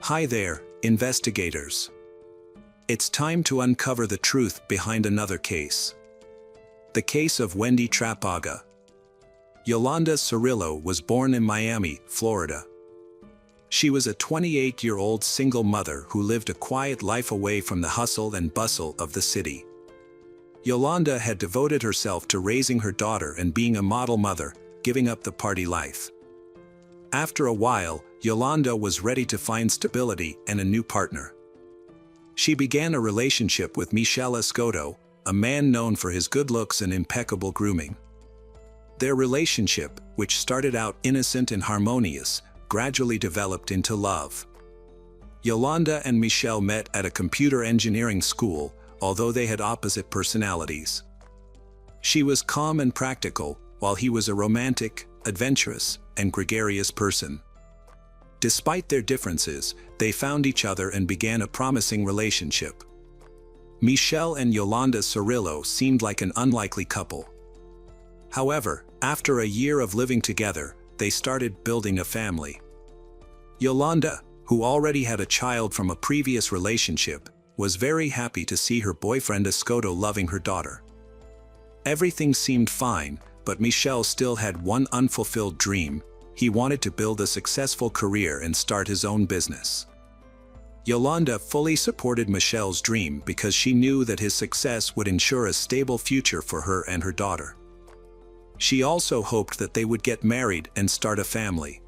Hi there, investigators. It's time to uncover the truth behind another case. The case of Wendy Trapaga. Yolanda Cerillo was born in Miami, Florida. She was a 28-year-old single mother who lived a quiet life away from the hustle and bustle of the city. Yolanda had devoted herself to raising her daughter and being a model mother, giving up the party life. After a while, Yolanda was ready to find stability and a new partner. She began a relationship with Michel Escoto, a man known for his good looks and impeccable grooming. Their relationship, which started out innocent and harmonious, gradually developed into love. Yolanda and Michel met at a computer engineering school, although they had opposite personalities. She was calm and practical, while he was a romantic, adventurous, and gregarious person. Despite their differences, they found each other and began a promising relationship. Michel and Yolanda Cerillo seemed like an unlikely couple. However, after a year of living together, they started building a family. Yolanda, who already had a child from a previous relationship, was very happy to see her boyfriend Escoto loving her daughter. Everything seemed fine, but Michel still had one unfulfilled dream. He wanted to build a successful career and start his own business. Yolanda fully supported Michel's dream because she knew that his success would ensure a stable future for her and her daughter. She also hoped that they would get married and start a family.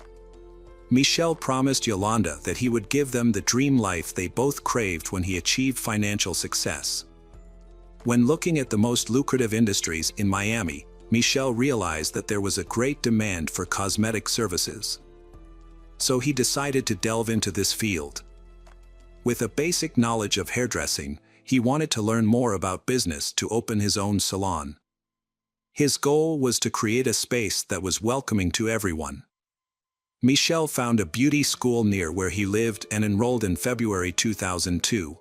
Michel promised Yolanda that he would give them the dream life they both craved when he achieved financial success. When looking at the most lucrative industries in Miami, Michel realized that there was a great demand for cosmetic services. So he decided to delve into this field. With a basic knowledge of hairdressing, he wanted to learn more about business to open his own salon. His goal was to create a space that was welcoming to everyone. Michel found a beauty school near where he lived and enrolled in February 2002.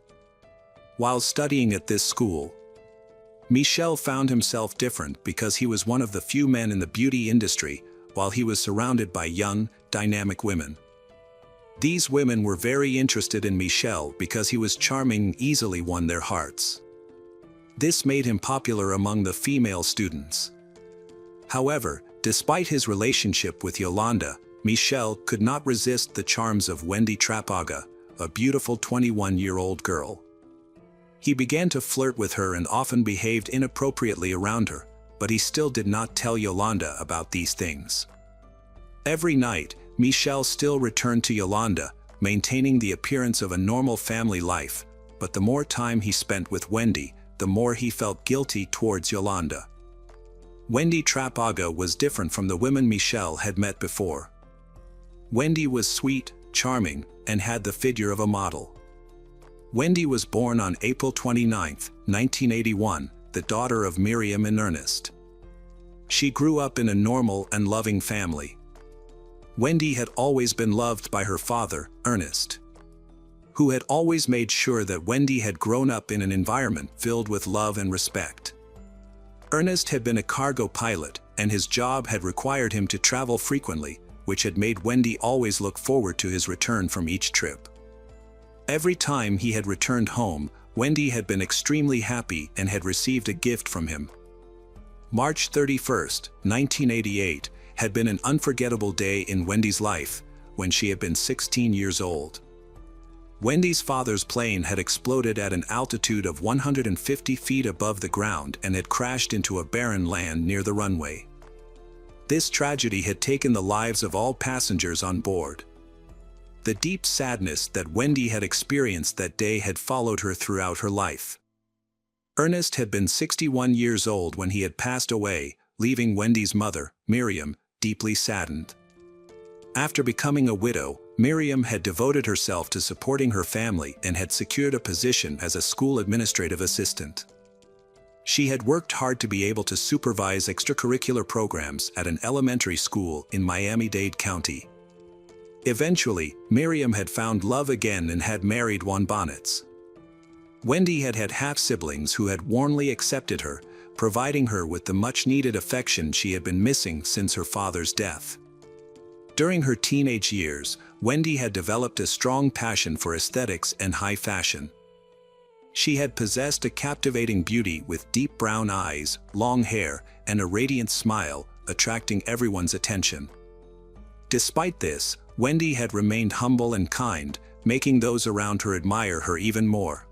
While studying at this school, Michel found himself different because he was one of the few men in the beauty industry, while he was surrounded by young, dynamic women. These women were very interested in Michel because he was charming and easily won their hearts. This made him popular among the female students. However, despite his relationship with Yolanda, Michel could not resist the charms of Wendy Trapaga, a beautiful 21-year-old girl. He began to flirt with her and often behaved inappropriately around her, but he still did not tell Yolanda about these things. Every night, Michel still returned to Yolanda, maintaining the appearance of a normal family life, but the more time he spent with Wendy, the more he felt guilty towards Yolanda. Wendy Trapaga was different from the women Michel had met before. Wendy was sweet, charming, and had the figure of a model. Wendy was born on April 29, 1981, the daughter of Miriam and Ernest. She grew up in a normal and loving family. Wendy had always been loved by her father, Ernest, who had always made sure that Wendy had grown up in an environment filled with love and respect. Ernest had been a cargo pilot, and his job had required him to travel frequently, which had made Wendy always look forward to his return from each trip. Every time he had returned home, Wendy had been extremely happy and had received a gift from him. March 31, 1988, had been an unforgettable day in Wendy's life, when she had been 16 years old. Wendy's father's plane had exploded at an altitude of 150 feet above the ground and had crashed into a barren land near the runway. This tragedy had taken the lives of all passengers on board. The deep sadness that Wendy had experienced that day had followed her throughout her life. Ernest had been 61 years old when he had passed away, leaving Wendy's mother, Miriam, deeply saddened. After becoming a widow, Miriam had devoted herself to supporting her family and had secured a position as a school administrative assistant. She had worked hard to be able to supervise extracurricular programs at an elementary school in Miami-Dade County. Eventually, Miriam had found love again and had married Juan Bonnets. Wendy had had half-siblings who had warmly accepted her, providing her with the much-needed affection she had been missing since her father's death. During her teenage years, Wendy had developed a strong passion for aesthetics and high fashion. She had possessed a captivating beauty with deep brown eyes, long hair, and a radiant smile, attracting everyone's attention. Despite this, Wendy had remained humble and kind, making those around her admire her even more.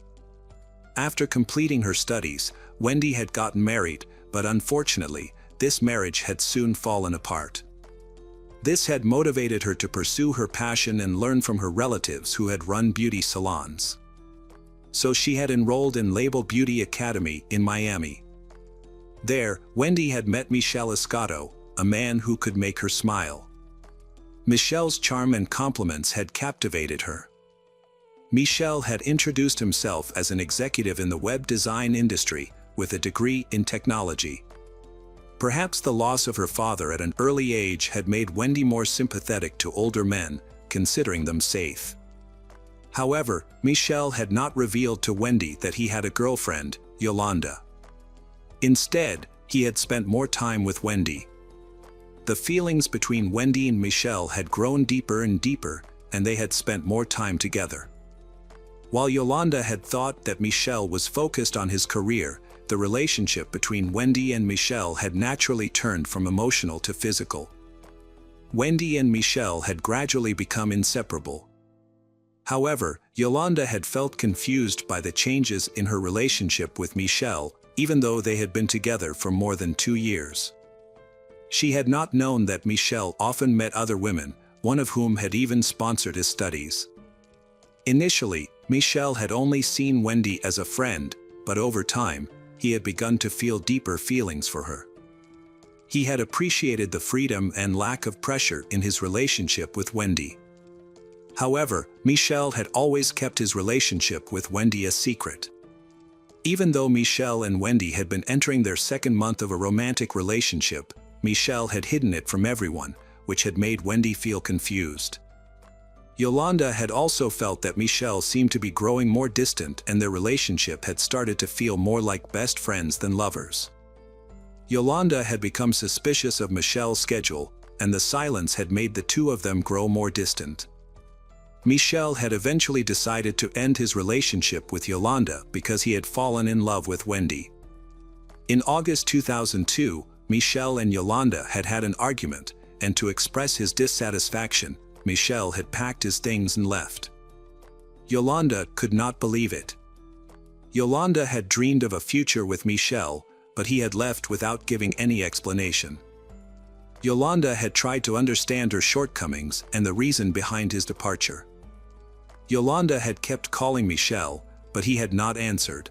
After completing her studies, Wendy had gotten married, but unfortunately, this marriage had soon fallen apart. This had motivated her to pursue her passion and learn from her relatives who had run beauty salons. So she had enrolled in Label Beauty Academy in Miami. There, Wendy had met Michel Escoto, a man who could make her smile. Michel's charm and compliments had captivated her. Michel had introduced himself as an executive in the web design industry with a degree in technology. Perhaps the loss of her father at an early age had made Wendy more sympathetic to older men, considering them safe. However, Michel had not revealed to Wendy that he had a girlfriend, Yolanda. Instead, he had spent more time with Wendy. The feelings between Wendy and Michel had grown deeper and deeper, and they had spent more time together. While Yolanda had thought that Michel was focused on his career, the relationship between Wendy and Michel had naturally turned from emotional to physical. Wendy and Michel had gradually become inseparable. However, Yolanda had felt confused by the changes in her relationship with Michel, even though they had been together for more than 2 years. She had not known that Michel often met other women, one of whom had even sponsored his studies. Initially, Michel had only seen Wendy as a friend, but over time, he had begun to feel deeper feelings for her. He had appreciated the freedom and lack of pressure in his relationship with Wendy. However, Michel had always kept his relationship with Wendy a secret. Even though Michel and Wendy had been entering their second month of a romantic relationship, Michel had hidden it from everyone, which had made Wendy feel confused. Yolanda had also felt that Michel seemed to be growing more distant and their relationship had started to feel more like best friends than lovers. Yolanda had become suspicious of Michel's schedule, and the silence had made the two of them grow more distant. Michel had eventually decided to end his relationship with Yolanda because he had fallen in love with Wendy. In August 2002, Michel and Yolanda had had an argument, and to express his dissatisfaction, Michel had packed his things and left. Yolanda could not believe it. Yolanda had dreamed of a future with Michel, but he had left without giving any explanation. Yolanda had tried to understand her shortcomings and the reason behind his departure. Yolanda had kept calling Michel, but he had not answered.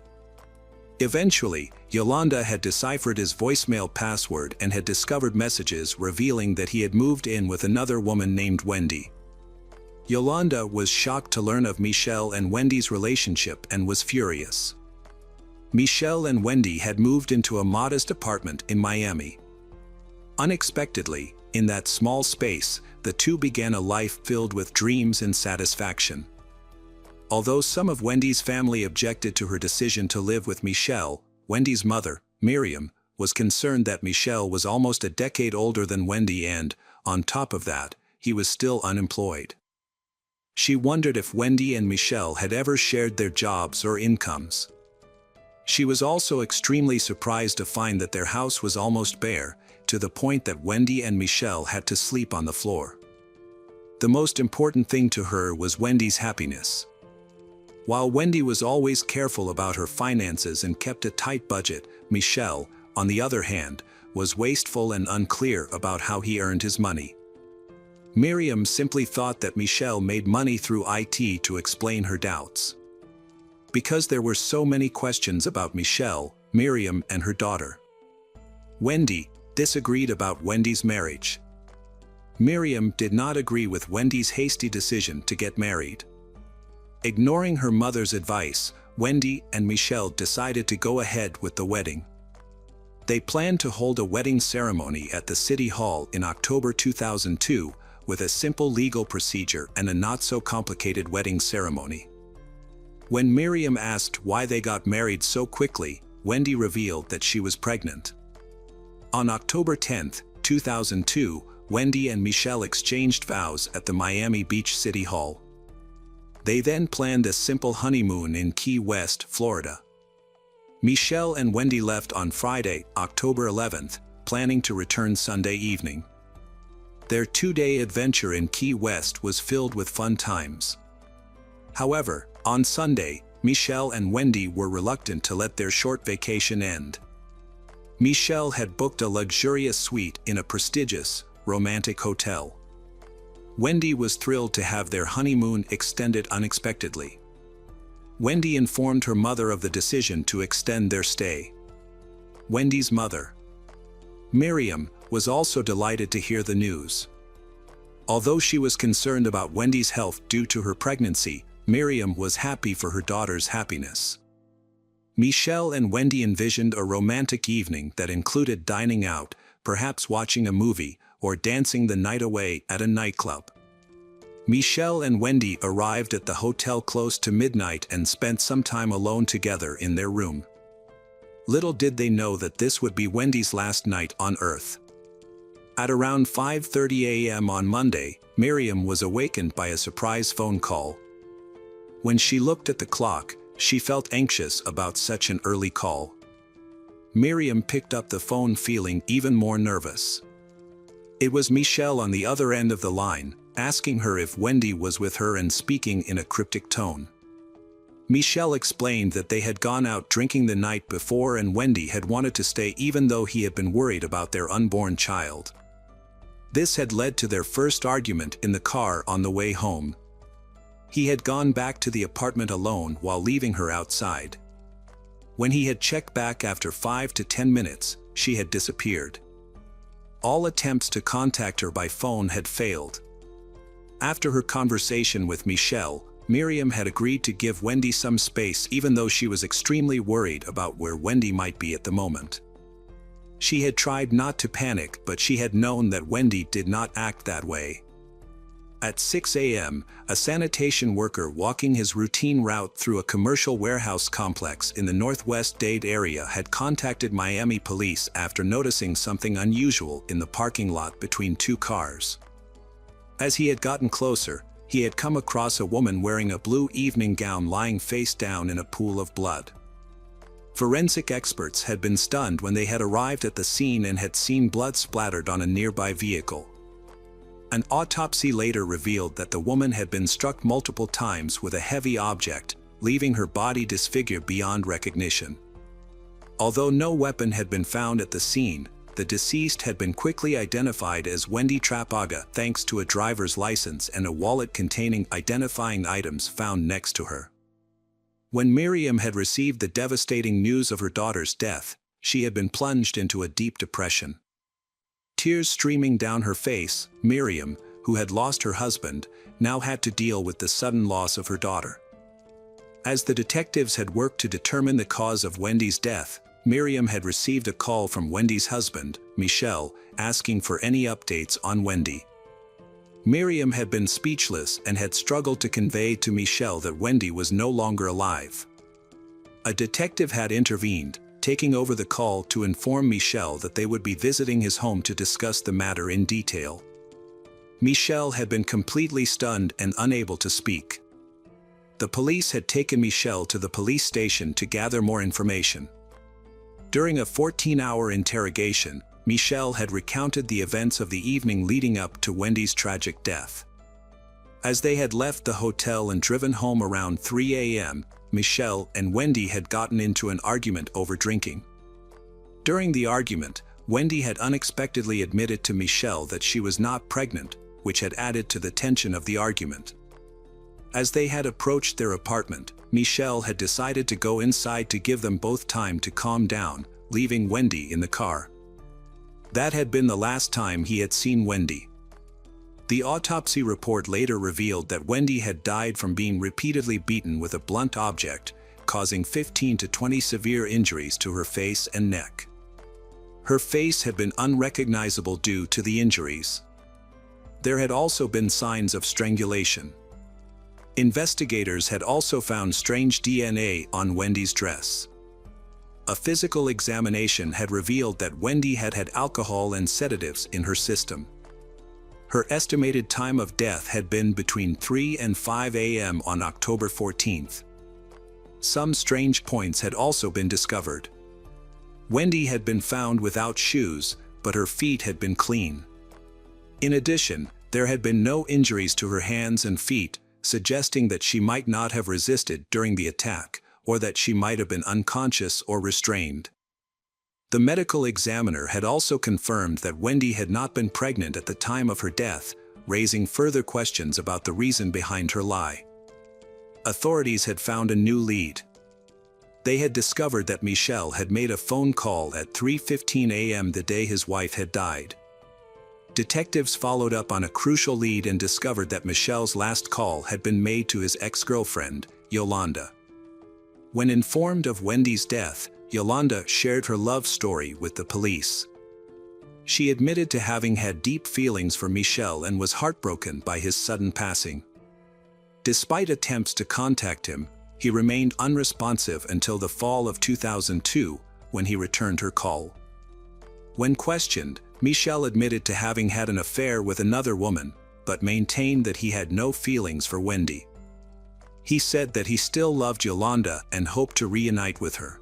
Eventually, Yolanda had deciphered his voicemail password and had discovered messages revealing that he had moved in with another woman named Wendy. Yolanda was shocked to learn of Michel and Wendy's relationship and was furious. Michel and Wendy had moved into a modest apartment in Miami. Unexpectedly, in that small space, the two began a life filled with dreams and satisfaction. Although some of Wendy's family objected to her decision to live with Michel, Wendy's mother, Miriam, was concerned that Michel was almost a decade older than Wendy and, on top of that, he was still unemployed. She wondered if Wendy and Michel had ever shared their jobs or incomes. She was also extremely surprised to find that their house was almost bare, to the point that Wendy and Michel had to sleep on the floor. The most important thing to her was Wendy's happiness. While Wendy was always careful about her finances and kept a tight budget, Michel, on the other hand, was wasteful and unclear about how he earned his money. Miriam simply thought that Michel made money through IT to explain her doubts. Because there were so many questions about Michel, Miriam, and her daughter. Wendy disagreed about Wendy's marriage. Miriam did not agree with Wendy's hasty decision to get married. Ignoring her mother's advice, Wendy and Michel decided to go ahead with the wedding. They planned to hold a wedding ceremony at the City Hall in October 2002, with a simple legal procedure and a not-so-complicated wedding ceremony. When Miriam asked why they got married so quickly, Wendy revealed that she was pregnant. On October 10, 2002, Wendy and Michel exchanged vows at the Miami Beach City Hall. They then planned a simple honeymoon in Key West, Florida. Michel and Wendy left on Friday, October 11th, planning to return Sunday evening. Their two-day adventure in Key West was filled with fun times. However, on Sunday, Michel and Wendy were reluctant to let their short vacation end. Michel had booked a luxurious suite in a prestigious, romantic hotel. Wendy was thrilled to have their honeymoon extended unexpectedly. Wendy informed her mother of the decision to extend their stay. Wendy's mother, Miriam, was also delighted to hear the news. Although she was concerned about Wendy's health due to her pregnancy, Miriam was happy for her daughter's happiness. Michel and Wendy envisioned a romantic evening that included dining out, perhaps watching a movie, or dancing the night away at a nightclub. Michel and Wendy arrived at the hotel close to midnight and spent some time alone together in their room. Little did they know that this would be Wendy's last night on Earth. At around 5:30 a.m. on Monday, Miriam was awakened by a surprise phone call. When she looked at the clock, she felt anxious about such an early call. Miriam picked up the phone feeling even more nervous. It was Michel on the other end of the line, asking her if Wendy was with her and speaking in a cryptic tone. Michel explained that they had gone out drinking the night before and Wendy had wanted to stay even though he had been worried about their unborn child. This had led to their first argument in the car on the way home. He had gone back to the apartment alone while leaving her outside. When he had checked back after 5 to 10 minutes, she had disappeared. All attempts to contact her by phone had failed. After her conversation with Michel, Miriam had agreed to give Wendy some space even though she was extremely worried about where Wendy might be at the moment. She had tried not to panic, but she had known that Wendy did not act that way. At 6 a.m., a sanitation worker walking his routine route through a commercial warehouse complex in the Northwest Dade area had contacted Miami police after noticing something unusual in the parking lot between two cars. As he had gotten closer, he had come across a woman wearing a blue evening gown lying face down in a pool of blood. Forensic experts had been stunned when they had arrived at the scene and had seen blood splattered on a nearby vehicle. An autopsy later revealed that the woman had been struck multiple times with a heavy object, leaving her body disfigured beyond recognition. Although no weapon had been found at the scene, the deceased had been quickly identified as Wendy Trapaga thanks to a driver's license and a wallet containing identifying items found next to her. When Miriam had received the devastating news of her daughter's death, she had been plunged into a deep depression. Tears streaming down her face, Miriam, who had lost her husband, now had to deal with the sudden loss of her daughter. As the detectives had worked to determine the cause of Wendy's death, Miriam had received a call from Wendy's husband, Michel, asking for any updates on Wendy. Miriam had been speechless and had struggled to convey to Michel that Wendy was no longer alive. A detective had intervened, taking over the call to inform Michel that they would be visiting his home to discuss the matter in detail. Michel had been completely stunned and unable to speak. The police had taken Michel to the police station to gather more information. During a 14-hour interrogation, Michel had recounted the events of the evening leading up to Wendy's tragic death. As they had left the hotel and driven home around 3 a.m., Michel and Wendy had gotten into an argument over drinking. During the argument, Wendy had unexpectedly admitted to Michel that she was not pregnant, which had added to the tension of the argument. As they had approached their apartment, Michel had decided to go inside to give them both time to calm down, leaving Wendy in the car. That had been the last time he had seen Wendy. The autopsy report later revealed that Wendy had died from being repeatedly beaten with a blunt object, causing 15 to 20 severe injuries to her face and neck. Her face had been unrecognizable due to the injuries. There had also been signs of strangulation. Investigators had also found strange DNA on Wendy's dress. A physical examination had revealed that Wendy had had alcohol and sedatives in her system. Her estimated time of death had been between 3 and 5 a.m. on October 14th. Some strange points had also been discovered. Wendy had been found without shoes, but her feet had been clean. In addition, there had been no injuries to her hands and feet, suggesting that she might not have resisted during the attack, or that she might have been unconscious or restrained. The medical examiner had also confirmed that Wendy had not been pregnant at the time of her death, raising further questions about the reason behind her lie. Authorities had found a new lead. They had discovered that Michel had made a phone call at 3:15 a.m. the day his wife had died. Detectives followed up on a crucial lead and discovered that Michel's last call had been made to his ex-girlfriend, Yolanda. When informed of Wendy's death, Yolanda shared her love story with the police. She admitted to having had deep feelings for Michel and was heartbroken by his sudden passing. Despite attempts to contact him, he remained unresponsive until the fall of 2002, when he returned her call. When questioned, Michel admitted to having had an affair with another woman, but maintained that he had no feelings for Wendy. He said that he still loved Yolanda and hoped to reunite with her.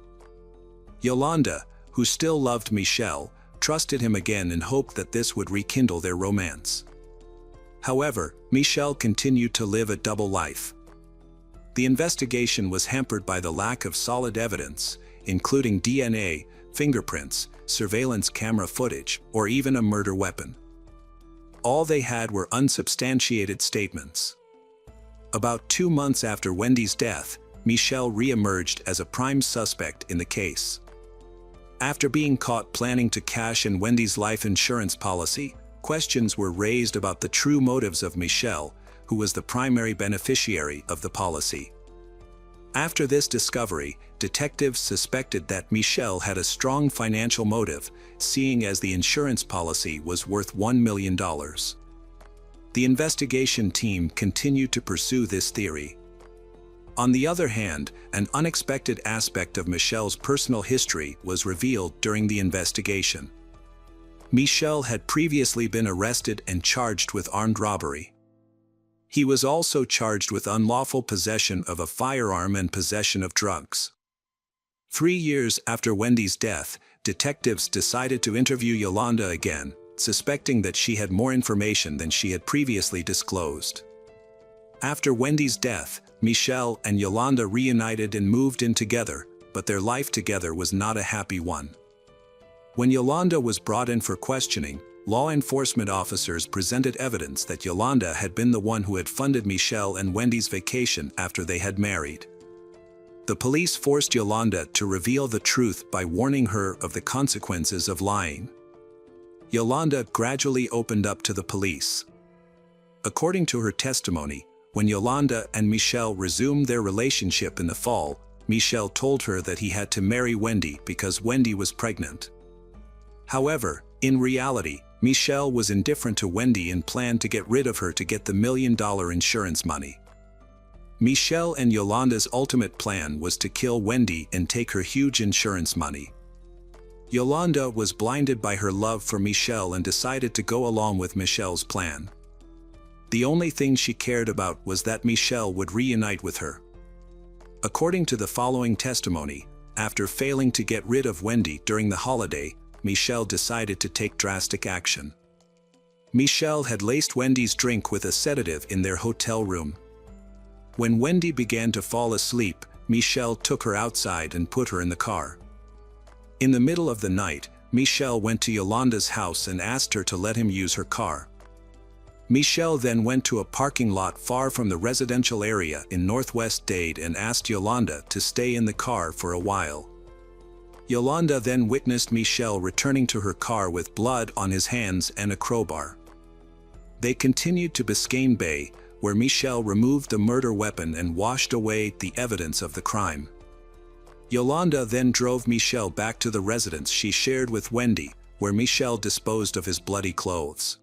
Yolanda, who still loved Michel, trusted him again and hoped that this would rekindle their romance. However, Michel continued to live a double life. The investigation was hampered by the lack of solid evidence, including DNA, fingerprints, surveillance camera footage, or even a murder weapon. All they had were unsubstantiated statements. About 2 months after Wendy's death, Michel re-emerged as a prime suspect in the case. After being caught planning to cash in Wendy's life insurance policy, questions were raised about the true motives of Michel, who was the primary beneficiary of the policy. After this discovery, detectives suspected that Michel had a strong financial motive, seeing as the insurance policy was worth $1 million. The investigation team continued to pursue this theory. On the other hand, an unexpected aspect of Michel's personal history was revealed during the investigation. Michel had previously been arrested and charged with armed robbery. He was also charged with unlawful possession of a firearm and possession of drugs. 3 years after Wendy's death, detectives decided to interview Yolanda again, suspecting that she had more information than she had previously disclosed. After Wendy's death, Michel and Yolanda reunited and moved in together, but their life together was not a happy one. When Yolanda was brought in for questioning, law enforcement officers presented evidence that Yolanda had been the one who had funded Michel and Wendy's vacation after they had married. The police forced Yolanda to reveal the truth by warning her of the consequences of lying. Yolanda gradually opened up to the police. According to her testimony, when Yolanda and Michel resumed their relationship in the fall, Michel told her that he had to marry Wendy because Wendy was pregnant. However, in reality, Michel was indifferent to Wendy and planned to get rid of her to get the $1 million insurance money. Michel and Yolanda's ultimate plan was to kill Wendy and take her huge insurance money. Yolanda was blinded by her love for Michel and decided to go along with Michel's plan. The only thing she cared about was that Michel would reunite with her. According to the following testimony, after failing to get rid of Wendy during the holiday, Michel decided to take drastic action. Michel had laced Wendy's drink with a sedative in their hotel room. When Wendy began to fall asleep, Michel took her outside and put her in the car. In the middle of the night, Michel went to Yolanda's house and asked her to let him use her car. Michel then went to a parking lot far from the residential area in northwest Dade and asked Yolanda to stay in the car for a while. Yolanda then witnessed Michel returning to her car with blood on his hands and a crowbar. They continued to Biscayne Bay, where Michel removed the murder weapon and washed away the evidence of the crime. Yolanda then drove Michel back to the residence she shared with Wendy, where Michel disposed of his bloody clothes.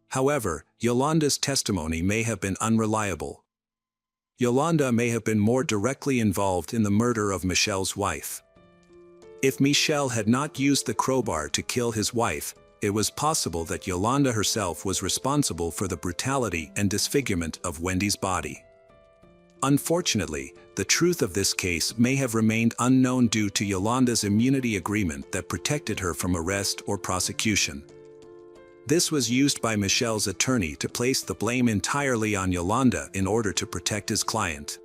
However, Yolanda's testimony may have been unreliable. Yolanda may have been more directly involved in the murder of Michel's wife. If Michel had not used the crowbar to kill his wife, it was possible that Yolanda herself was responsible for the brutality and disfigurement of Wendy's body. Unfortunately, the truth of this case may have remained unknown due to Yolanda's immunity agreement that protected her from arrest or prosecution. This was used by Michel's attorney to place the blame entirely on Yolanda in order to protect his client.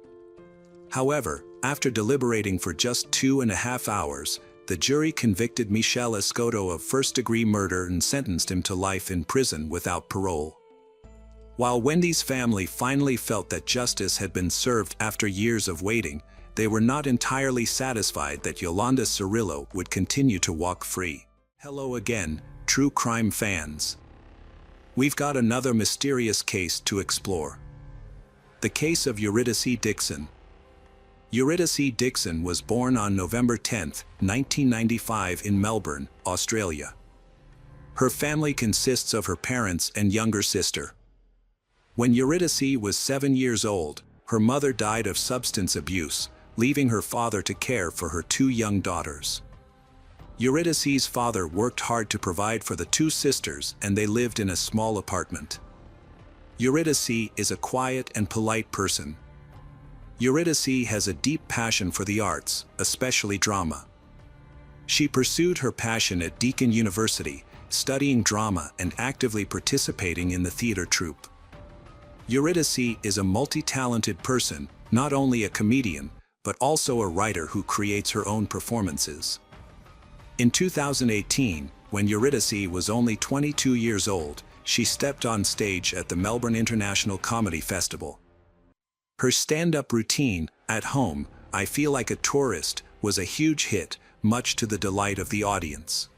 However, after deliberating for just 2.5 hours, the jury convicted Michel Escoto of first-degree murder and sentenced him to life in prison without parole. While Wendy's family finally felt that justice had been served after years of waiting, they were not entirely satisfied that Yolanda Cerillo would continue to walk free. Hello again, true crime fans. We've got another mysterious case to explore. The case of Eurydice Dixon. Eurydice Dixon was born on November 10, 1995 in Melbourne, Australia. Her family consists of her parents and younger sister. When Eurydice was 7 years old, her mother died of substance abuse, leaving her father to care for her 2 young daughters. Eurydice's father worked hard to provide for the 2 sisters, and they lived in a small apartment. Eurydice is a quiet and polite person. Eurydice has a deep passion for the arts, especially drama. She pursued her passion at Deakin University, studying drama and actively participating in the theater troupe. Eurydice is a multi-talented person, not only a comedian, but also a writer who creates her own performances. In 2018, when Eurydice was only 22 years old, she stepped on stage at the Melbourne International Comedy Festival. Her stand-up routine, At Home, I Feel Like a Tourist, was a huge hit, much to the delight of the audience.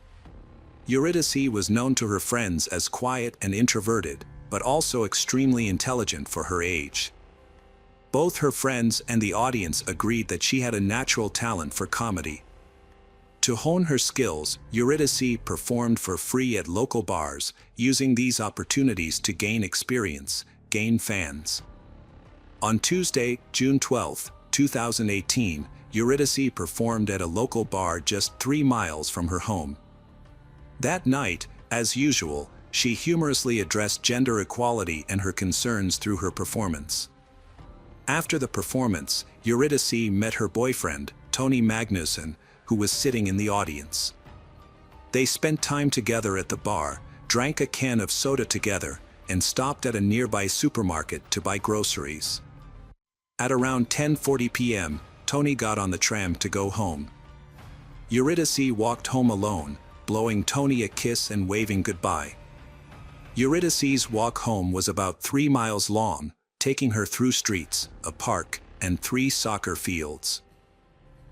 Eurydice was known to her friends as quiet and introverted, but also extremely intelligent for her age. Both her friends and the audience agreed that she had a natural talent for comedy. To hone her skills, Eurydice performed for free at local bars, using these opportunities to gain experience, gain fans. On Tuesday, June 12, 2018, Eurydice performed at a local bar just 3 miles from her home. That night, as usual, she humorously addressed gender equality and her concerns through her performance. After the performance, Eurydice met her boyfriend, Tony Magnuson, who was sitting in the audience. They spent time together at the bar, drank a can of soda together, and stopped at a nearby supermarket to buy groceries. At around 10:40 p.m., Tony got on the tram to go home. Eurydice walked home alone, blowing Tony a kiss and waving goodbye. Eurydice's walk home was about 3 miles long, taking her through streets, a park, and 3 soccer fields.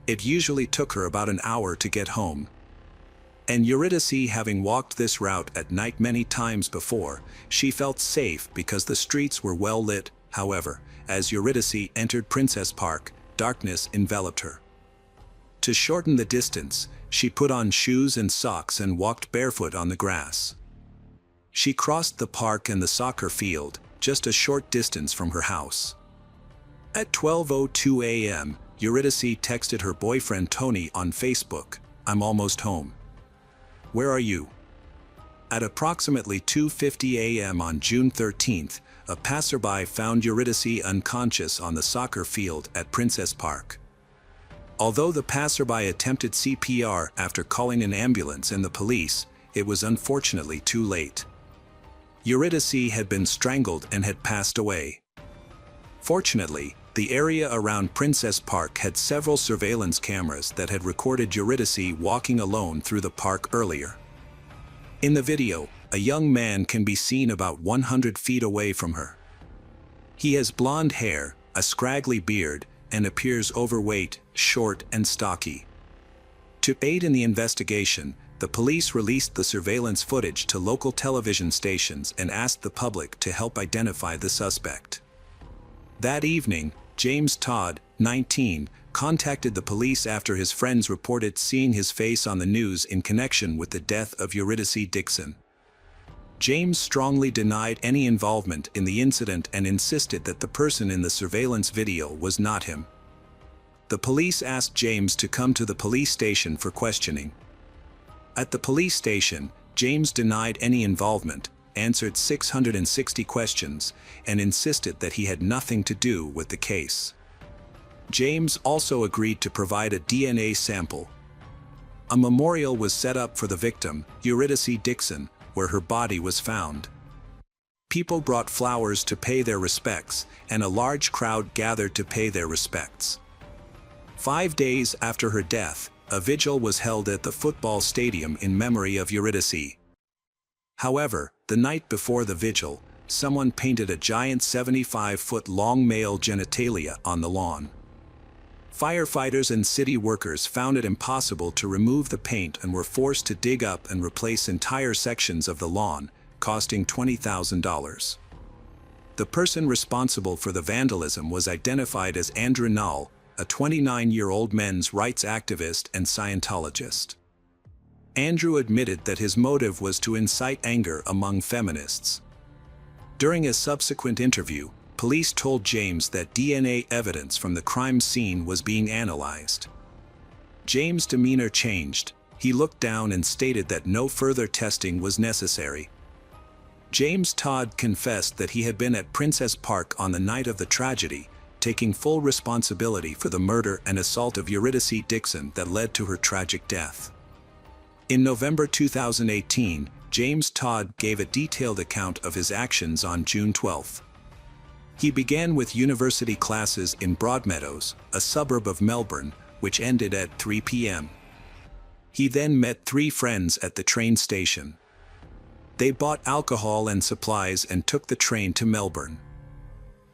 It usually took her about an hour to get home. And Eurydice, having walked this route at night many times before, she felt safe because the streets were well lit. However, as Eurydice entered Princess Park, darkness enveloped her. To shorten the distance, she put on shoes and socks and walked barefoot on the grass. She crossed the park and the soccer field, just a short distance from her house. At 12:02 a.m., Eurydice texted her boyfriend Tony on Facebook, "I'm almost home. Where are you?" At approximately 2:50 a.m. on June 13th, a passerby found Eurydice unconscious on the soccer field at Princess Park. Although the passerby attempted CPR after calling an ambulance and the police, it was unfortunately too late. Eurydice had been strangled and had passed away. Fortunately, the area around Princess Park had several surveillance cameras that had recorded Eurydice walking alone through the park earlier. In the video, a young man can be seen about 100 feet away from her. He has blonde hair, a scraggly beard, and appears overweight, short, and stocky. To aid in the investigation, the police released the surveillance footage to local television stations and asked the public to help identify the suspect. That evening, James Todd, 19, contacted the police after his friends reported seeing his face on the news in connection with the death of Eurydice Dixon. James strongly denied any involvement in the incident and insisted that the person in the surveillance video was not him. The police asked James to come to the police station for questioning. At the police station, James denied any involvement, answered 660 questions, and insisted that he had nothing to do with the case. James also agreed to provide a DNA sample. A memorial was set up for the victim, Eurydice Dixon, where her body was found. People brought flowers to pay their respects, and a large crowd gathered to pay their respects. 5 days after her death, a vigil was held at the football stadium in memory of Eurydice. However, the night before the vigil, someone painted a giant 75-foot-long male genitalia on the lawn. Firefighters and city workers found it impossible to remove the paint and were forced to dig up and replace entire sections of the lawn, costing $20,000. The person responsible for the vandalism was identified as Andrew Null, a 29-year-old men's rights activist and Scientologist. Andrew admitted that his motive was to incite anger among feminists. During a subsequent interview, police told James that DNA evidence from the crime scene was being analyzed. James' demeanor changed. He looked down and stated that no further testing was necessary. James Todd confessed that he had been at Princess Park on the night of the tragedy, taking full responsibility for the murder and assault of Eurydice Dixon that led to her tragic death. In November 2018, James Todd gave a detailed account of his actions on June 12. He began with university classes in Broadmeadows, a suburb of Melbourne, which ended at 3 p.m. He then met 3 friends at the train station. They bought alcohol and supplies and took the train to Melbourne.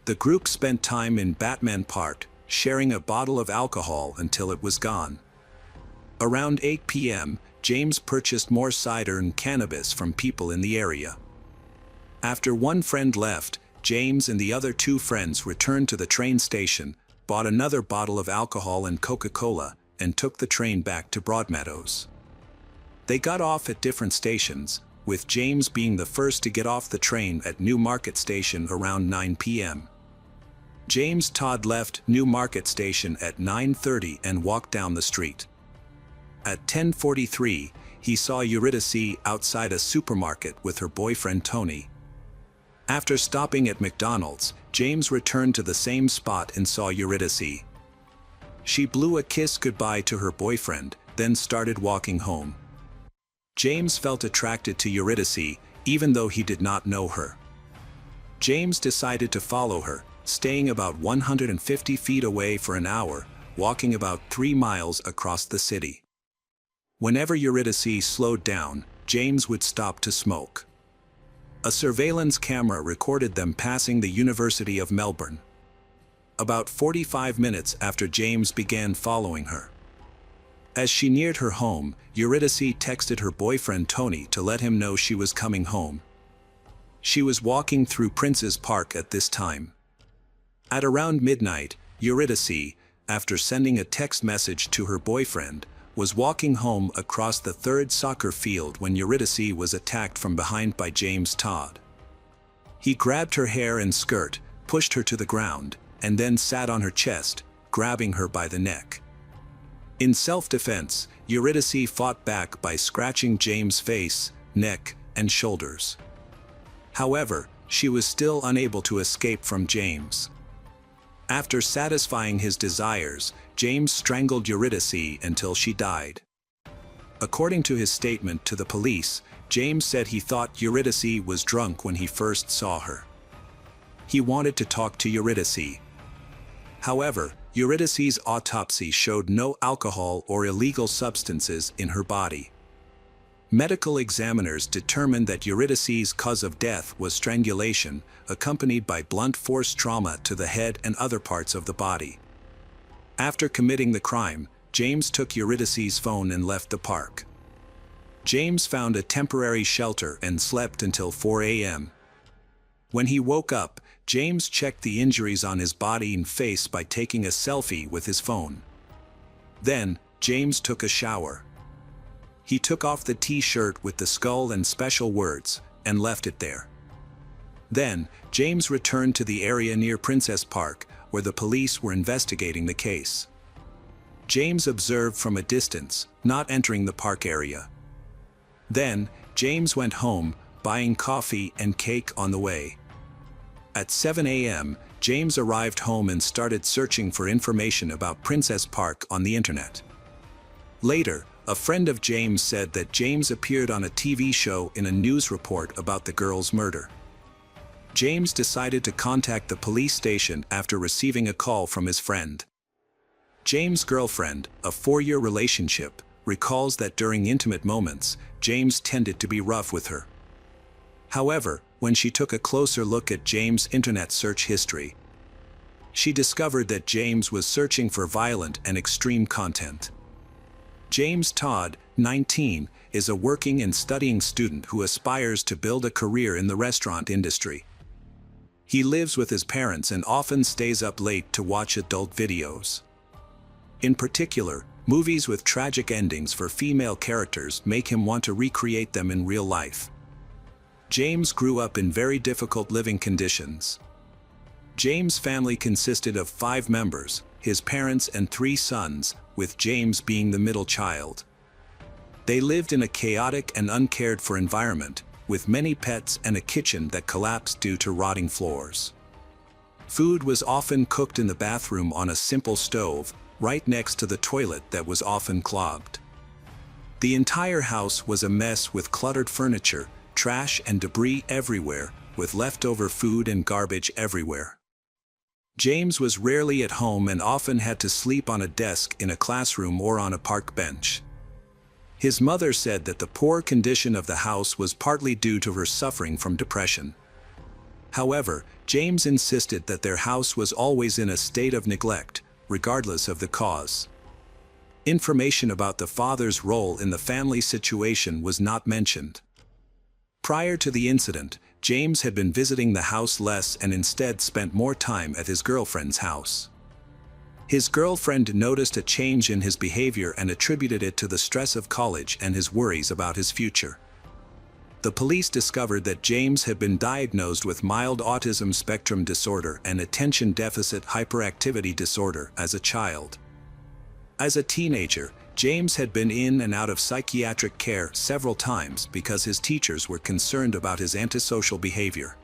The group spent time in Batman Park, sharing a bottle of alcohol until it was gone. Around 8 p.m., James purchased more cider and cannabis from people in the area. After one friend left, James and the other 2 friends returned to the train station, bought another bottle of alcohol and Coca-Cola, and took the train back to Broadmeadows. They got off at different stations, with James being the first to get off the train at Newmarket Station around 9 p.m. James Todd left Newmarket Station at 9:30 and walked down the street. At 10:43, he saw Eurydice outside a supermarket with her boyfriend Tony. After stopping at McDonald's, James returned to the same spot and saw Eurydice. She blew a kiss goodbye to her boyfriend, then started walking home. James felt attracted to Eurydice, even though he did not know her. James decided to follow her, staying about 150 feet away for an hour, walking about 3 miles across the city. Whenever Eurydice slowed down, James would stop to smoke. A surveillance camera recorded them passing the University of Melbourne. About 45 minutes after James began following her. As she neared her home, Eurydice texted her boyfriend Tony to let him know she was coming home. She was walking through Prince's Park at this time. At around midnight, Eurydice, after sending a text message to her boyfriend, was walking home across the 3rd soccer field when Eurydice was attacked from behind by James Todd. He grabbed her hair and skirt, pushed her to the ground, and then sat on her chest, grabbing her by the neck. In self-defense, Eurydice fought back by scratching James' face, neck, and shoulders. However, she was still unable to escape from James. After satisfying his desires, James strangled Eurydice until she died. According to his statement to the police, James said he thought Eurydice was drunk when he first saw her. He wanted to talk to Eurydice. However, Eurydice's autopsy showed no alcohol or illegal substances in her body. Medical examiners determined that Eurydice's cause of death was strangulation, accompanied by blunt force trauma to the head and other parts of the body. After committing the crime, James took Eurydice's phone and left the park. James found a temporary shelter and slept until 4 a.m. When he woke up, James checked the injuries on his body and face by taking a selfie with his phone. Then, James took a shower. He took off the T-shirt with the skull and special words, and left it there. Then, James returned to the area near Princess Park, where the police were investigating the case. James observed from a distance, not entering the park area. Then, James went home, buying coffee and cake on the way. At 7 a.m., James arrived home and started searching for information about Princess Park on the internet. Later, a friend of James said that James appeared on a TV show in a news report about the girl's murder. James decided to contact the police station after receiving a call from his friend. James' girlfriend, a 4-year relationship, recalls that during intimate moments, James tended to be rough with her. However, when she took a closer look at James' internet search history, she discovered that James was searching for violent and extreme content. James Todd, 19, is a working and studying student who aspires to build a career in the restaurant industry. He lives with his parents and often stays up late to watch adult videos. In particular, movies with tragic endings for female characters make him want to recreate them in real life. James grew up in very difficult living conditions. James' family consisted of 5 members, his parents and 3 sons, with James being the middle child. They lived in a chaotic and uncared-for environment, with many pets and a kitchen that collapsed due to rotting floors. Food was often cooked in the bathroom on a simple stove, right next to the toilet that was often clogged. The entire house was a mess with cluttered furniture, trash and debris everywhere, with leftover food and garbage everywhere. James was rarely at home and often had to sleep on a desk in a classroom or on a park bench. His mother said that the poor condition of the house was partly due to her suffering from depression. However, James insisted that their house was always in a state of neglect, regardless of the cause. Information about the father's role in the family situation was not mentioned. Prior to the incident, James had been visiting the house less and instead spent more time at his girlfriend's house. His girlfriend noticed a change in his behavior and attributed it to the stress of college and his worries about his future. The police discovered that James had been diagnosed with mild autism spectrum disorder and attention deficit hyperactivity disorder as a child. As a teenager, James had been in and out of psychiatric care several times because his teachers were concerned about his antisocial behavior.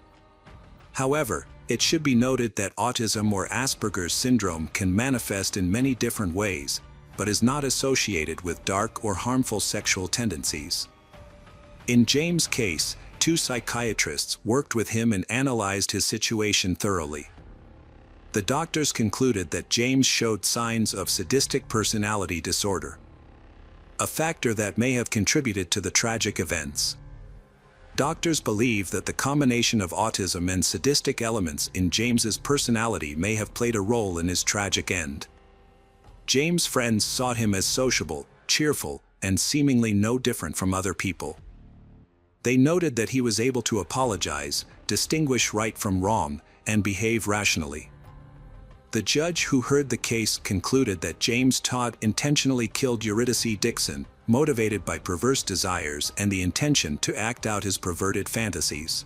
However, it should be noted that autism or Asperger's syndrome can manifest in many different ways, but is not associated with dark or harmful sexual tendencies. In James' case, 2 psychiatrists worked with him and analyzed his situation thoroughly. The doctors concluded that James showed signs of sadistic personality disorder, a factor that may have contributed to the tragic events. Doctors believe that the combination of autism and sadistic elements in James's personality may have played a role in his tragic end. James' friends saw him as sociable, cheerful, and seemingly no different from other people. They noted that he was able to apologize, distinguish right from wrong, and behave rationally. The judge who heard the case concluded that James Todd intentionally killed Eurydice Dixon, motivated by perverse desires and the intention to act out his perverted fantasies.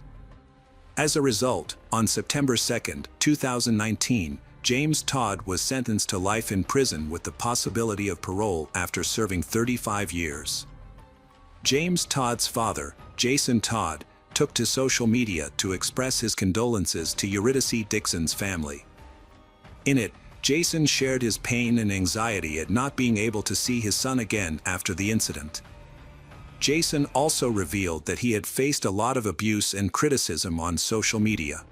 As a result, on September 2, 2019, James Todd was sentenced to life in prison with the possibility of parole after serving 35 years. James Todd's father, Jason Todd, took to social media to express his condolences to Eurydice Dixon's family. In it, Jason shared his pain and anxiety at not being able to see his son again after the incident. Jason also revealed that he had faced a lot of abuse and criticism on social media.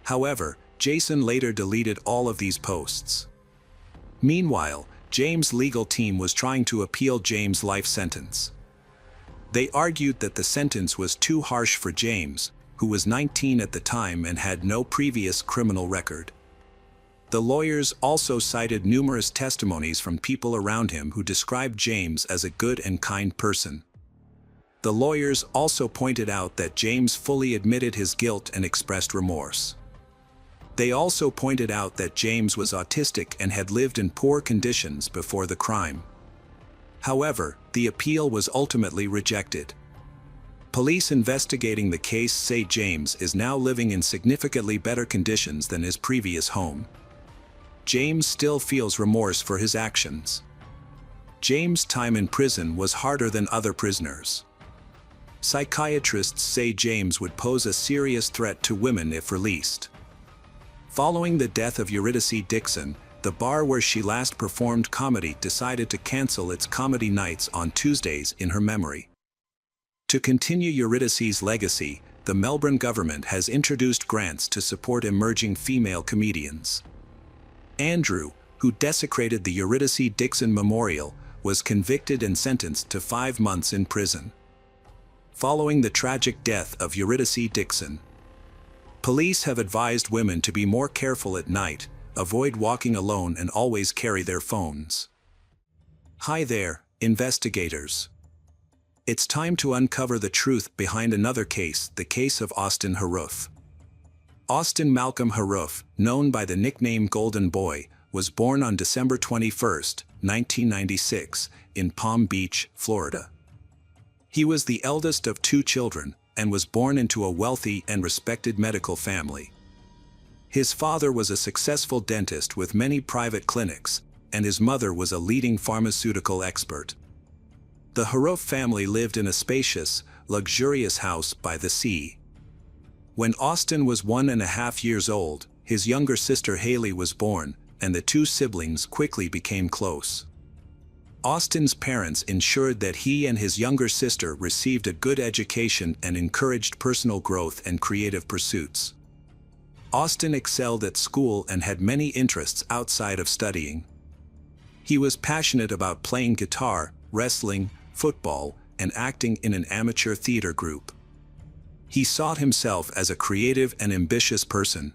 However, Jason later deleted all of these posts. Meanwhile, James' legal team was trying to appeal James' life sentence. They argued that the sentence was too harsh for James, who was 19 at the time and had no previous criminal record. The lawyers also cited numerous testimonies from people around him who described James as a good and kind person. The lawyers also pointed out that James fully admitted his guilt and expressed remorse. They also pointed out that James was autistic and had lived in poor conditions before the crime. However, the appeal was ultimately rejected. Police investigating the case say James is now living in significantly better conditions than his previous home. James still feels remorse for his actions. James' time in prison was harder than other prisoners. Psychiatrists say James would pose a serious threat to women if released. Following the death of Eurydice Dixon, the bar where she last performed comedy decided to cancel its comedy nights on Tuesdays in her memory. To continue Eurydice's legacy, the Melbourne government has introduced grants to support emerging female comedians. Andrew, who desecrated the Eurydice Dixon Memorial, was convicted and sentenced to 5 months in prison. Following the tragic death of Eurydice Dixon, police have advised women to be more careful at night, avoid walking alone, and always carry their phones. Hi there, investigators. It's time to uncover the truth behind another case, the case of Austin Harrouff. Austin Malcolm Harrouff, known by the nickname Golden Boy, was born on December 21, 1996, in Palm Beach, Florida. He was the eldest of 2 children, and was born into a wealthy and respected medical family. His father was a successful dentist with many private clinics, and his mother was a leading pharmaceutical expert. The Harrouff family lived in a spacious, luxurious house by the sea. When Austin was 1.5 years old, his younger sister Haley was born, and the 2 siblings quickly became close. Austin's parents ensured that he and his younger sister received a good education and encouraged personal growth and creative pursuits. Austin excelled at school and had many interests outside of studying. He was passionate about playing guitar, wrestling, football, and acting in an amateur theater group. He saw himself as a creative and ambitious person.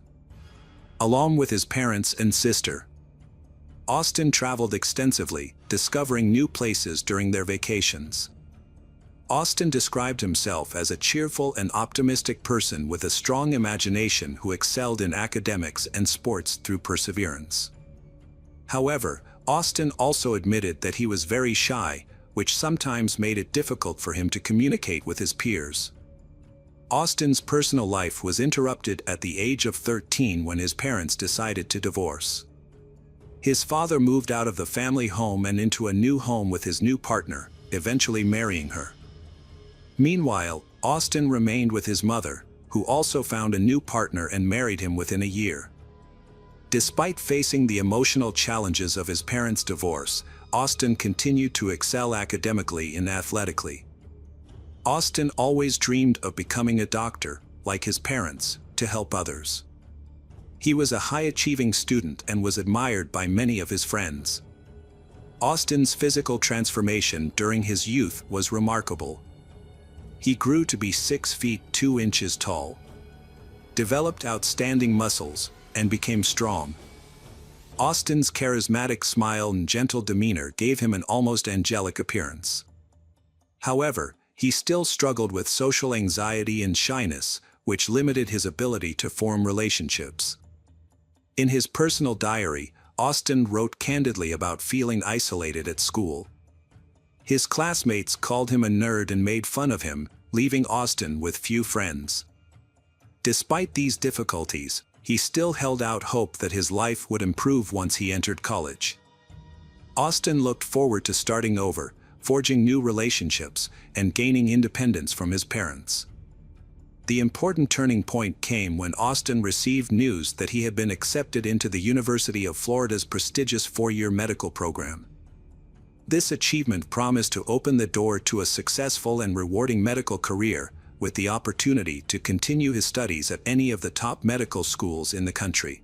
Along with his parents and sister, Austin traveled extensively, discovering new places during their vacations. Austin described himself as a cheerful and optimistic person with a strong imagination who excelled in academics and sports through perseverance. However, Austin also admitted that he was very shy, which sometimes made it difficult for him to communicate with his peers. Austin's personal life was interrupted at the age of 13 when his parents decided to divorce. His father moved out of the family home and into a new home with his new partner, eventually marrying her. Meanwhile, Austin remained with his mother, who also found a new partner and married him within a year. Despite facing the emotional challenges of his parents' divorce, Austin continued to excel academically and athletically. Austin always dreamed of becoming a doctor, like his parents, to help others. He was a high-achieving student and was admired by many of his friends. Austin's physical transformation during his youth was remarkable. He grew to be 6 feet 2 inches tall, developed outstanding muscles, and became strong. Austin's charismatic smile and gentle demeanor gave him an almost angelic appearance. However, he still struggled with social anxiety and shyness, which limited his ability to form relationships. In his personal diary, Austin wrote candidly about feeling isolated at school. His classmates called him a nerd and made fun of him, leaving Austin with few friends. Despite these difficulties, he still held out hope that his life would improve once he entered college. Austin looked forward to starting over, forging new relationships, and gaining independence from his parents. The important turning point came when Austin received news that he had been accepted into the University of Florida's prestigious 4-year medical program. This achievement promised to open the door to a successful and rewarding medical career, with the opportunity to continue his studies at any of the top medical schools in the country.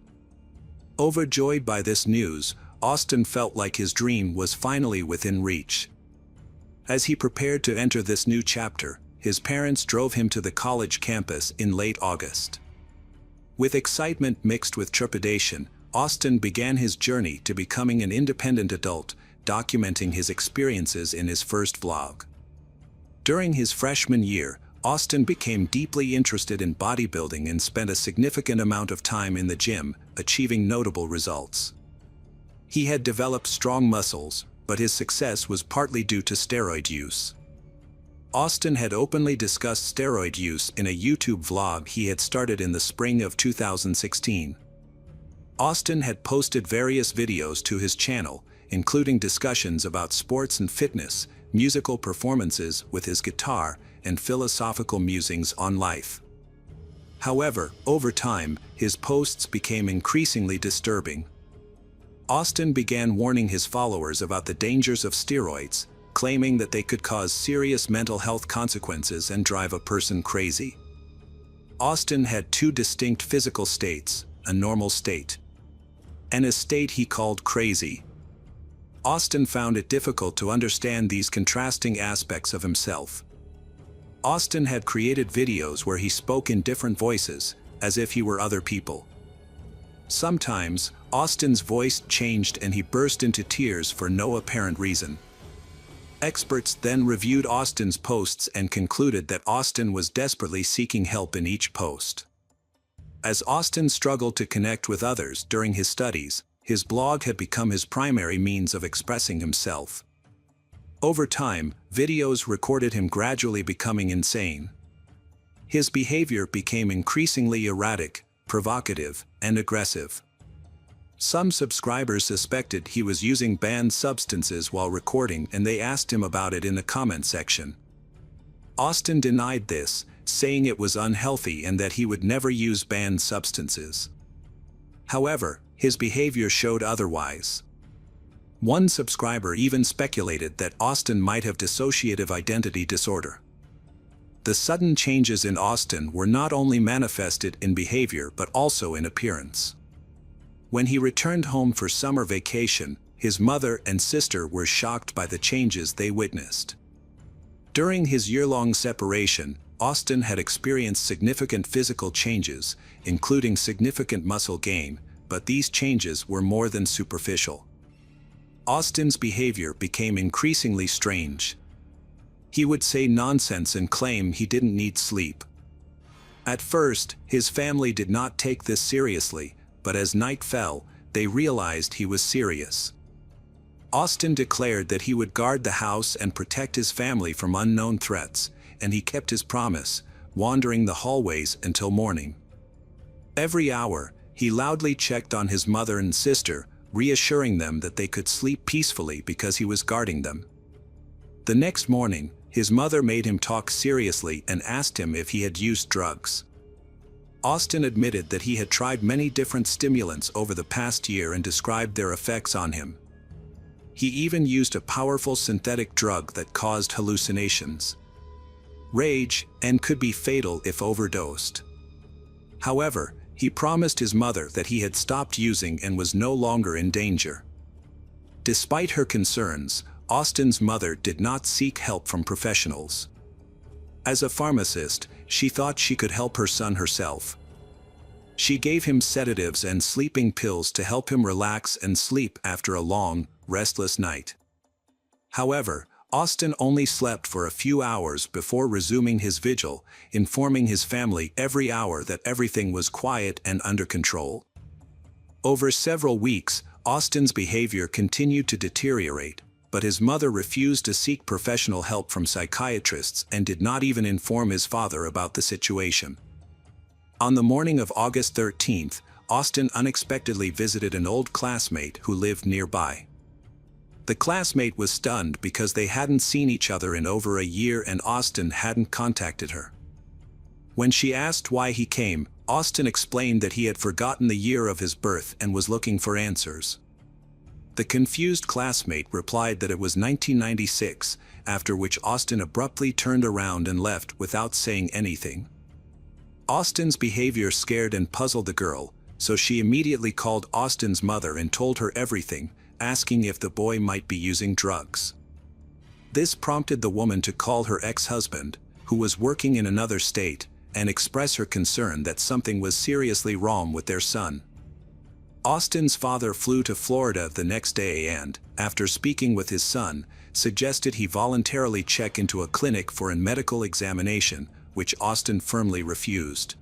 Overjoyed by this news, Austin felt like his dream was finally within reach. As he prepared to enter this new chapter, his parents drove him to the college campus in late August. With excitement mixed with trepidation, Austin began his journey to becoming an independent adult, documenting his experiences in his first vlog. During his freshman year, Austin became deeply interested in bodybuilding and spent a significant amount of time in the gym, achieving notable results. He had developed strong muscles, but his success was partly due to steroid use. Austin had openly discussed steroid use in a YouTube vlog he had started in the spring of 2016. Austin had posted various videos to his channel, including discussions about sports and fitness, musical performances with his guitar, and philosophical musings on life. However, over time, his posts became increasingly disturbing. Austin began warning his followers about the dangers of steroids, claiming that they could cause serious mental health consequences and drive a person crazy. Austin had two distinct physical states, a normal state and a state he called crazy. Austin found it difficult to understand these contrasting aspects of himself. Austin had created videos where he spoke in different voices, as if he were other people. Sometimes, Austin's voice changed and he burst into tears for no apparent reason. Experts then reviewed Austin's posts and concluded that Austin was desperately seeking help in each post. As Austin struggled to connect with others during his studies, his blog had become his primary means of expressing himself. Over time, videos recorded him gradually becoming insane. His behavior became increasingly erratic, provocative, and aggressive. Some subscribers suspected he was using banned substances while recording, and they asked him about it in the comment section. Austin denied this, saying it was unhealthy and that he would never use banned substances. However, his behavior showed otherwise. One subscriber even speculated that Austin might have dissociative identity disorder. The sudden changes in Austin were not only manifested in behavior but also in appearance. When he returned home for summer vacation, his mother and sister were shocked by the changes they witnessed. During his year-long separation, Austin had experienced significant physical changes, including significant muscle gain, but these changes were more than superficial. Austin's behavior became increasingly strange. He would say nonsense and claim he didn't need sleep. At first, his family did not take this seriously, but as night fell, they realized he was serious. Austin declared that he would guard the house and protect his family from unknown threats, and he kept his promise, wandering the hallways until morning. Every hour, he loudly checked on his mother and sister, reassuring them that they could sleep peacefully because he was guarding them. The next morning, his mother made him talk seriously and asked him if he had used drugs. Austin admitted that he had tried many different stimulants over the past year and described their effects on him. He even used a powerful synthetic drug that caused hallucinations, rage, and could be fatal if overdosed. However, he promised his mother that he had stopped using and was no longer in danger. Despite her concerns, Austin's mother did not seek help from professionals. As a pharmacist, she thought she could help her son herself. She gave him sedatives and sleeping pills to help him relax and sleep after a long, restless night. However, Austin only slept for a few hours before resuming his vigil, informing his family every hour that everything was quiet and under control. Over several weeks, Austin's behavior continued to deteriorate, but his mother refused to seek professional help from psychiatrists and did not even inform his father about the situation. On the morning of August 13th, Austin unexpectedly visited an old classmate who lived nearby. The classmate was stunned because they hadn't seen each other in over a year and Austin hadn't contacted her. When she asked why he came, Austin explained that he had forgotten the year of his birth and was looking for answers. The confused classmate replied that it was 1996, after which Austin abruptly turned around and left without saying anything. Austin's behavior scared and puzzled the girl, so she immediately called Austin's mother and told her everything, asking if the boy might be using drugs. This prompted the woman to call her ex-husband, who was working in another state, and express her concern that something was seriously wrong with their son. Austin's father flew to Florida the next day and, after speaking with his son, suggested he voluntarily check into a clinic for a medical examination, which Austin firmly refused.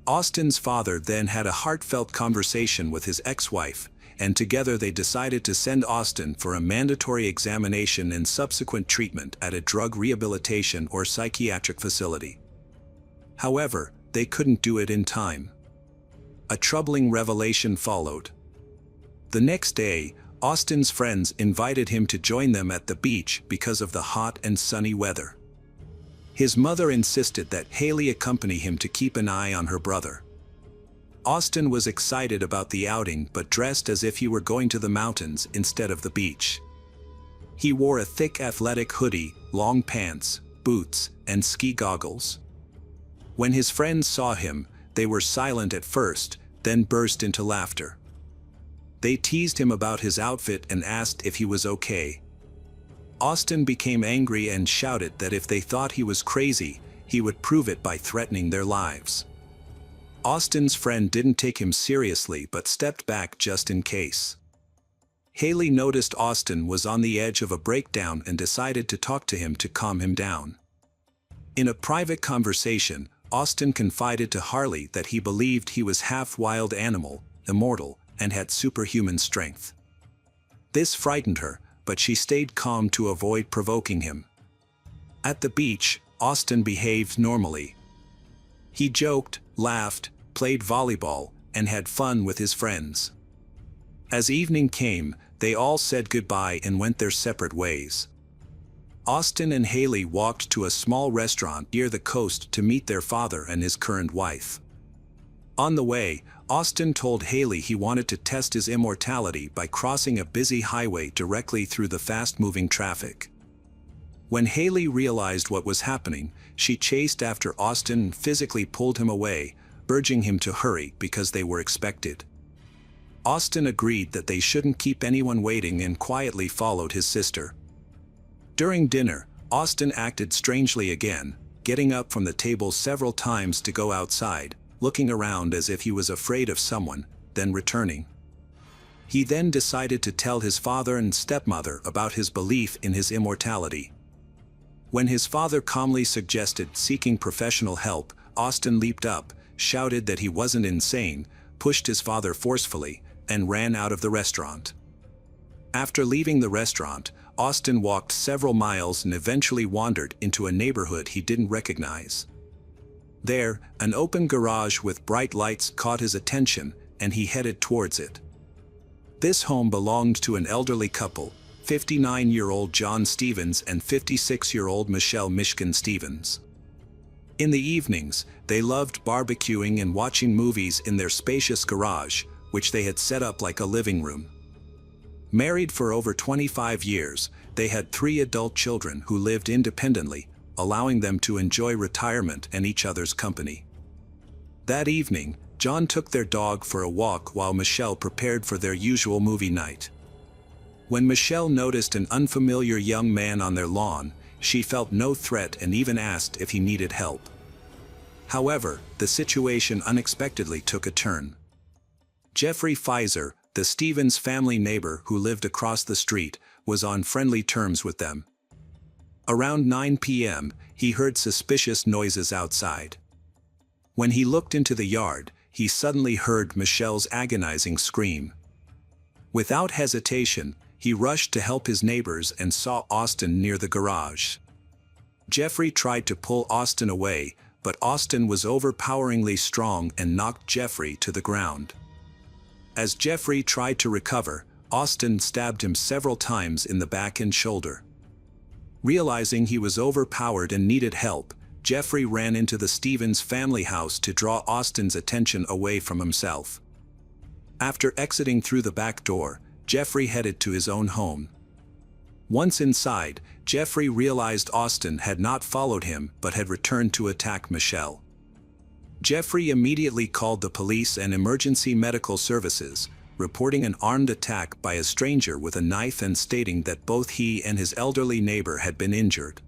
Austin's father then had a heartfelt conversation with his ex-wife, and together they decided to send Austin for a mandatory examination and subsequent treatment at a drug rehabilitation or psychiatric facility. However, they couldn't do it in time. A troubling revelation followed. The next day, Austin's friends invited him to join them at the beach because of the hot and sunny weather. His mother insisted that Haley accompany him to keep an eye on her brother. Austin was excited about the outing but dressed as if he were going to the mountains instead of the beach. He wore a thick athletic hoodie, long pants, boots, and ski goggles. When his friends saw him, they were silent at first, then burst into laughter. They teased him about his outfit and asked if he was okay. Austin became angry and shouted that if they thought he was crazy, he would prove it by threatening their lives. Austin's friend didn't take him seriously but stepped back just in case. Haley noticed Austin was on the edge of a breakdown and decided to talk to him to calm him down. In a private conversation, Austin confided to Harley that he believed he was half wild animal, immortal, and had superhuman strength. This frightened her, but she stayed calm to avoid provoking him. At the beach, Austin behaved normally. He joked, laughed, played volleyball, and had fun with his friends. As evening came, they all said goodbye and went their separate ways. Austin and Haley walked to a small restaurant near the coast to meet their father and his current wife. On the way, Austin told Haley he wanted to test his immortality by crossing a busy highway directly through the fast-moving traffic. When Haley realized what was happening, she chased after Austin and physically pulled him away, urging him to hurry because they were expected. Austin agreed that they shouldn't keep anyone waiting and quietly followed his sister. During dinner, Austin acted strangely again, getting up from the table several times to go outside, looking around as if he was afraid of someone, then returning. He then decided to tell his father and stepmother about his belief in his immortality. When his father calmly suggested seeking professional help, Austin leaped up, shouted that he wasn't insane, pushed his father forcefully, and ran out of the restaurant. After leaving the restaurant, Austin walked several miles and eventually wandered into a neighborhood he didn't recognize. There, an open garage with bright lights caught his attention, and he headed towards it. This home belonged to an elderly couple, 59-year-old John Stevens and 56-year-old Michel Stevens. In the evenings, they loved barbecuing and watching movies in their spacious garage, which they had set up like a living room. Married for over 25 years, they had 3 adult children who lived independently, allowing them to enjoy retirement and each other's company. That evening, John took their dog for a walk while Michel prepared for their usual movie night. When Michel noticed an unfamiliar young man on their lawn, she felt no threat and even asked if he needed help. However, the situation unexpectedly took a turn. Jeffrey Pfizer, the Stevens family neighbor who lived across the street, was on friendly terms with them. Around 9 p.m., he heard suspicious noises outside. When he looked into the yard, he suddenly heard Michel's agonizing scream. Without hesitation, he rushed to help his neighbors and saw Austin near the garage. Jeffrey tried to pull Austin away, but Austin was overpoweringly strong and knocked Jeffrey to the ground. As Jeffrey tried to recover, Austin stabbed him several times in the back and shoulder. Realizing he was overpowered and needed help, Jeffrey ran into the Stevens family house to draw Austin's attention away from himself. After exiting through the back door, Jeffrey headed to his own home. Once inside, Jeffrey realized Austin had not followed him but had returned to attack Michel. Jeffrey immediately called the police and emergency medical services, reporting an armed attack by a stranger with a knife and stating that both he and his elderly neighbor had been injured.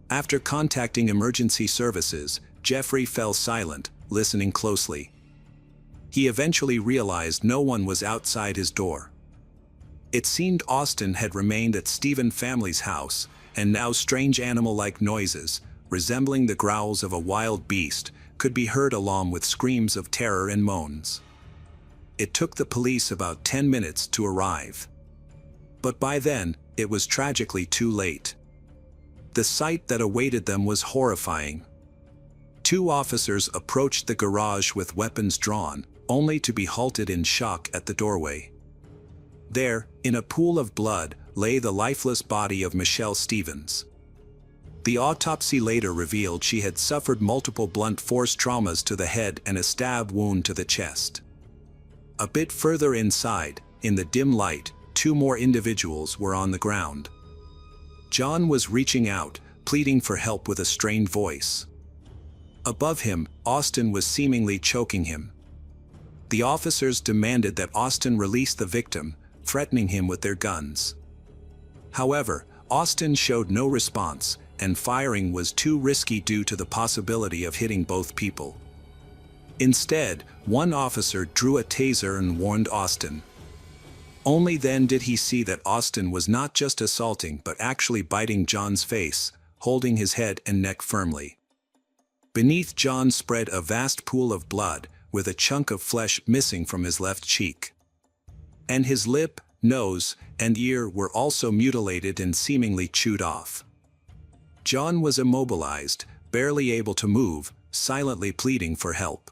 After contacting emergency services, Jeffrey fell silent, listening closely. He eventually realized no one was outside his door. It seemed Austin had remained at Stevens family's house, and now strange animal-like noises, resembling the growls of a wild beast, could be heard along with screams of terror and moans. It took the police about 10 minutes to arrive. But by then, it was tragically too late. The sight that awaited them was horrifying. 2 officers approached the garage with weapons drawn, only to be halted in shock at the doorway. There, in a pool of blood, lay the lifeless body of Michel Stevens. The autopsy later revealed she had suffered multiple blunt force traumas to the head and a stab wound to the chest. A bit further inside, in the dim light, two more individuals were on the ground. John was reaching out, pleading for help with a strained voice. Above him, Austin was seemingly choking him. The officers demanded that Austin release the victim, threatening him with their guns. However, Austin showed no response, and firing was too risky due to the possibility of hitting both people. Instead, one officer drew a taser and warned Austin. Only then did he see that Austin was not just assaulting but actually biting John's face, holding his head and neck firmly. Beneath John spread a vast pool of blood, with a chunk of flesh missing from his left cheek. And his lip, nose, and ear were also mutilated and seemingly chewed off. John was immobilized, barely able to move, silently pleading for help.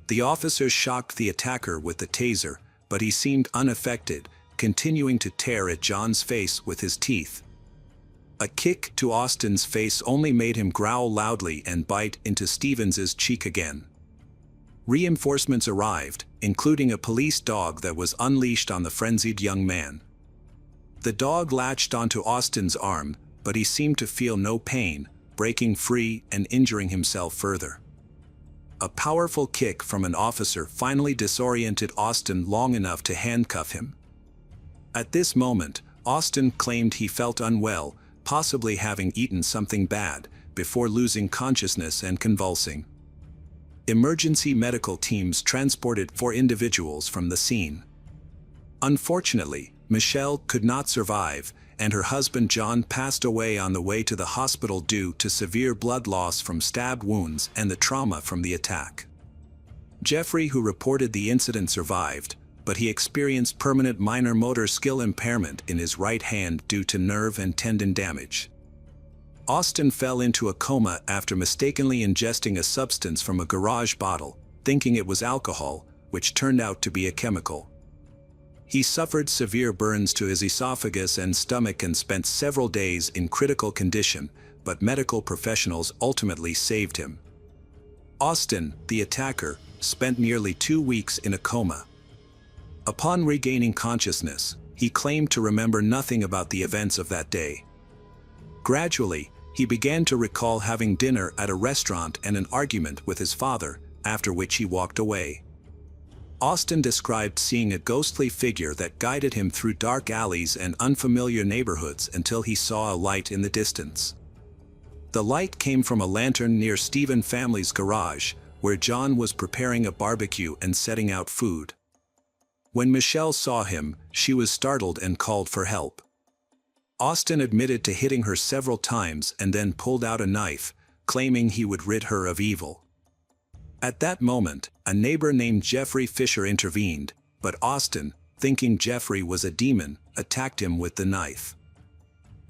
The officers shocked the attacker with the taser, but he seemed unaffected, continuing to tear at John's face with his teeth. A kick to Austin's face only made him growl loudly and bite into Stevens's cheek again. Reinforcements arrived, including a police dog that was unleashed on the frenzied young man. The dog latched onto Austin's arm, but he seemed to feel no pain, breaking free and injuring himself further. A powerful kick from an officer finally disoriented Austin long enough to handcuff him. At this moment, Austin claimed he felt unwell, possibly having eaten something bad, before losing consciousness and convulsing. Emergency medical teams transported 4 individuals from the scene. Unfortunately, Michel could not survive, and her husband John passed away on the way to the hospital due to severe blood loss from stab wounds and the trauma from the attack. Jeffrey, who reported the incident, survived, but he experienced permanent minor motor skill impairment in his right hand due to nerve and tendon damage. Austin fell into a coma after mistakenly ingesting a substance from a garage bottle, thinking it was alcohol, which turned out to be a chemical. He suffered severe burns to his esophagus and stomach and spent several days in critical condition, but medical professionals ultimately saved him. Austin, the attacker, spent nearly 2 weeks in a coma. Upon regaining consciousness, he claimed to remember nothing about the events of that day. Gradually, he began to recall having dinner at a restaurant and an argument with his father, after which he walked away. Austin described seeing a ghostly figure that guided him through dark alleys and unfamiliar neighborhoods until he saw a light in the distance. The light came from a lantern near Stephen family's garage, where John was preparing a barbecue and setting out food. When Michel saw him, she was startled and called for help. Austin admitted to hitting her several times and then pulled out a knife, claiming he would rid her of evil. At that moment, a neighbor named Jeffrey Fisher intervened, but Austin, thinking Jeffrey was a demon, attacked him with the knife.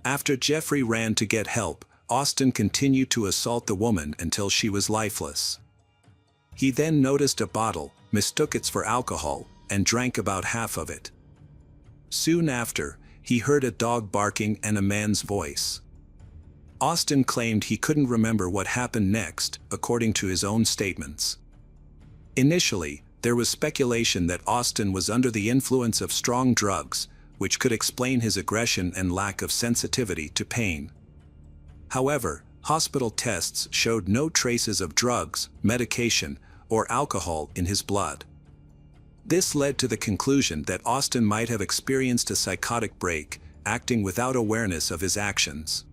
After Jeffrey ran to get help, Austin continued to assault the woman until she was lifeless. He then noticed a bottle, mistook it for alcohol, and drank about half of it. Soon after, he heard a dog barking and a man's voice. Austin claimed he couldn't remember what happened next, according to his own statements. Initially, there was speculation that Austin was under the influence of strong drugs, which could explain his aggression and lack of sensitivity to pain. However, hospital tests showed no traces of drugs, medication, or alcohol in his blood. This led to the conclusion that Austin might have experienced a psychotic break, acting without awareness of his actions.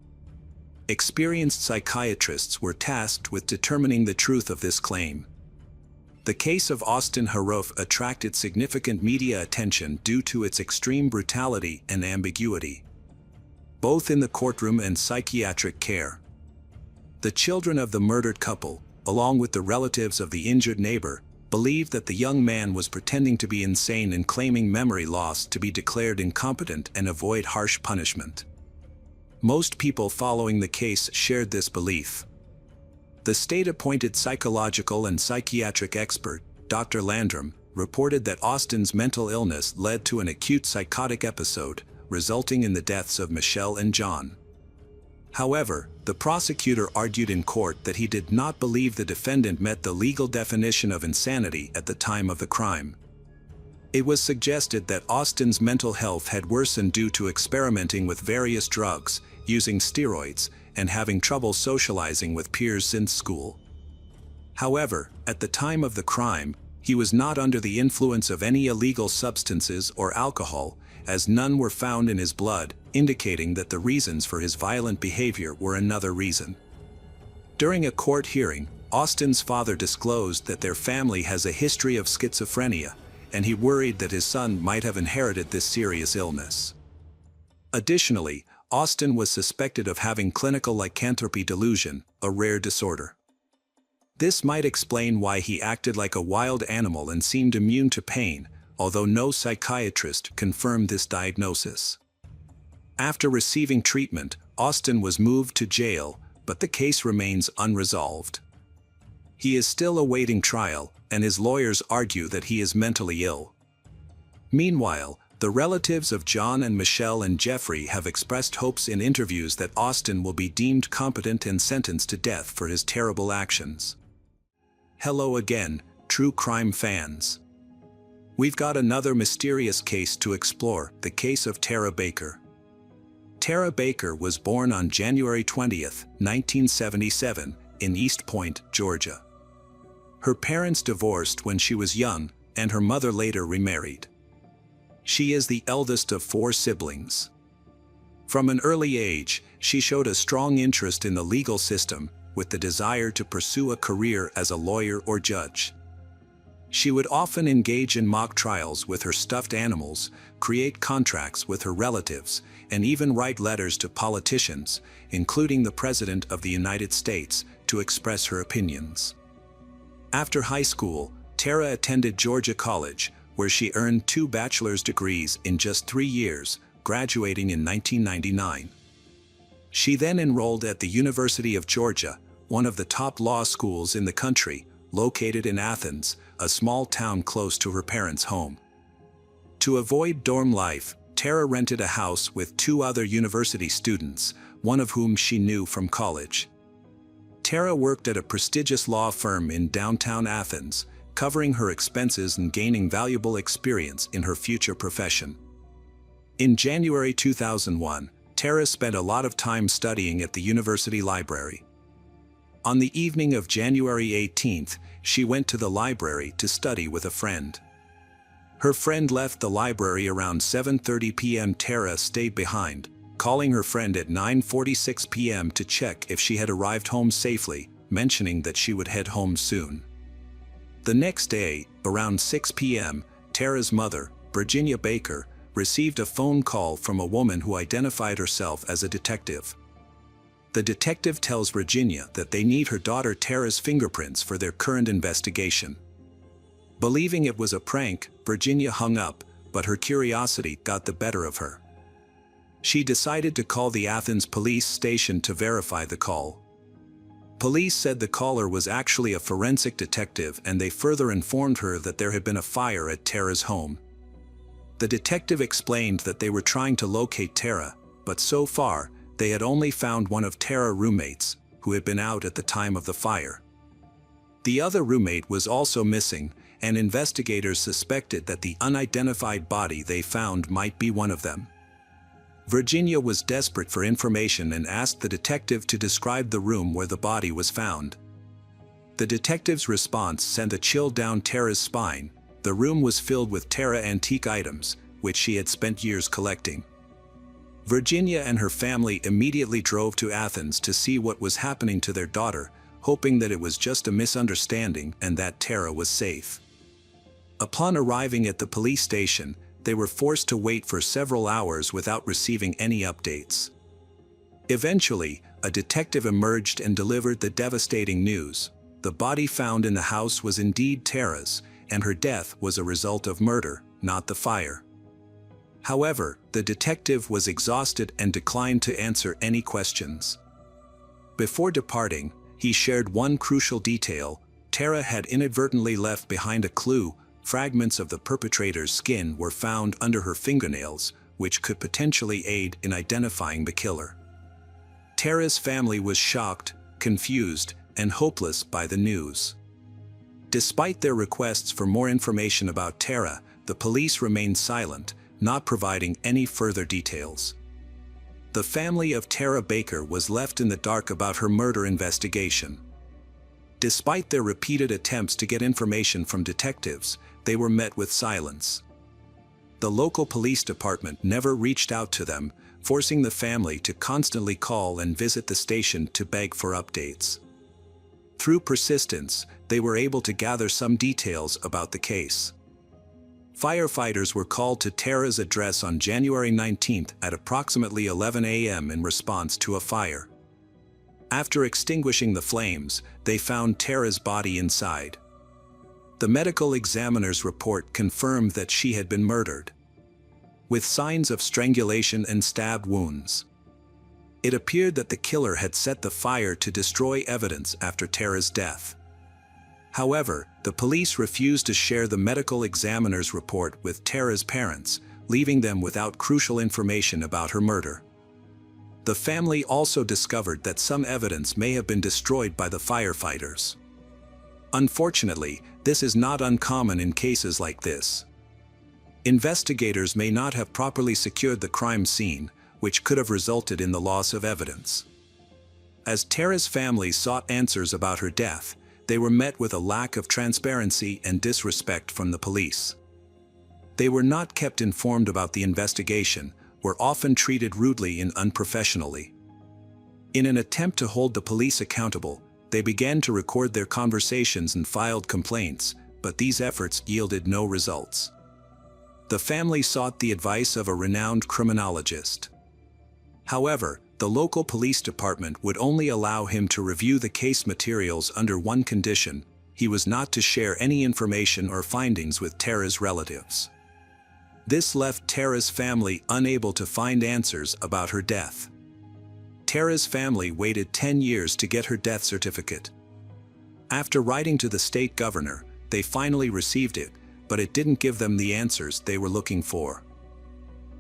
Experienced psychiatrists were tasked with determining the truth of this claim. The case of Austin Harrouf attracted significant media attention due to its extreme brutality and ambiguity, both in the courtroom and psychiatric care. The children of the murdered couple, along with the relatives of the injured neighbor, believed that the young man was pretending to be insane and claiming memory loss to be declared incompetent and avoid harsh punishment. Most people following the case shared this belief. The state-appointed psychological and psychiatric expert, Dr. Landrum, reported that Austin's mental illness led to an acute psychotic episode, resulting in the deaths of Michel and John. However, the prosecutor argued in court that he did not believe the defendant met the legal definition of insanity at the time of the crime. It was suggested that Austin's mental health had worsened due to experimenting with various drugs, using steroids, and having trouble socializing with peers since school. However, at the time of the crime, he was not under the influence of any illegal substances or alcohol, as none were found in his blood, indicating that the reasons for his violent behavior were another reason. During a court hearing, Austin's father disclosed that their family has a history of schizophrenia, and he worried that his son might have inherited this serious illness. Additionally, Austin was suspected of having clinical lycanthropy delusion, a rare disorder. This might explain why he acted like a wild animal and seemed immune to pain, although no psychiatrist confirmed this diagnosis. After receiving treatment, Austin was moved to jail, but the case remains unresolved. He is still awaiting trial, and his lawyers argue that he is mentally ill. Meanwhile, the relatives of John and Michel and Jeffrey have expressed hopes in interviews that Austin will be deemed competent and sentenced to death for his terrible actions. Hello again, true crime fans. We've got another mysterious case to explore, the case of Tara Baker. Tara Baker was born on January 20, 1977, in East Point, Georgia. Her parents divorced when she was young, and her mother later remarried. She is the eldest of 4 siblings. From an early age, she showed a strong interest in the legal system, with the desire to pursue a career as a lawyer or judge. She would often engage in mock trials with her stuffed animals, create contracts with her relatives, and even write letters to politicians, including the President of the United States, to express her opinions. After high school, Tara attended Georgia College, where she earned 2 bachelor's degrees in just 3 years, graduating in 1999. She then enrolled at the University of Georgia, one of the top law schools in the country, located in Athens, a small town close to her parents' home. To avoid dorm life, Tara rented a house with 2 other university students, one of whom she knew from college. Tara worked at a prestigious law firm in downtown Athens, covering her expenses and gaining valuable experience in her future profession. In January 2001, Tara spent a lot of time studying at the university library. On the evening of January 18th, she went to the library to study with a friend. Her friend left the library around 7:30 p.m. Tara stayed behind, calling her friend at 9:46 p.m. to check if she had arrived home safely, mentioning that she would head home soon. The next day, around 6 p.m., Tara's mother, Virginia Baker, received a phone call from a woman who identified herself as a detective. The detective tells Virginia that they need her daughter Tara's fingerprints for their current investigation. Believing it was a prank, Virginia hung up, but her curiosity got the better of her. She decided to call the Athens police station to verify the call. Police said the caller was actually a forensic detective, and they further informed her that there had been a fire at Tara's home. The detective explained that they were trying to locate Tara, but so far, they had only found one of Tara's roommates, who had been out at the time of the fire. The other roommate was also missing, and investigators suspected that the unidentified body they found might be one of them. Virginia was desperate for information and asked the detective to describe the room where the body was found. The detective's response sent a chill down Tara's spine. The room was filled with Tara antique items, which she had spent years collecting. Virginia and her family immediately drove to Athens to see what was happening to their daughter, hoping that it was just a misunderstanding and that Tara was safe. Upon arriving at the police station, they were forced to wait for several hours without receiving any updates. Eventually, a detective emerged and delivered the devastating news. The body found in the house was indeed Tara's, and her death was a result of murder, not the fire. However, the detective was exhausted and declined to answer any questions. Before departing, he shared one crucial detail: Tara had inadvertently left behind a clue. Fragments of the perpetrator's skin were found under her fingernails, which could potentially aid in identifying the killer. Tara's family was shocked, confused, and hopeless by the news. Despite their requests for more information about Tara, the police remained silent, not providing any further details. The family of Tara Baker was left in the dark about her murder investigation. Despite their repeated attempts to get information from detectives, they were met with silence. The local police department never reached out to them, forcing the family to constantly call and visit the station to beg for updates. Through persistence, they were able to gather some details about the case. Firefighters were called to Tara's address on January 19 at approximately 11 a.m. in response to a fire. After extinguishing the flames, they found Tara's body inside. The medical examiner's report confirmed that she had been murdered, with signs of strangulation and stab wounds. It appeared that the killer had set the fire to destroy evidence after Tara's death. However, the police refused to share the medical examiner's report with Tara's parents, leaving them without crucial information about her murder. The family also discovered that some evidence may have been destroyed by the firefighters. Unfortunately, this is not uncommon in cases like this. Investigators may not have properly secured the crime scene, which could have resulted in the loss of evidence. As Tara's family sought answers about her death, they were met with a lack of transparency and disrespect from the police. They were not kept informed about the investigation, were often treated rudely and unprofessionally. In an attempt to hold the police accountable, they began to record their conversations and filed complaints, but these efforts yielded no results. The family sought the advice of a renowned criminologist. However, the local police department would only allow him to review the case materials under one condition: he was not to share any information or findings with Tara's relatives. This left Tara's family unable to find answers about her death. Tara's family waited 10 years to get her death certificate. After writing to the state governor, they finally received it, but it didn't give them the answers they were looking for.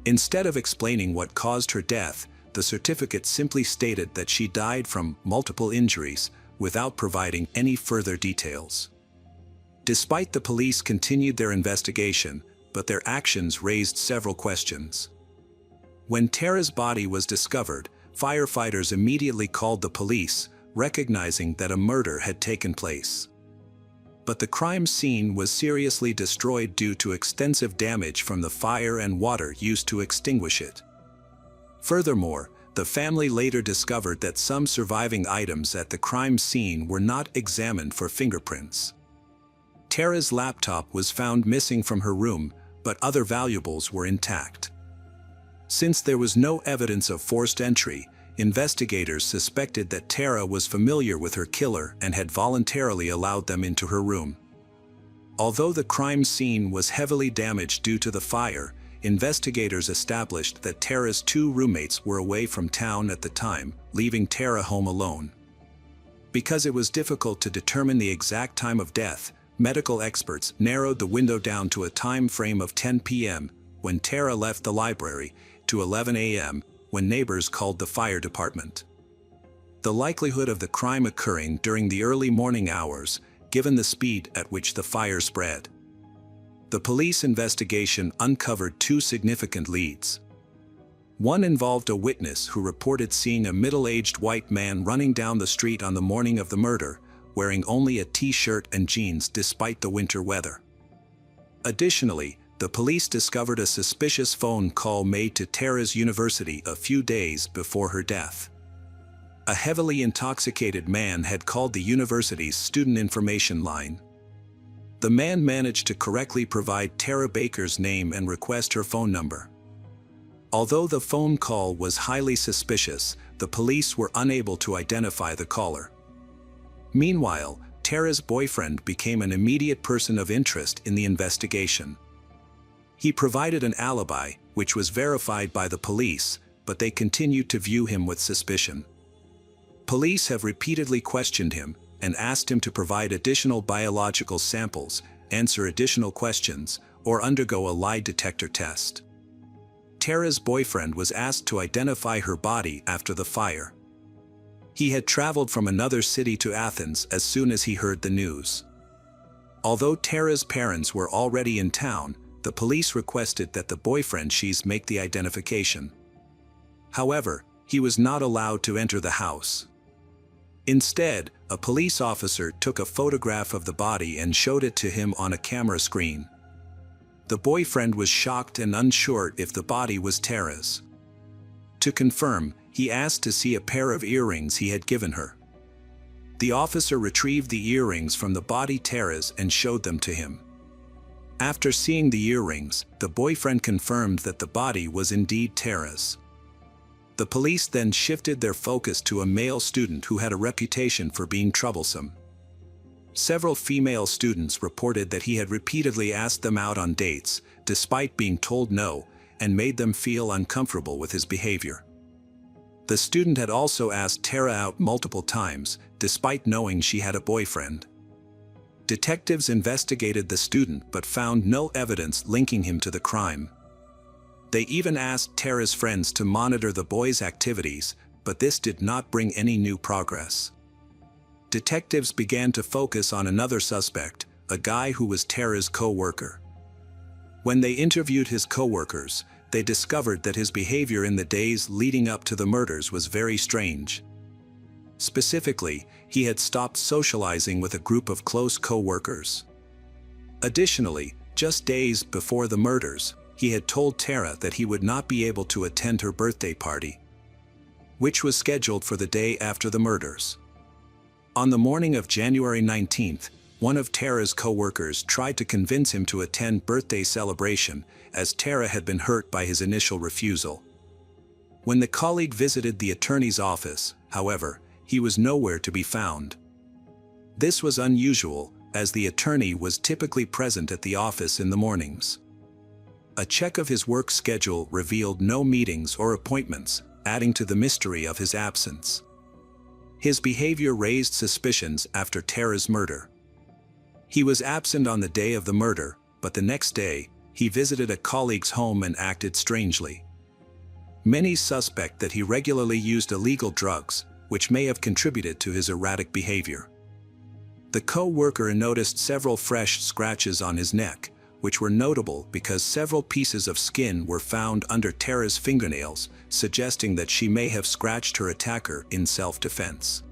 Instead of explaining what caused her death, the certificate simply stated that she died from multiple injuries, without providing any further details. Despite the police continued their investigation, but their actions raised several questions. When Tara's body was discovered, firefighters immediately called the police, recognizing that a murder had taken place. But the crime scene was seriously destroyed due to extensive damage from the fire and water used to extinguish it. Furthermore, the family later discovered that some surviving items at the crime scene were not examined for fingerprints. Tara's laptop was found missing from her room, but other valuables were intact. Since there was no evidence of forced entry, investigators suspected that Tara was familiar with her killer and had voluntarily allowed them into her room. Although the crime scene was heavily damaged due to the fire, investigators established that Tara's two roommates were away from town at the time, leaving Tara home alone. Because it was difficult to determine the exact time of death, medical experts narrowed the window down to a time frame of 10 p.m., when Tara left the library, to 11 a.m., when neighbors called the fire department. The likelihood of the crime occurring during the early morning hours, given the speed at which the fire spread. The police investigation uncovered two significant leads. One involved a witness who reported seeing a middle-aged white man running down the street on the morning of the murder, wearing only a t-shirt and jeans despite the winter weather. Additionally, the police discovered a suspicious phone call made to Tara's university a few days before her death. A heavily intoxicated man had called the university's student information line. The man managed to correctly provide Tara Baker's name and request her phone number. Although the phone call was highly suspicious, the police were unable to identify the caller. Meanwhile, Tara's boyfriend became an immediate person of interest in the investigation. He provided an alibi, which was verified by the police, but they continued to view him with suspicion. Police have repeatedly questioned him and asked him to provide additional biological samples, answer additional questions, or undergo a lie detector test. Tara's boyfriend was asked to identify her body after the fire. He had traveled from another city to Athens as soon as he heard the news. Although Tara's parents were already in town, the police requested that the boyfriend she's make the identification. However, he was not allowed to enter the house. Instead, a police officer took a photograph of the body and showed it to him on a camera screen. The boyfriend was shocked and unsure if the body was Tara's. To confirm, he asked to see a pair of earrings he had given her. The officer retrieved the earrings from the body Tara's and showed them to him. After seeing the earrings, the boyfriend confirmed that the body was indeed Tara's. The police then shifted their focus to a male student who had a reputation for being troublesome. Several female students reported that he had repeatedly asked them out on dates, despite being told no, and made them feel uncomfortable with his behavior. The student had also asked Tara out multiple times, despite knowing she had a boyfriend. Detectives investigated the student but found no evidence linking him to the crime. They even asked Tara's friends to monitor the boy's activities, but this did not bring any new progress. Detectives began to focus on another suspect, a guy who was Tara's co-worker. When they interviewed his co-workers, they discovered that his behavior in the days leading up to the murders was very strange. Specifically, he had stopped socializing with a group of close co-workers. Additionally, just days before the murders, he had told Tara that he would not be able to attend her birthday party, which was scheduled for the day after the murders. On the morning of January 19th, one of Tara's co-workers tried to convince him to attend birthday celebration, as Tara had been hurt by his initial refusal. When the colleague visited the attorney's office, however, he was nowhere to be found. This was unusual, as the attorney was typically present at the office in the mornings. A check of his work schedule revealed no meetings or appointments, adding to the mystery of his absence. His behavior raised suspicions after Tara's murder. He was absent on the day of the murder, but the next day, he visited a colleague's home and acted strangely. Many suspect that he regularly used illegal drugs, which may have contributed to his erratic behavior. The co-worker noticed several fresh scratches on his neck, which were notable because several pieces of skin were found under Tara's fingernails, suggesting that she may have scratched her attacker in self-defense.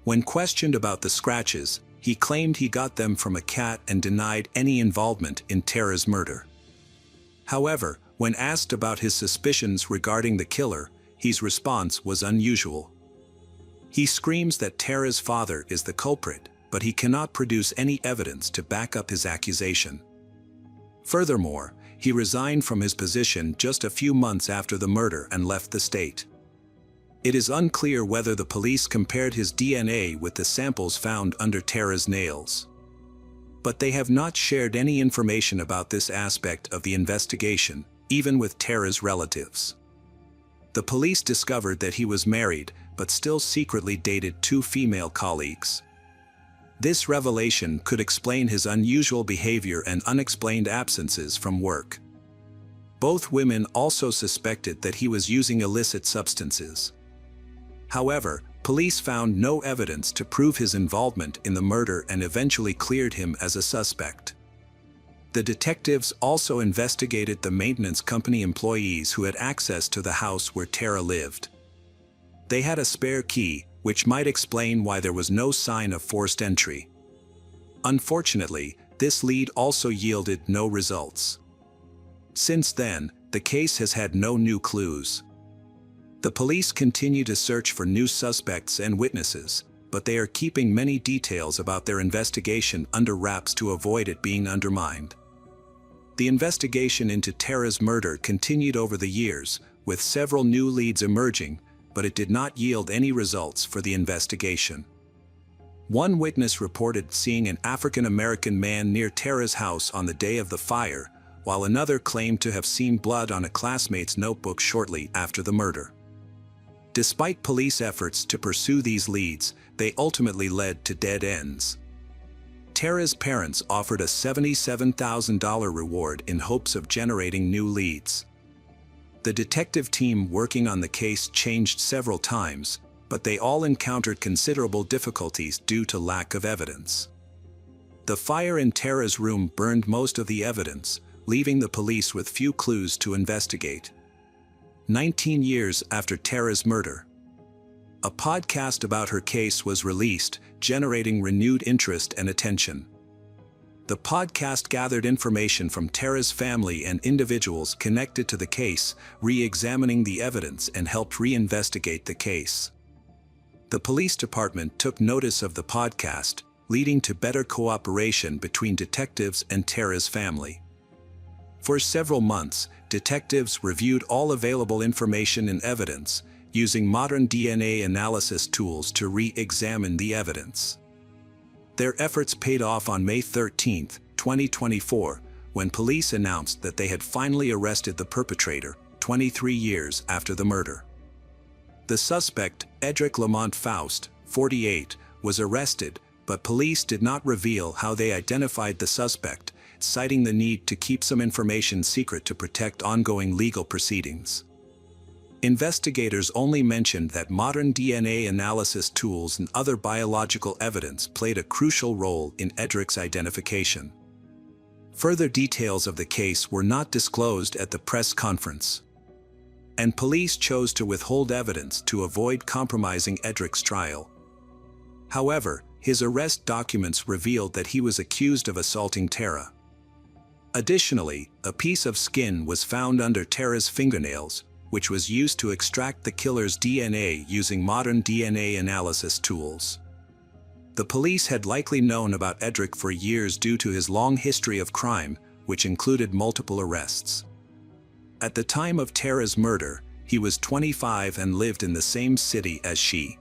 When questioned about the scratches, he claimed he got them from a cat and denied any involvement in Tara's murder. However, when asked about his suspicions regarding the killer, his response was unusual. He screams that Tara's father is the culprit, but he cannot produce any evidence to back up his accusation. Furthermore, he resigned from his position just a few months after the murder and left the state. It is unclear whether the police compared his DNA with the samples found under Tara's nails. But they have not shared any information about this aspect of the investigation, even with Tara's relatives. The police discovered that he was married, but still secretly dated two female colleagues. This revelation could explain his unusual behavior and unexplained absences from work. Both women also suspected that he was using illicit substances. However, police found no evidence to prove his involvement in the murder and eventually cleared him as a suspect. The detectives also investigated the maintenance company employees who had access to the house where Tara lived. They had a spare key, which might explain why there was no sign of forced entry. Unfortunately, this lead also yielded no results. Since then, the case has had no new clues. The police continue to search for new suspects and witnesses, but they are keeping many details about their investigation under wraps to avoid it being undermined. The investigation into Tara's murder continued over the years, with several new leads emerging, but it did not yield any results for the investigation. One witness reported seeing an African-American man near Tara's house on the day of the fire, while another claimed to have seen blood on a classmate's notebook shortly after the murder. Despite police efforts to pursue these leads, they ultimately led to dead ends. Tara's parents offered a $77,000 reward in hopes of generating new leads. The detective team working on the case changed several times, but they all encountered considerable difficulties due to lack of evidence. The fire in Tara's room burned most of the evidence, leaving the police with few clues to investigate. 19 years after Tara's murder, a podcast about her case was released, generating renewed interest and attention. The podcast gathered information from Tara's family and individuals connected to the case, re-examining the evidence and helped reinvestigate the case. The police department took notice of the podcast, leading to better cooperation between detectives and Tara's family. For several months, detectives reviewed all available information and evidence, using modern DNA analysis tools to re-examine the evidence. Their efforts paid off on May 13, 2024, when police announced that they had finally arrested the perpetrator, 23 years after the murder. The suspect, Edric Lamont Faust, 48, was arrested, but police did not reveal how they identified the suspect, citing the need to keep some information secret to protect ongoing legal proceedings. Investigators only mentioned that modern DNA analysis tools and other biological evidence played a crucial role in Edric's identification. Further details of the case were not disclosed at the press conference, and police chose to withhold evidence to avoid compromising Edric's trial. However, his arrest documents revealed that he was accused of assaulting Tara. Additionally, a piece of skin was found under Tara's fingernails, which was used to extract the killer's DNA using modern DNA analysis tools. The police had likely known about Edric for years due to his long history of crime, which included multiple arrests. At the time of Tara's murder, he was 25 and lived in the same city as she.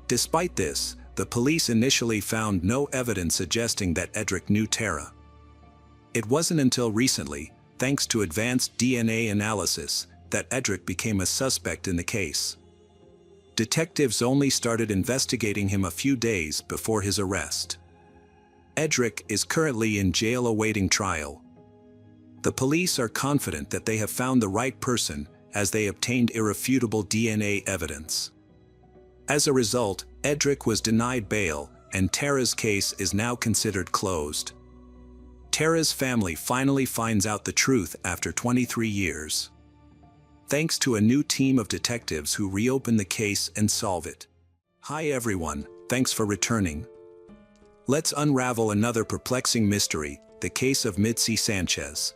Despite this, the police initially found no evidence suggesting that Edric knew Tara. It wasn't until recently, thanks to advanced DNA analysis, that Edric became a suspect in the case. Detectives only started investigating him a few days before his arrest. Edric is currently in jail awaiting trial. The police are confident that they have found the right person, as they obtained irrefutable DNA evidence. As a result, Edric was denied bail, and Tara's case is now considered closed. Tara's family finally finds out the truth after 23 years. Thanks to a new team of detectives who reopen the case and solve it. Hi everyone, thanks for returning. Let's unravel another perplexing mystery, the case of Mitzi Sanchez.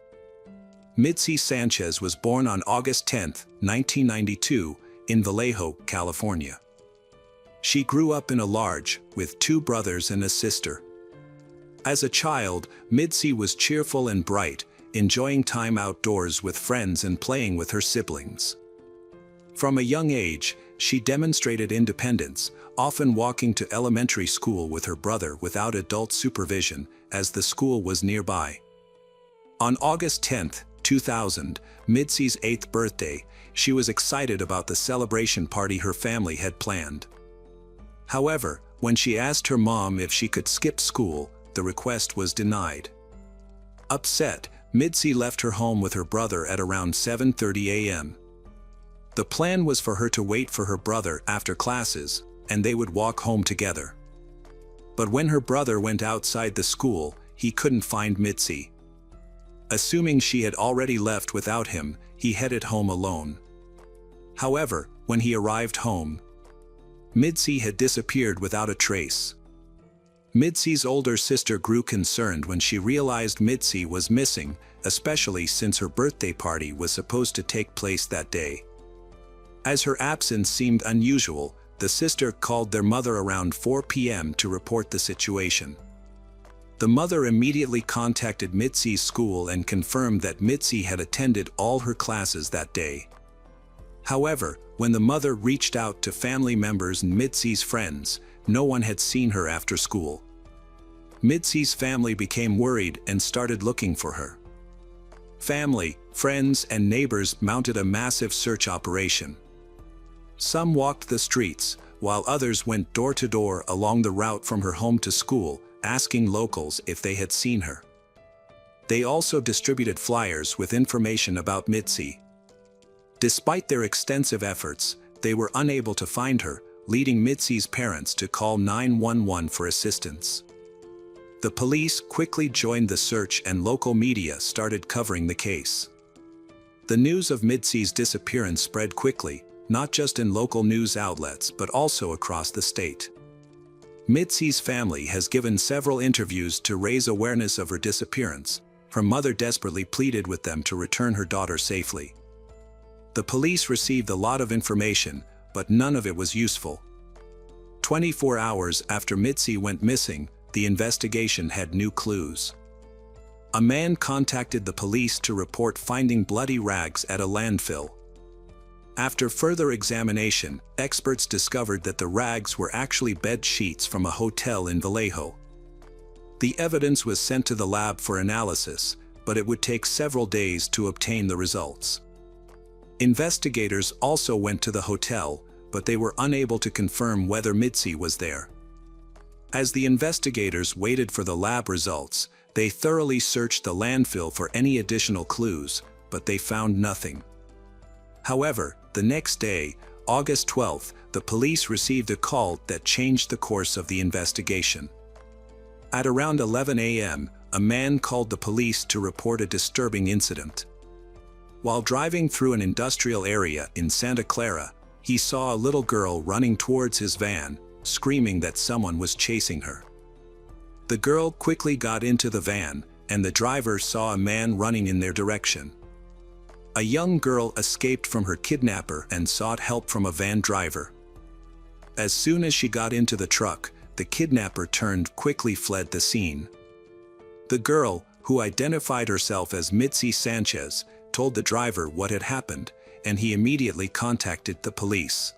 Mitzi Sanchez was born on August 10, 1992, in Vallejo, California. She grew up in a large, with 2 brothers and a sister. As a child, Mitzi was cheerful and bright, enjoying time outdoors with friends and playing with her siblings. From a young age, she demonstrated independence, often walking to elementary school with her brother without adult supervision, as the school was nearby. On August 10, 2000, Mitzi's 8th birthday, she was excited about the celebration party her family had planned. However, when she asked her mom if she could skip school, the request was denied. Upset, Mitzi left her home with her brother at around 7:30 a.m. The plan was for her to wait for her brother after classes, and they would walk home together. But when her brother went outside the school, he couldn't find Mitzi. Assuming she had already left without him, he headed home alone. However, when he arrived home, Mitzi had disappeared without a trace. Mitzi's older sister grew concerned when she realized Mitzi was missing, especially since her birthday party was supposed to take place that day. As her absence seemed unusual, the sister called their mother around 4 p.m. to report the situation. The mother immediately contacted Mitzi's school and confirmed that Mitzi had attended all her classes that day. However, when the mother reached out to family members and Mitzi's friends, no one had seen her after school. Mitzi's family became worried and started looking for her. Family, friends, and neighbors mounted a massive search operation. Some walked the streets, while others went door to door along the route from her home to school, asking locals if they had seen her. They also distributed flyers with information about Mitzi. Despite their extensive efforts, they were unable to find her, leading Mitzi's parents to call 911 for assistance. The police quickly joined the search and local media started covering the case. The news of Mitzi's disappearance spread quickly, not just in local news outlets but also across the state. Mitzi's family has given several interviews to raise awareness of her disappearance. Her mother desperately pleaded with them to return her daughter safely. The police received a lot of information, but none of it was useful. 24 hours after Mitzi went missing, the investigation had new clues. A man contacted the police to report finding bloody rags at a landfill. After further examination, experts discovered that the rags were actually bed sheets from a hotel in Vallejo. The evidence was sent to the lab for analysis, but it would take several days to obtain the results. Investigators also went to the hotel, but they were unable to confirm whether Mitzi was there. As the investigators waited for the lab results, they thoroughly searched the landfill for any additional clues, but they found nothing. However, the next day, August 12th, the police received a call that changed the course of the investigation. At around 11 a.m., a man called the police to report a disturbing incident. While driving through an industrial area in Santa Clara, he saw a little girl running towards his van, screaming that someone was chasing her. The girl quickly got into the van, and the driver saw a man running in their direction. A young girl escaped from her kidnapper and sought help from a van driver. As soon as she got into the truck, the kidnapper quickly fled the scene. The girl, who identified herself as Mitzi Sanchez, told the driver what had happened, and he immediately contacted the police.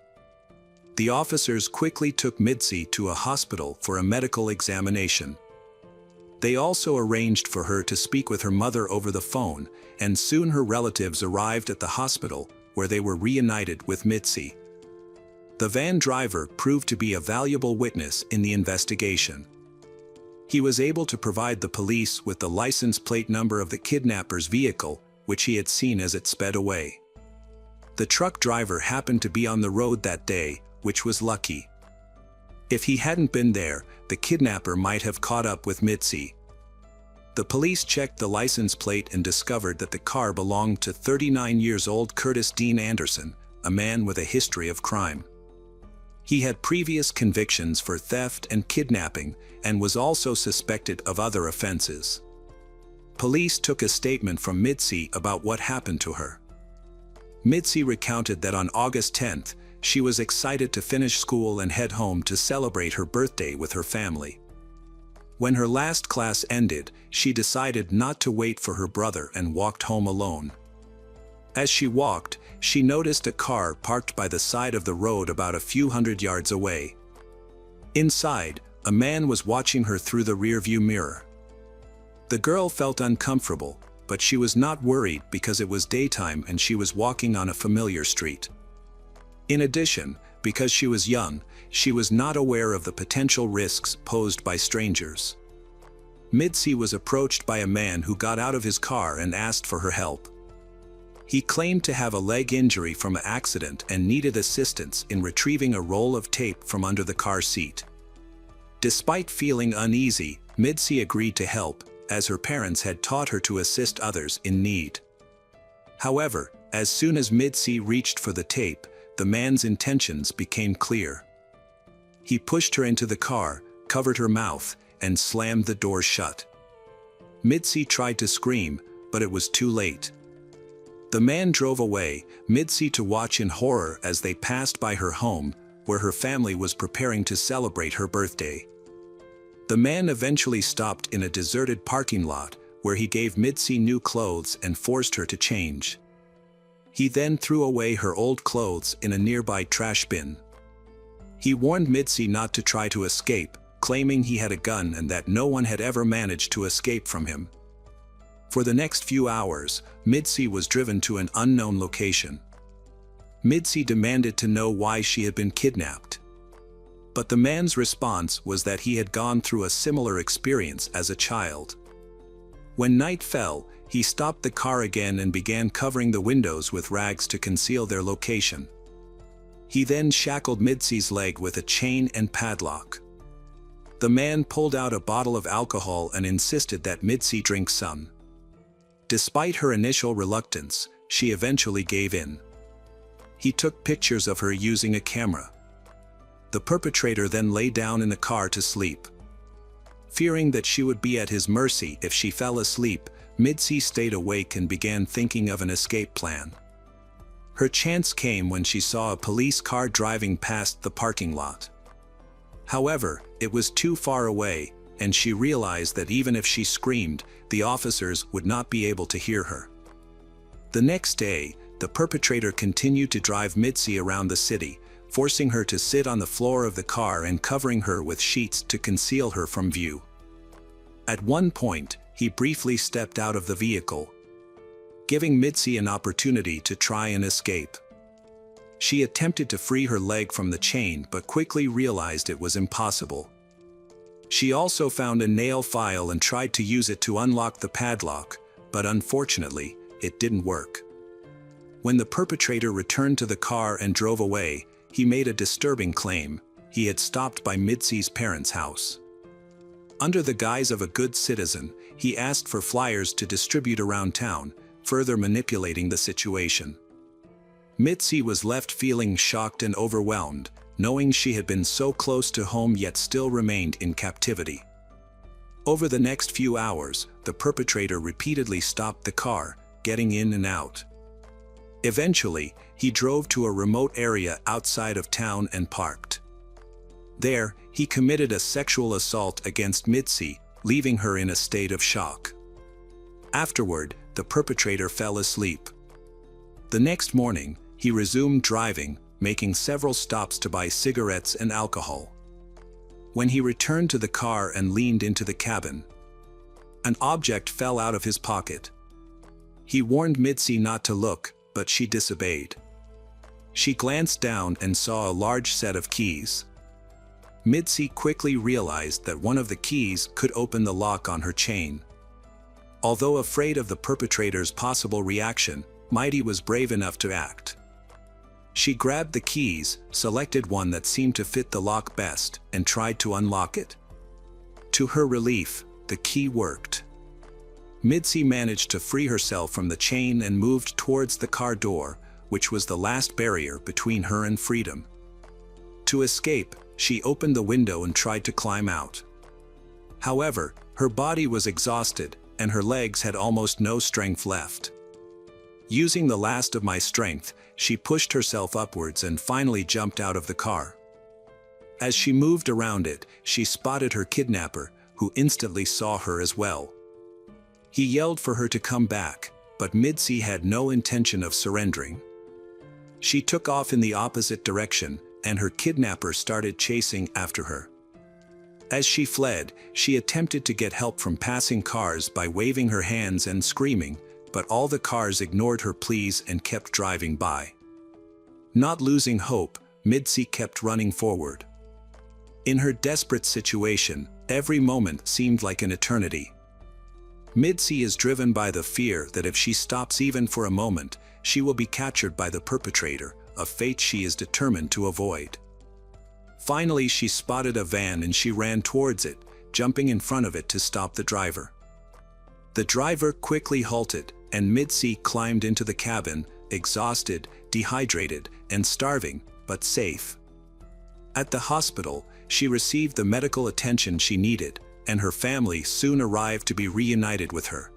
The officers quickly took Mitzi to a hospital for a medical examination. They also arranged for her to speak with her mother over the phone, and soon her relatives arrived at the hospital, where they were reunited with Mitzi. The van driver proved to be a valuable witness in the investigation. He was able to provide the police with the license plate number of the kidnapper's vehicle, which he had seen as it sped away. The truck driver happened to be on the road that day, which was lucky. If he hadn't been there, the kidnapper might have caught up with Mitzi. The police checked the license plate and discovered that the car belonged to 39-year-old Curtis Dean Anderson, a man with a history of crime. He had previous convictions for theft and kidnapping, and was also suspected of other offenses. Police took a statement from Mitzi about what happened to her. Mitzi recounted that on August 10th, she was excited to finish school and head home to celebrate her birthday with her family. When her last class ended, she decided not to wait for her brother and walked home alone. As she walked, she noticed a car parked by the side of the road about a few hundred yards away. Inside, a man was watching her through the rearview mirror. The girl felt uncomfortable, but she was not worried because it was daytime and she was walking on a familiar street. In addition, because she was young, she was not aware of the potential risks posed by strangers. Mitzi was approached by a man who got out of his car and asked for her help. He claimed to have a leg injury from an accident and needed assistance in retrieving a roll of tape from under the car seat. Despite feeling uneasy, Mitzi agreed to help, as her parents had taught her to assist others in need. However, as soon as Mitzi reached for the tape, the man's intentions became clear. He pushed her into the car, covered her mouth, and slammed the door shut. Mitzi tried to scream, but it was too late. The man drove away, Mitzi to watch in horror as they passed by her home, where her family was preparing to celebrate her birthday. The man eventually stopped in a deserted parking lot, where he gave Mitzi new clothes and forced her to change. He then threw away her old clothes in a nearby trash bin. He warned Mitzi not to try to escape, claiming he had a gun and that no one had ever managed to escape from him. For the next few hours, Mitzi was driven to an unknown location. Mitzi demanded to know why she had been kidnapped. But the man's response was that he had gone through a similar experience as a child. When night fell, he stopped the car again and began covering the windows with rags to conceal their location. He then shackled Mitzi's leg with a chain and padlock. The man pulled out a bottle of alcohol and insisted that Mitzi drink some. Despite her initial reluctance, she eventually gave in. He took pictures of her using a camera. The perpetrator then lay down in the car to sleep. Fearing that she would be at his mercy if she fell asleep, Mitzi stayed awake and began thinking of an escape plan. Her chance came when she saw a police car driving past the parking lot. However, it was too far away, and she realized that even if she screamed, the officers would not be able to hear her. The next day, the perpetrator continued to drive Mitzi around the city, forcing her to sit on the floor of the car and covering her with sheets to conceal her from view. At one point, he briefly stepped out of the vehicle, giving Mitzi an opportunity to try and escape. She attempted to free her leg from the chain but quickly realized it was impossible. She also found a nail file and tried to use it to unlock the padlock, but unfortunately, it didn't work. When the perpetrator returned to the car and drove away, he made a disturbing claim. He had stopped by Mitzi's parents' house. Under the guise of a good citizen, he asked for flyers to distribute around town, further manipulating the situation. Mitzi was left feeling shocked and overwhelmed, knowing she had been so close to home yet still remained in captivity. Over the next few hours, the perpetrator repeatedly stopped the car, getting in and out. Eventually, he drove to a remote area outside of town and parked. There, he committed a sexual assault against Mitzi, leaving her in a state of shock. Afterward, the perpetrator fell asleep. The next morning, he resumed driving, making several stops to buy cigarettes and alcohol. When he returned to the car and leaned into the cabin, an object fell out of his pocket. He warned Mitzi not to look, but she disobeyed. She glanced down and saw a large set of keys. Mitzi quickly realized that one of the keys could open the lock on her chain. Although afraid of the perpetrator's possible reaction, Mitzi was brave enough to act. She grabbed the keys, selected one that seemed to fit the lock best, and tried to unlock it. To her relief, the key worked. Mitzi managed to free herself from the chain and moved towards the car door, which was the last barrier between her and freedom. To escape, she opened the window and tried to climb out. However, her body was exhausted, and her legs had almost no strength left. Using the last of my strength, she pushed herself upwards and finally jumped out of the car. As she moved around it, she spotted her kidnapper, who instantly saw her as well. He yelled for her to come back, but Mitzi had no intention of surrendering. She took off in the opposite direction, and her kidnapper started chasing after her. As she fled, she attempted to get help from passing cars by waving her hands and screaming, but all the cars ignored her pleas and kept driving by. Not losing hope, Mitzi kept running forward. In her desperate situation, every moment seemed like an eternity. Mitzi is driven by the fear that if she stops even for a moment, she will be captured by the perpetrator, a fate she is determined to avoid. Finally, she spotted a van and she ran towards it, jumping in front of it to stop the driver. The driver quickly halted, and Mitzi climbed into the cabin, exhausted, dehydrated, and starving, but safe. At the hospital, she received the medical attention she needed, and her family soon arrived to be reunited with her.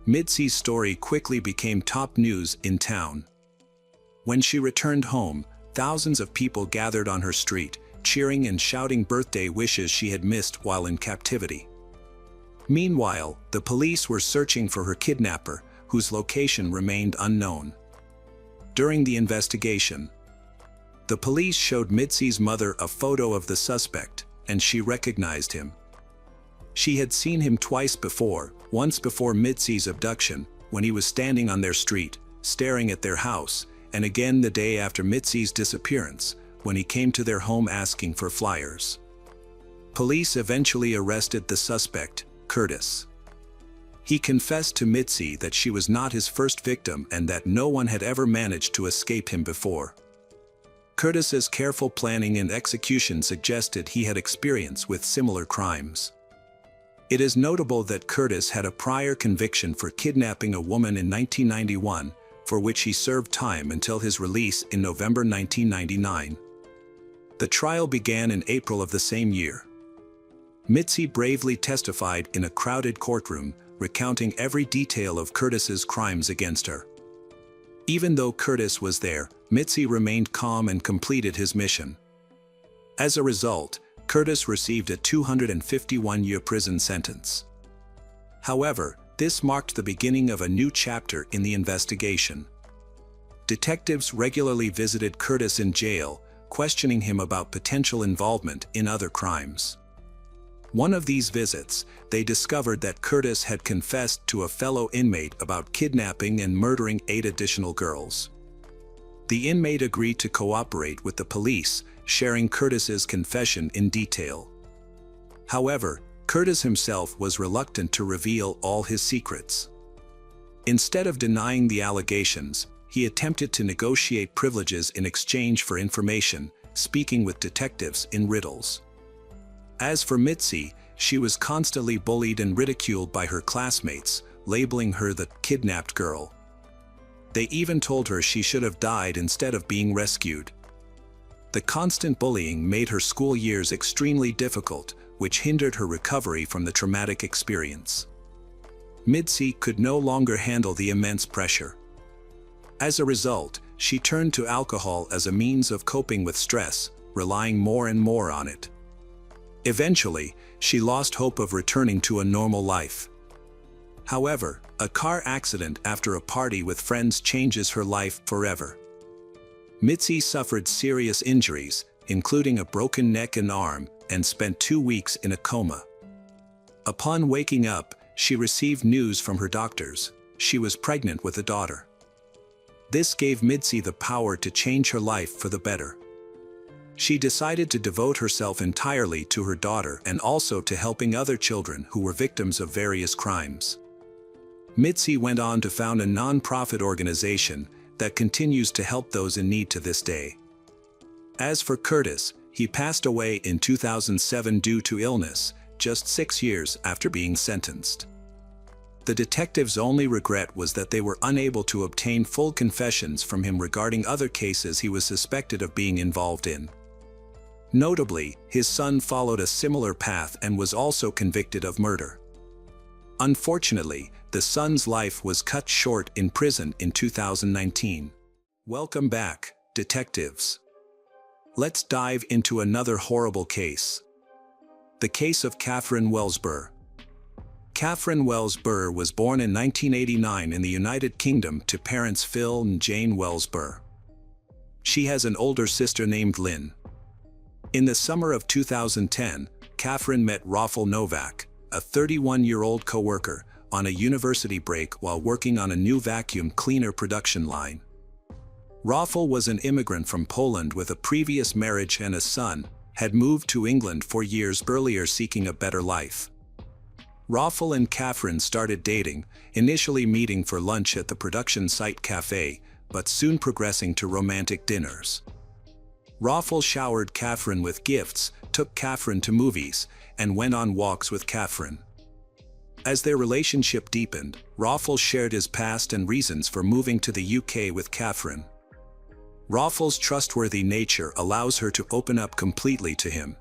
Mitzi's story quickly became top news in town. When she returned home, thousands of people gathered on her street, cheering and shouting birthday wishes she had missed while in captivity. Meanwhile, the police were searching for her kidnapper, whose location remained unknown. During the investigation, the police showed Mitzi's mother a photo of the suspect, and she recognized him. She had seen him twice before, once before Mitzi's abduction, when he was standing on their street, staring at their house, and again the day after Mitzi's disappearance, when he came to their home asking for flyers. Police eventually arrested the suspect, Curtis. He confessed to Mitzi that she was not his first victim and that no one had ever managed to escape him before. Curtis's careful planning and execution suggested he had experience with similar crimes. It is notable that Curtis had a prior conviction for kidnapping a woman in 1991, for which he served time until his release in November 1999. The trial began in April of the same year. Mitzi bravely testified in a crowded courtroom, recounting every detail of Curtis's crimes against her. Even though Curtis was there, Mitzi remained calm and completed his mission. As a result, Curtis received a 251-year prison sentence. However, this marked the beginning of a new chapter in the investigation. Detectives regularly visited Curtis in jail, questioning him about potential involvement in other crimes. One of these visits, they discovered that Curtis had confessed to a fellow inmate about kidnapping and murdering 8 additional girls. The inmate agreed to cooperate with the police, sharing Curtis's confession in detail. However, Curtis himself was reluctant to reveal all his secrets. Instead of denying the allegations, he attempted to negotiate privileges in exchange for information, speaking with detectives in riddles. As for Mitzi, she was constantly bullied and ridiculed by her classmates, labeling her the kidnapped girl. They even told her she should have died instead of being rescued. The constant bullying made her school years extremely difficult, which hindered her recovery from the traumatic experience. Mitzi could no longer handle the immense pressure. As a result, she turned to alcohol as a means of coping with stress, relying more and more on it. Eventually, she lost hope of returning to a normal life. However, a car accident after a party with friends changes her life forever. Mitzi suffered serious injuries, including a broken neck and arm, and spent 2 weeks in a coma. Upon waking up, she received news from her doctors: she was pregnant with a daughter. This gave Mitzi the power to change her life for the better. She decided to devote herself entirely to her daughter and also to helping other children who were victims of various crimes. Mitzi went on to found a non-profit organization that continues to help those in need to this day. As for Curtis, he passed away in 2007 due to illness, just 6 years after being sentenced. The detectives' only regret was that they were unable to obtain full confessions from him regarding other cases he was suspected of being involved in. Notably, his son followed a similar path and was also convicted of murder. Unfortunately, the son's life was cut short in prison in 2019. Welcome back, detectives. Let's dive into another horrible case. The case of Catherine Wells Burr. Catherine Wells Burr was born in 1989 in the United Kingdom to parents Phil and Jane Wells Burr. She has an older sister named Lynn. In the summer of 2010, Catherine met Rafael Novak, a 31-year-old co-worker, on a university break while working on a new vacuum cleaner production line. Rafael was an immigrant from Poland with a previous marriage and a son, had moved to England 4 years earlier seeking a better life. Rafael and Catherine started dating, initially meeting for lunch at the production site cafe, but soon progressing to romantic dinners. Rafael showered Catherine with gifts, took Catherine to movies, and went on walks with Catherine. As their relationship deepened, Rafael shared his past and reasons for moving to the UK with Catherine. Rafael's trustworthy nature allows her to open up completely to him.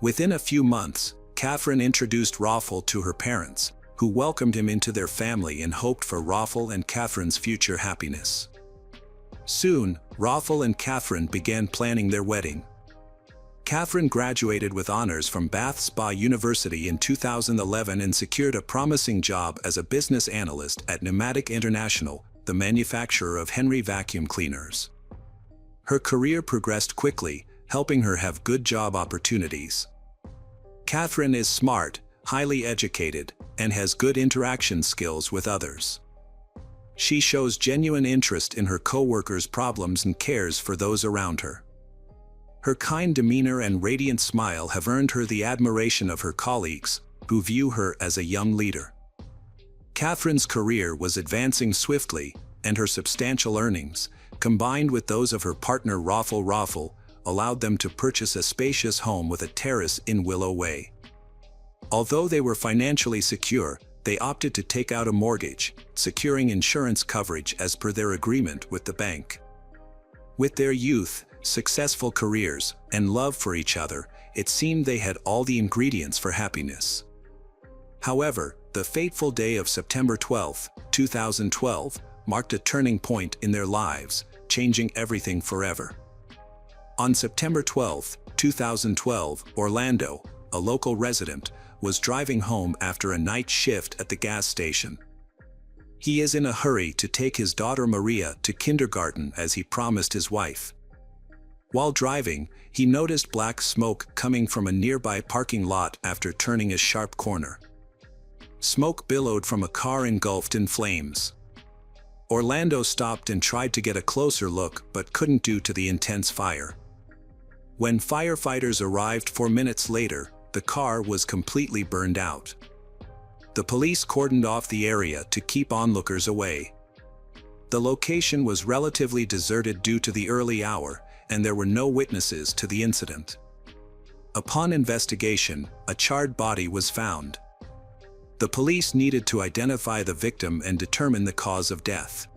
Within a few months, Catherine introduced Rafael to her parents, who welcomed him into their family and hoped for Rafael and Catherine's future happiness. Soon, Rafael and Catherine began planning their wedding. Catherine graduated with honors from Bath Spa University in 2011 and secured a promising job as a business analyst at Pneumatic International, the manufacturer of Henry vacuum cleaners. Her career progressed quickly, helping her have good job opportunities. Catherine is smart, highly educated, and has good interaction skills with others. She shows genuine interest in her co-workers' problems and cares for those around her. Her kind demeanor and radiant smile have earned her the admiration of her colleagues, who view her as a young leader. Catherine's career was advancing swiftly, and her substantial earnings, combined with those of her partner Raffle, allowed them to purchase a spacious home with a terrace in Willow Way. Although they were financially secure, they opted to take out a mortgage, securing insurance coverage as per their agreement with the bank. With their youth, successful careers, and love for each other, it seemed they had all the ingredients for happiness. However, the fateful day of September 12, 2012, marked a turning point in their lives, changing everything forever. On September 12, 2012, Orlando, a local resident, was driving home after a night shift at the gas station. He is in a hurry to take his daughter Maria to kindergarten as he promised his wife. While driving, he noticed black smoke coming from a nearby parking lot after turning a sharp corner. Smoke billowed from a car engulfed in flames. Orlando stopped and tried to get a closer look but couldn't due to the intense fire. When firefighters arrived 4 minutes later, the car was completely burned out. The police cordoned off the area to keep onlookers away. The location was relatively deserted due to the early hour, and there were no witnesses to the incident. Upon investigation, a charred body was found. The police needed to identify the victim and determine the cause of death.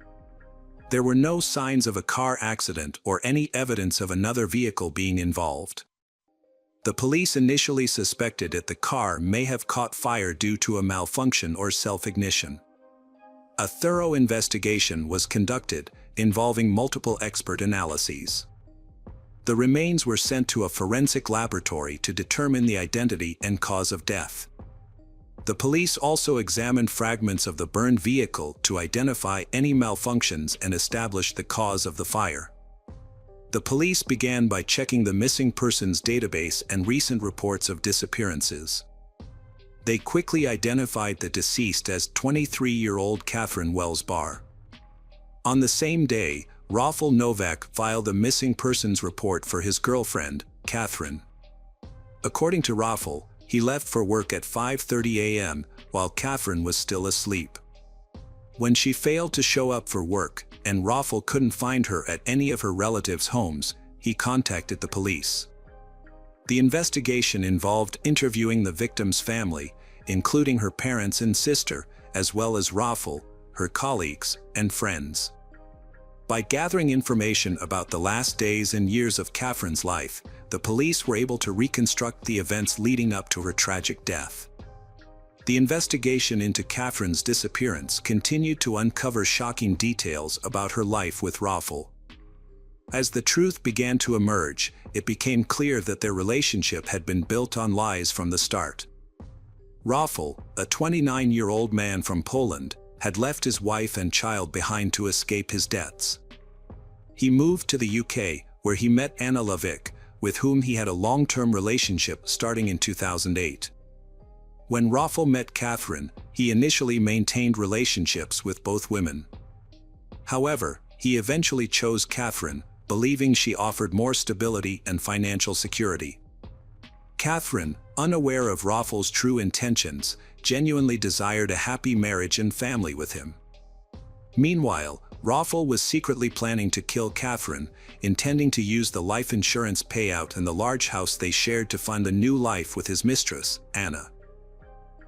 There were no signs of a car accident or any evidence of another vehicle being involved. The police initially suspected that the car may have caught fire due to a malfunction or self-ignition. A thorough investigation was conducted, involving multiple expert analyses. The remains were sent to a forensic laboratory to determine the identity and cause of death. The police also examined fragments of the burned vehicle to identify any malfunctions and establish the cause of the fire. The police began by checking the missing persons database and recent reports of disappearances. They quickly identified the deceased as 23-year-old Catherine Wells Barr. On the same day, Raffle Novak filed a missing persons report for his girlfriend, Catherine. According to Raffle, he left for work at 5:30 a.m. while Catherine was still asleep. When she failed to show up for work, and Raffle couldn't find her at any of her relatives' homes, he contacted the police. The investigation involved interviewing the victim's family, including her parents and sister, as well as Raffle, her colleagues, and friends. By gathering information about the last days and years of Catherine's life, the police were able to reconstruct the events leading up to her tragic death. The investigation into Catherine's disappearance continued to uncover shocking details about her life with Raffle. As the truth began to emerge, it became clear that their relationship had been built on lies from the start. Raffle, a 29-year-old man from Poland, had left his wife and child behind to escape his debts. He moved to the UK, where he met Anna Lavick, with whom he had a long-term relationship starting in 2008. When Raffle met Catherine, he initially maintained relationships with both women. However, he eventually chose Catherine, believing she offered more stability and financial security. Catherine, unaware of Raffle's true intentions, genuinely desired a happy marriage and family with him. Meanwhile, Raffle was secretly planning to kill Catherine, intending to use the life insurance payout and the large house they shared to fund a new life with his mistress, Anna.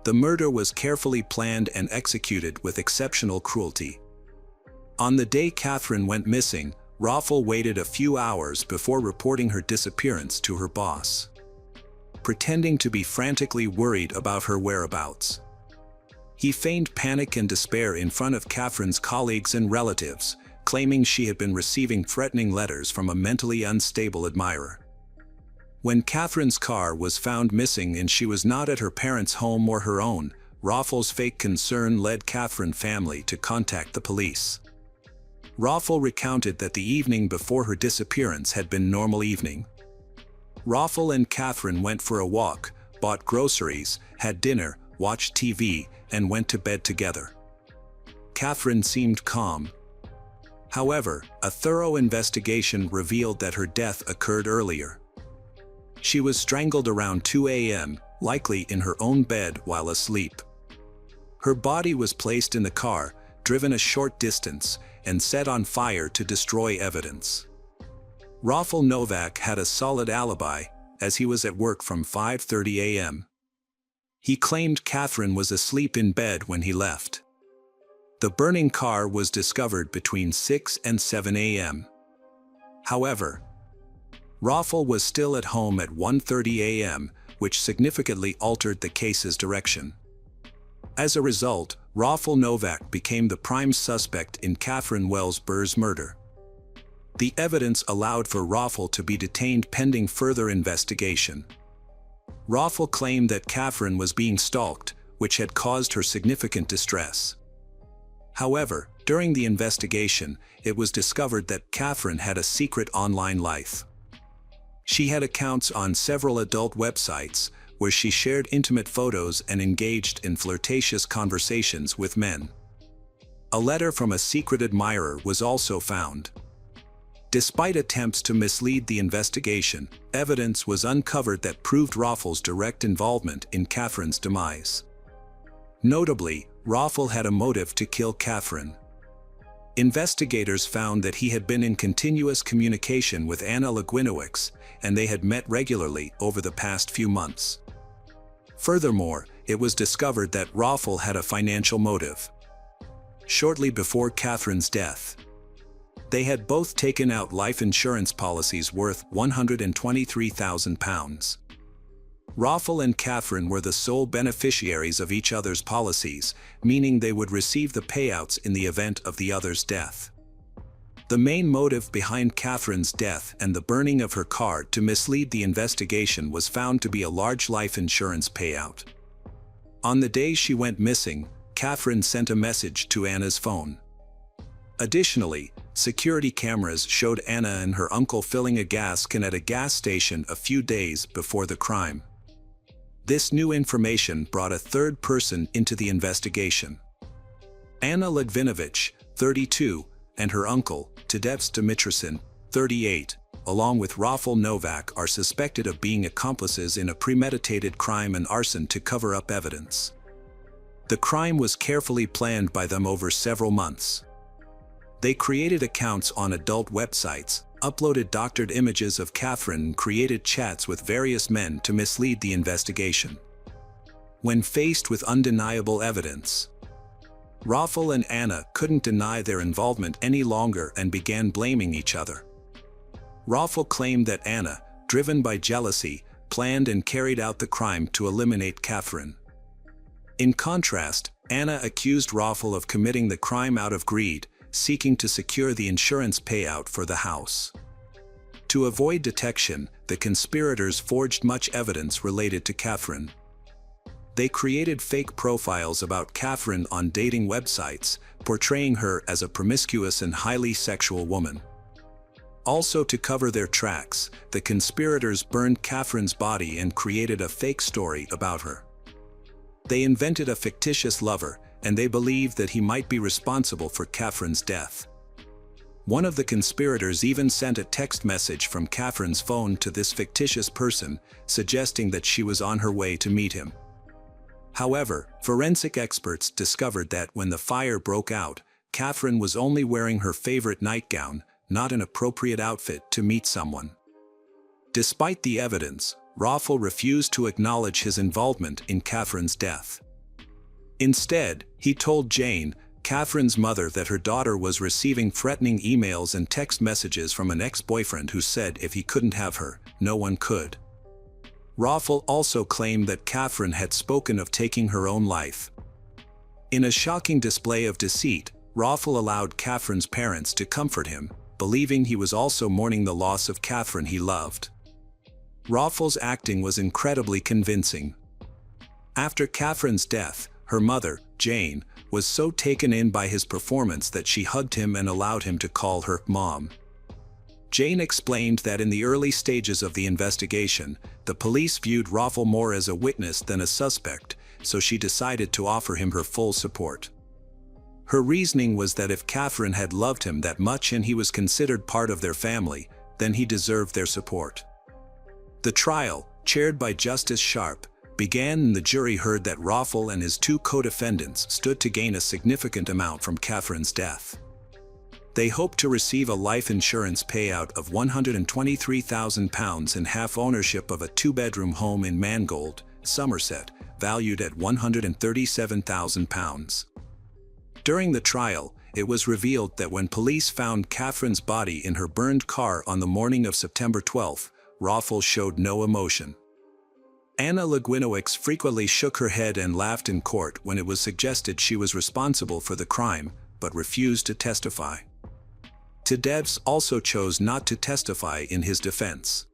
The murder was carefully planned and executed with exceptional cruelty. On the day Catherine went missing, Raffle waited a few hours before reporting her disappearance to her boss, pretending to be frantically worried about her whereabouts. He feigned panic and despair in front of Catherine's colleagues and relatives, claiming she had been receiving threatening letters from a mentally unstable admirer. When Catherine's car was found missing and she was not at her parents' home or her own, Raffle's fake concern led Catherine's family to contact the police. Raffle recounted that the evening before her disappearance had been normal evening. Raffle and Catherine went for a walk, bought groceries, had dinner, watched TV, and went to bed together. Catherine seemed calm. However, a thorough investigation revealed that her death occurred earlier. She was strangled around 2 a.m., likely in her own bed while asleep. Her body was placed in the car, driven a short distance, and set on fire to destroy evidence. Rafal Novak had a solid alibi, as he was at work from 5:30 a.m. He claimed Catherine was asleep in bed when he left. The burning car was discovered between 6 and 7 a.m. However, Rafal was still at home at 1:30 a.m., which significantly altered the case's direction. As a result, Rafal Novak became the prime suspect in Catherine Wells Burr's murder. The evidence allowed for Rafal to be detained pending further investigation. Rafal claimed that Catherine was being stalked, which had caused her significant distress. However, during the investigation, it was discovered that Catherine had a secret online life. She had accounts on several adult websites, where she shared intimate photos and engaged in flirtatious conversations with men. A letter from a secret admirer was also found. Despite attempts to mislead the investigation, evidence was uncovered that proved Rafal's direct involvement in Catherine's demise. Notably, Rafal had a motive to kill Catherine. Investigators found that he had been in continuous communication with Anna Legwinowicz, and they had met regularly over the past few months. Furthermore, it was discovered that Rafal had a financial motive. Shortly before Catherine's death, they had both taken out life insurance policies worth £123,000. Rafal and Catherine were the sole beneficiaries of each other's policies, meaning they would receive the payouts in the event of the other's death. The main motive behind Catherine's death and the burning of her car to mislead the investigation was found to be a large life insurance payout. On the day she went missing, Catherine sent a message to Anna's phone. Additionally, security cameras showed Anna and her uncle filling a gas can at a gas station a few days before the crime. This new information brought a third person into the investigation. Anna Legwinowicz, 32, and her uncle, Tadeusz Dimitricin, 38, along with Rafal Novak, are suspected of being accomplices in a premeditated crime and arson to cover up evidence. The crime was carefully planned by them over several months. They created accounts on adult websites, uploaded doctored images of Catherine, and created chats with various men to mislead the investigation. When faced with undeniable evidence, Rafal and Anna couldn't deny their involvement any longer and began blaming each other. Rafal claimed that Anna, driven by jealousy, planned and carried out the crime to eliminate Catherine. In contrast, Anna accused Rafal of committing the crime out of greed, seeking to secure the insurance payout for the house. To avoid detection, the conspirators forged much evidence related to Catherine. They created fake profiles about Catherine on dating websites, portraying her as a promiscuous and highly sexual woman. Also, to cover their tracks, the conspirators burned Catherine's body and created a fake story about her. They invented a fictitious lover, and they believed that he might be responsible for Catherine's death. One of the conspirators even sent a text message from Catherine's phone to this fictitious person, suggesting that she was on her way to meet him. However, forensic experts discovered that when the fire broke out, Catherine was only wearing her favorite nightgown, not an appropriate outfit to meet someone. Despite the evidence, Rafal refused to acknowledge his involvement in Catherine's death. Instead, he told Jane, Catherine's mother, that her daughter was receiving threatening emails and text messages from an ex-boyfriend who said if he couldn't have her, no one could. Rafal also claimed that Catherine had spoken of taking her own life. In a shocking display of deceit, Rafal allowed Catherine's parents to comfort him, believing he was also mourning the loss of Catherine he loved. Rafal's acting was incredibly convincing. After Catherine's death, her mother, Jane, was so taken in by his performance that she hugged him and allowed him to call her mom. Jane explained that in the early stages of the investigation, the police viewed Rafal more as a witness than a suspect, so she decided to offer him her full support. Her reasoning was that if Catherine had loved him that much and he was considered part of their family, then he deserved their support. The trial, chaired by Justice Sharp, began and the jury heard that Rafal and his two co-defendants stood to gain a significant amount from Catherine's death. They hoped to receive a life insurance payout of £123,000 and half ownership of a two-bedroom home in Mangold, Somerset, valued at £137,000. During the trial, it was revealed that when police found Catherine's body in her burned car on the morning of September 12, Raffel showed no emotion. Anna Legwinowicz frequently shook her head and laughed in court when it was suggested she was responsible for the crime, but refused to testify. Tadevs also chose not to testify in his defense.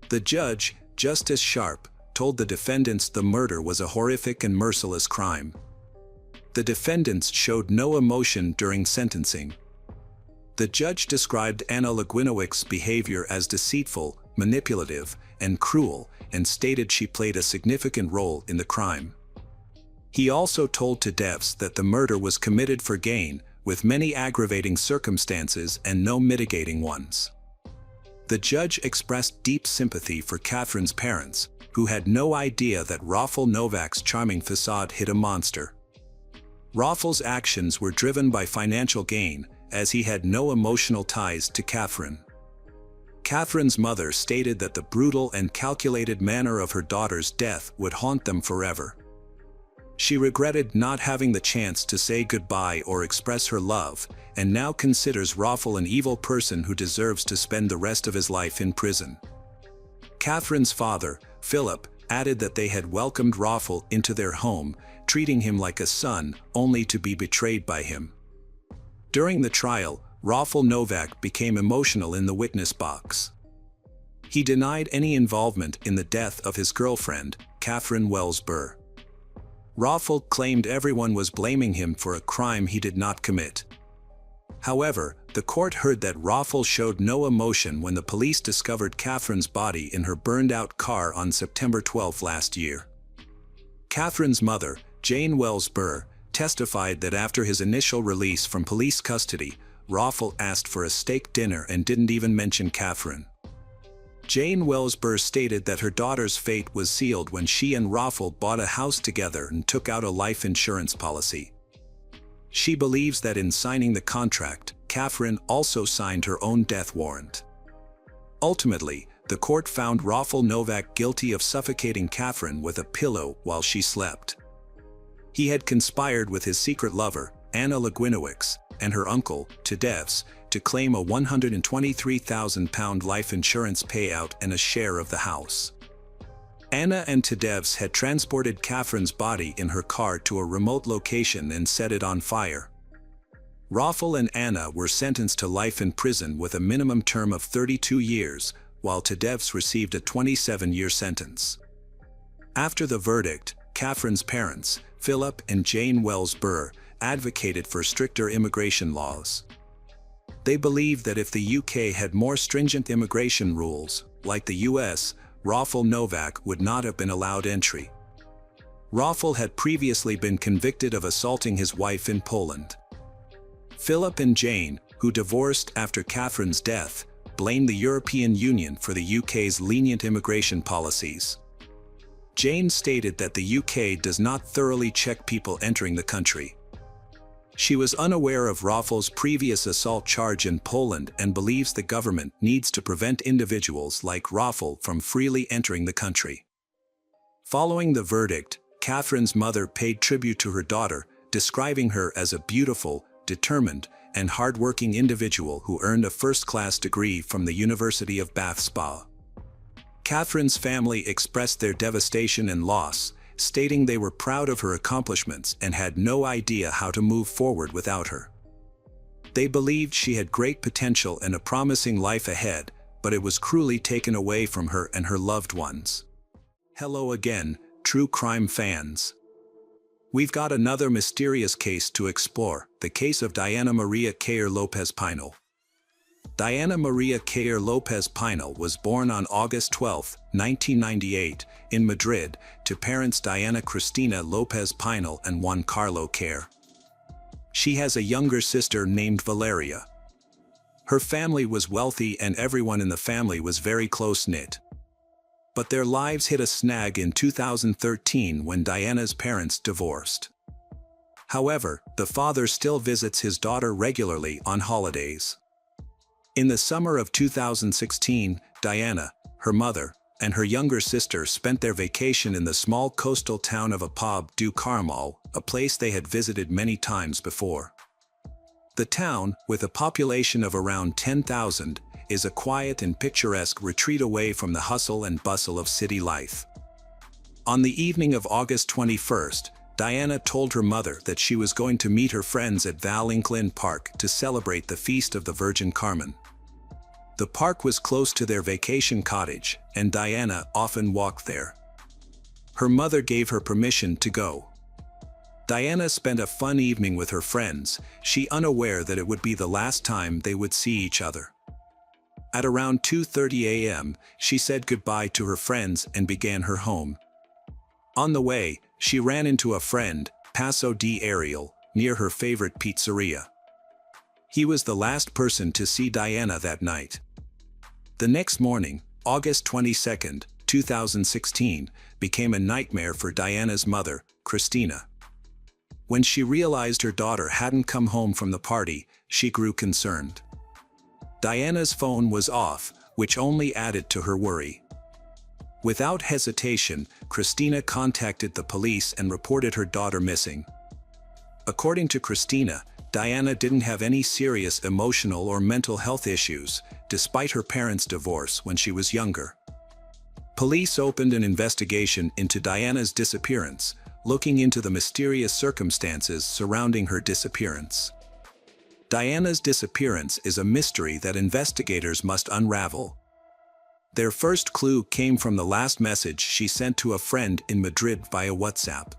The judge, Justice Sharp, told the defendants the murder was a horrific and merciless crime. The defendants showed no emotion during sentencing. The judge described Anna Legwinowicz's behavior as deceitful, manipulative, and cruel, and stated she played a significant role in the crime. He also told Tadevs that the murder was committed for gain, with many aggravating circumstances and no mitigating ones. The judge expressed deep sympathy for Catherine's parents, who had no idea that Raffel Novak's charming facade hid a monster. Raffel's actions were driven by financial gain, as he had no emotional ties to Catherine. Catherine's mother stated that the brutal and calculated manner of her daughter's death would haunt them forever. She regretted not having the chance to say goodbye or express her love, and now considers Raffel an evil person who deserves to spend the rest of his life in prison. Catherine's father, Philip, added that they had welcomed Raffel into their home, treating him like a son, only to be betrayed by him. During the trial, Raffel Novak became emotional in the witness box. He denied any involvement in the death of his girlfriend, Catherine Wells Burr. Raffel claimed everyone was blaming him for a crime he did not commit. However, the court heard that Raffel showed no emotion when the police discovered Catherine's body in her burned-out car on September 12 last year. Catherine's mother, Jane Wells Burr, testified that after his initial release from police custody, Raffel asked for a steak dinner and didn't even mention Catherine. Jane Wells Burr stated that her daughter's fate was sealed when she and Raffel bought a house together and took out a life insurance policy. She believes that in signing the contract, Catherine also signed her own death warrant. Ultimately, the court found Raffel Novak guilty of suffocating Catherine with a pillow while she slept. He had conspired with his secret lover, Anna Legwinowicz, and her uncle, Tadevs, to claim a £123,000 life insurance payout and a share of the house. Anna and Tadevs had transported Catherine's body in her car to a remote location and set it on fire. Raffel and Anna were sentenced to life in prison with a minimum term of 32 years, while Tadevs received a 27-year sentence. After the verdict, Catherine's parents, Philip and Jane Wells Burr, advocated for stricter immigration laws. They believed that if the UK had more stringent immigration rules, like the US, Raffel Novak would not have been allowed entry. Raffel had previously been convicted of assaulting his wife in Poland. Philip and Jane, who divorced after Catherine's death, blamed the European Union for the UK's lenient immigration policies. Jane stated that the UK does not thoroughly check people entering the country. She was unaware of Raffel's previous assault charge in Poland and believes the government needs to prevent individuals like Raffel from freely entering the country. Following the verdict, Catherine's mother paid tribute to her daughter, describing her as a beautiful, determined, and hard-working individual who earned a first-class degree from the University of Bath Spa. Catherine's family expressed their devastation and loss, stating they were proud of her accomplishments and had no idea how to move forward without her. They believed she had great potential and a promising life ahead, but it was cruelly taken away from her and her loved ones. Hello again, true crime fans. We've got another mysterious case to explore, the case of Diana Maria Cayer Lopez Pinal. Diana Maria Cayer Lopez Pinal was born on August 12, 1998, in Madrid, to parents Diana Cristina Lopez Pinal and Juan Carlo Cayer. She has a younger sister named Valeria. Her family was wealthy and everyone in the family was very close-knit. But their lives hit a snag in 2013 when Diana's parents divorced. However, the father still visits his daughter regularly on holidays. In the summer of 2016, Diana, her mother, and her younger sister spent their vacation in the small coastal town of Apab du Carmel, a place they had visited many times before. The town, with a population of around 10,000, is a quiet and picturesque retreat away from the hustle and bustle of city life. On the evening of August 21st, Diana told her mother that she was going to meet her friends at Val-Inclin Park to celebrate the Feast of the Virgin Carmen. The park was close to their vacation cottage, and Diana often walked there. Her mother gave her permission to go. Diana spent a fun evening with her friends, she unaware that it would be the last time they would see each other. At around 2:30 a.m., she said goodbye to her friends and began her home. On the way, she ran into a friend, Paso de Ariel, near her favorite pizzeria. He was the last person to see Diana that night. The next morning, August 22, 2016, became a nightmare for Diana's mother, Christina. When she realized her daughter hadn't come home from the party, she grew concerned. Diana's phone was off, which only added to her worry. Without hesitation, Christina contacted the police and reported her daughter missing. According to Christina, Diana didn't have any serious emotional or mental health issues, despite her parents' divorce when she was younger. Police opened an investigation into Diana's disappearance, looking into the mysterious circumstances surrounding her disappearance. Diana's disappearance is a mystery that investigators must unravel. Their first clue came from the last message she sent to a friend in Madrid via WhatsApp.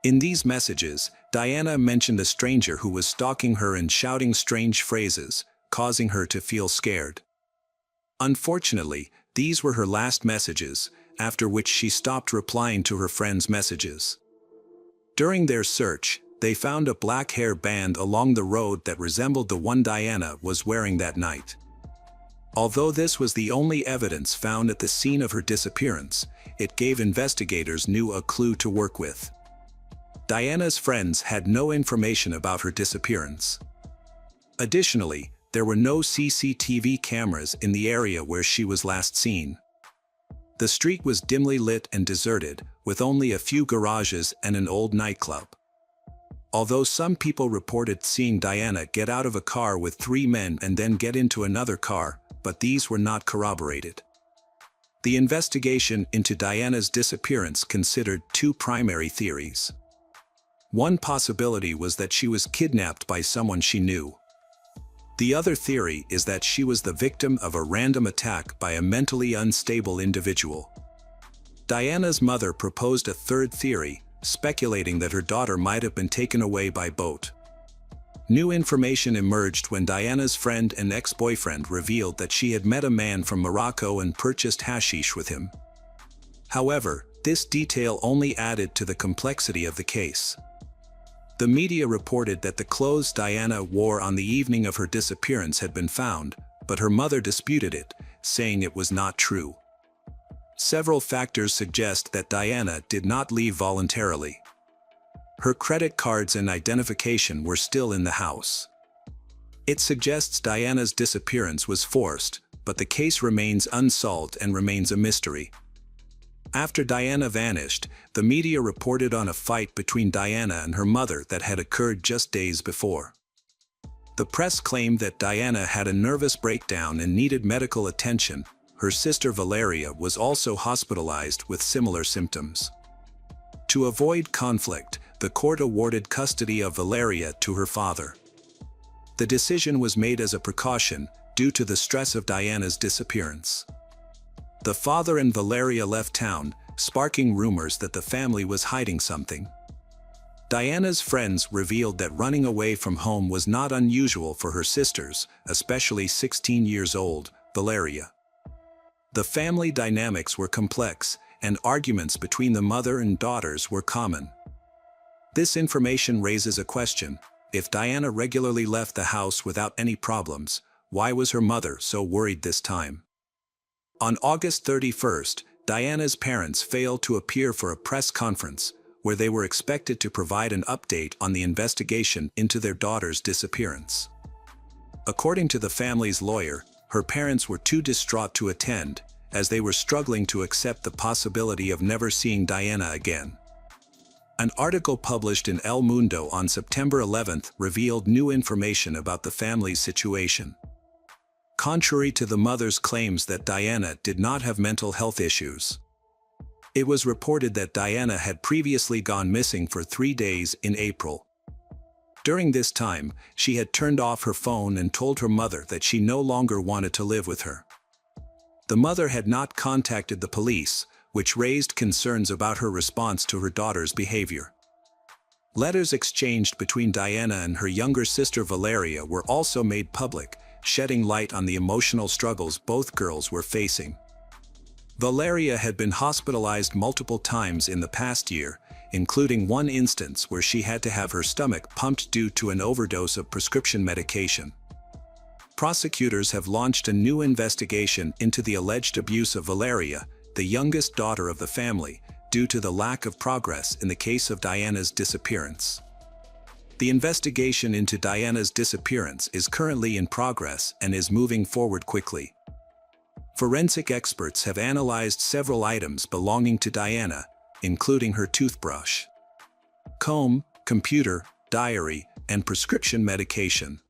In these messages, Diana mentioned a stranger who was stalking her and shouting strange phrases, causing her to feel scared. Unfortunately, these were her last messages, after which she stopped replying to her friends' messages. During their search, they found a black hair band along the road that resembled the one Diana was wearing that night. Although this was the only evidence found at the scene of her disappearance, it gave investigators a clue to work with. Diana's friends had no information about her disappearance. Additionally, there were no CCTV cameras in the area where she was last seen. The street was dimly lit and deserted, with only a few garages and an old nightclub. Although some people reported seeing Diana get out of a car with 3 men and then get into another car, but these were not corroborated. The investigation into Diana's disappearance considered 2 primary theories. One possibility was that she was kidnapped by someone she knew. The other theory is that she was the victim of a random attack by a mentally unstable individual. Diana's mother proposed a third theory, speculating that her daughter might have been taken away by boat. New information emerged when Diana's friend and ex-boyfriend revealed that she had met a man from Morocco and purchased hashish with him. However, this detail only added to the complexity of the case. The media reported that the clothes Diana wore on the evening of her disappearance had been found, but her mother disputed it, saying it was not true. Several factors suggest that Diana did not leave voluntarily. Her credit cards and identification were still in the house. It suggests Diana's disappearance was forced, but the case remains unsolved and remains a mystery. After Diana vanished, the media reported on a fight between Diana and her mother that had occurred just days before. The press claimed that Diana had a nervous breakdown and needed medical attention. Her sister Valeria was also hospitalized with similar symptoms. To avoid conflict, the court awarded custody of Valeria to her father. The decision was made as a precaution, due to the stress of Diana's disappearance. The father and Valeria left town, sparking rumors that the family was hiding something. Diana's friends revealed that running away from home was not unusual for her sisters, especially 16 years old, Valeria. The family dynamics were complex, and arguments between the mother and daughters were common. This information raises a question: if Diana regularly left the house without any problems, why was her mother so worried this time? On August 31st, Diana's parents failed to appear for a press conference, where they were expected to provide an update on the investigation into their daughter's disappearance. According to the family's lawyer, her parents were too distraught to attend, as they were struggling to accept the possibility of never seeing Diana again. An article published in El Mundo on September 11 revealed new information about the family's situation. Contrary to the mother's claims that Diana did not have mental health issues, it was reported that Diana had previously gone missing for 3 days in April. During this time, she had turned off her phone and told her mother that she no longer wanted to live with her. The mother had not contacted the police, which raised concerns about her response to her daughter's behavior. Letters exchanged between Diana and her younger sister Valeria were also made public, shedding light on the emotional struggles both girls were facing. Valeria had been hospitalized multiple times in the past year, including one instance where she had to have her stomach pumped due to an overdose of prescription medication. Prosecutors have launched a new investigation into the alleged abuse of Valeria, the youngest daughter of the family, due to the lack of progress in the case of Diana's disappearance. The investigation into Diana's disappearance is currently in progress and is moving forward quickly. Forensic experts have analyzed several items belonging to Diana, including her toothbrush, comb, computer, diary, and prescription medication.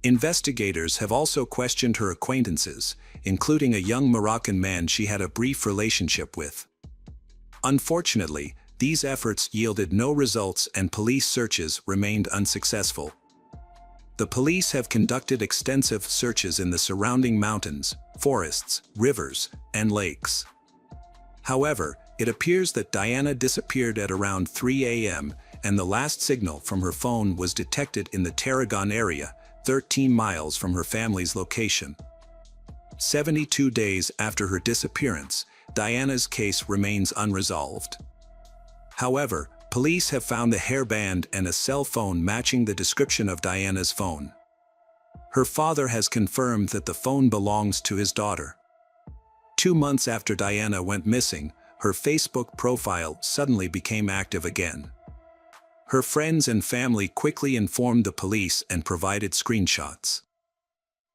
Investigators have also questioned her acquaintances, including a young Moroccan man she had a brief relationship with. Unfortunately, these efforts yielded no results and police searches remained unsuccessful. The police have conducted extensive searches in the surrounding mountains, forests, rivers, and lakes. However, it appears that Diana disappeared at around 3 a.m., and the last signal from her phone was detected in the Tarragon area, 13 miles from her family's location. 72 days after her disappearance, Diana's case remains unresolved. However, police have found a hairband and a cell phone matching the description of Diana's phone. Her father has confirmed that the phone belongs to his daughter. 2 months after Diana went missing, her Facebook profile suddenly became active again. Her friends and family quickly informed the police and provided screenshots.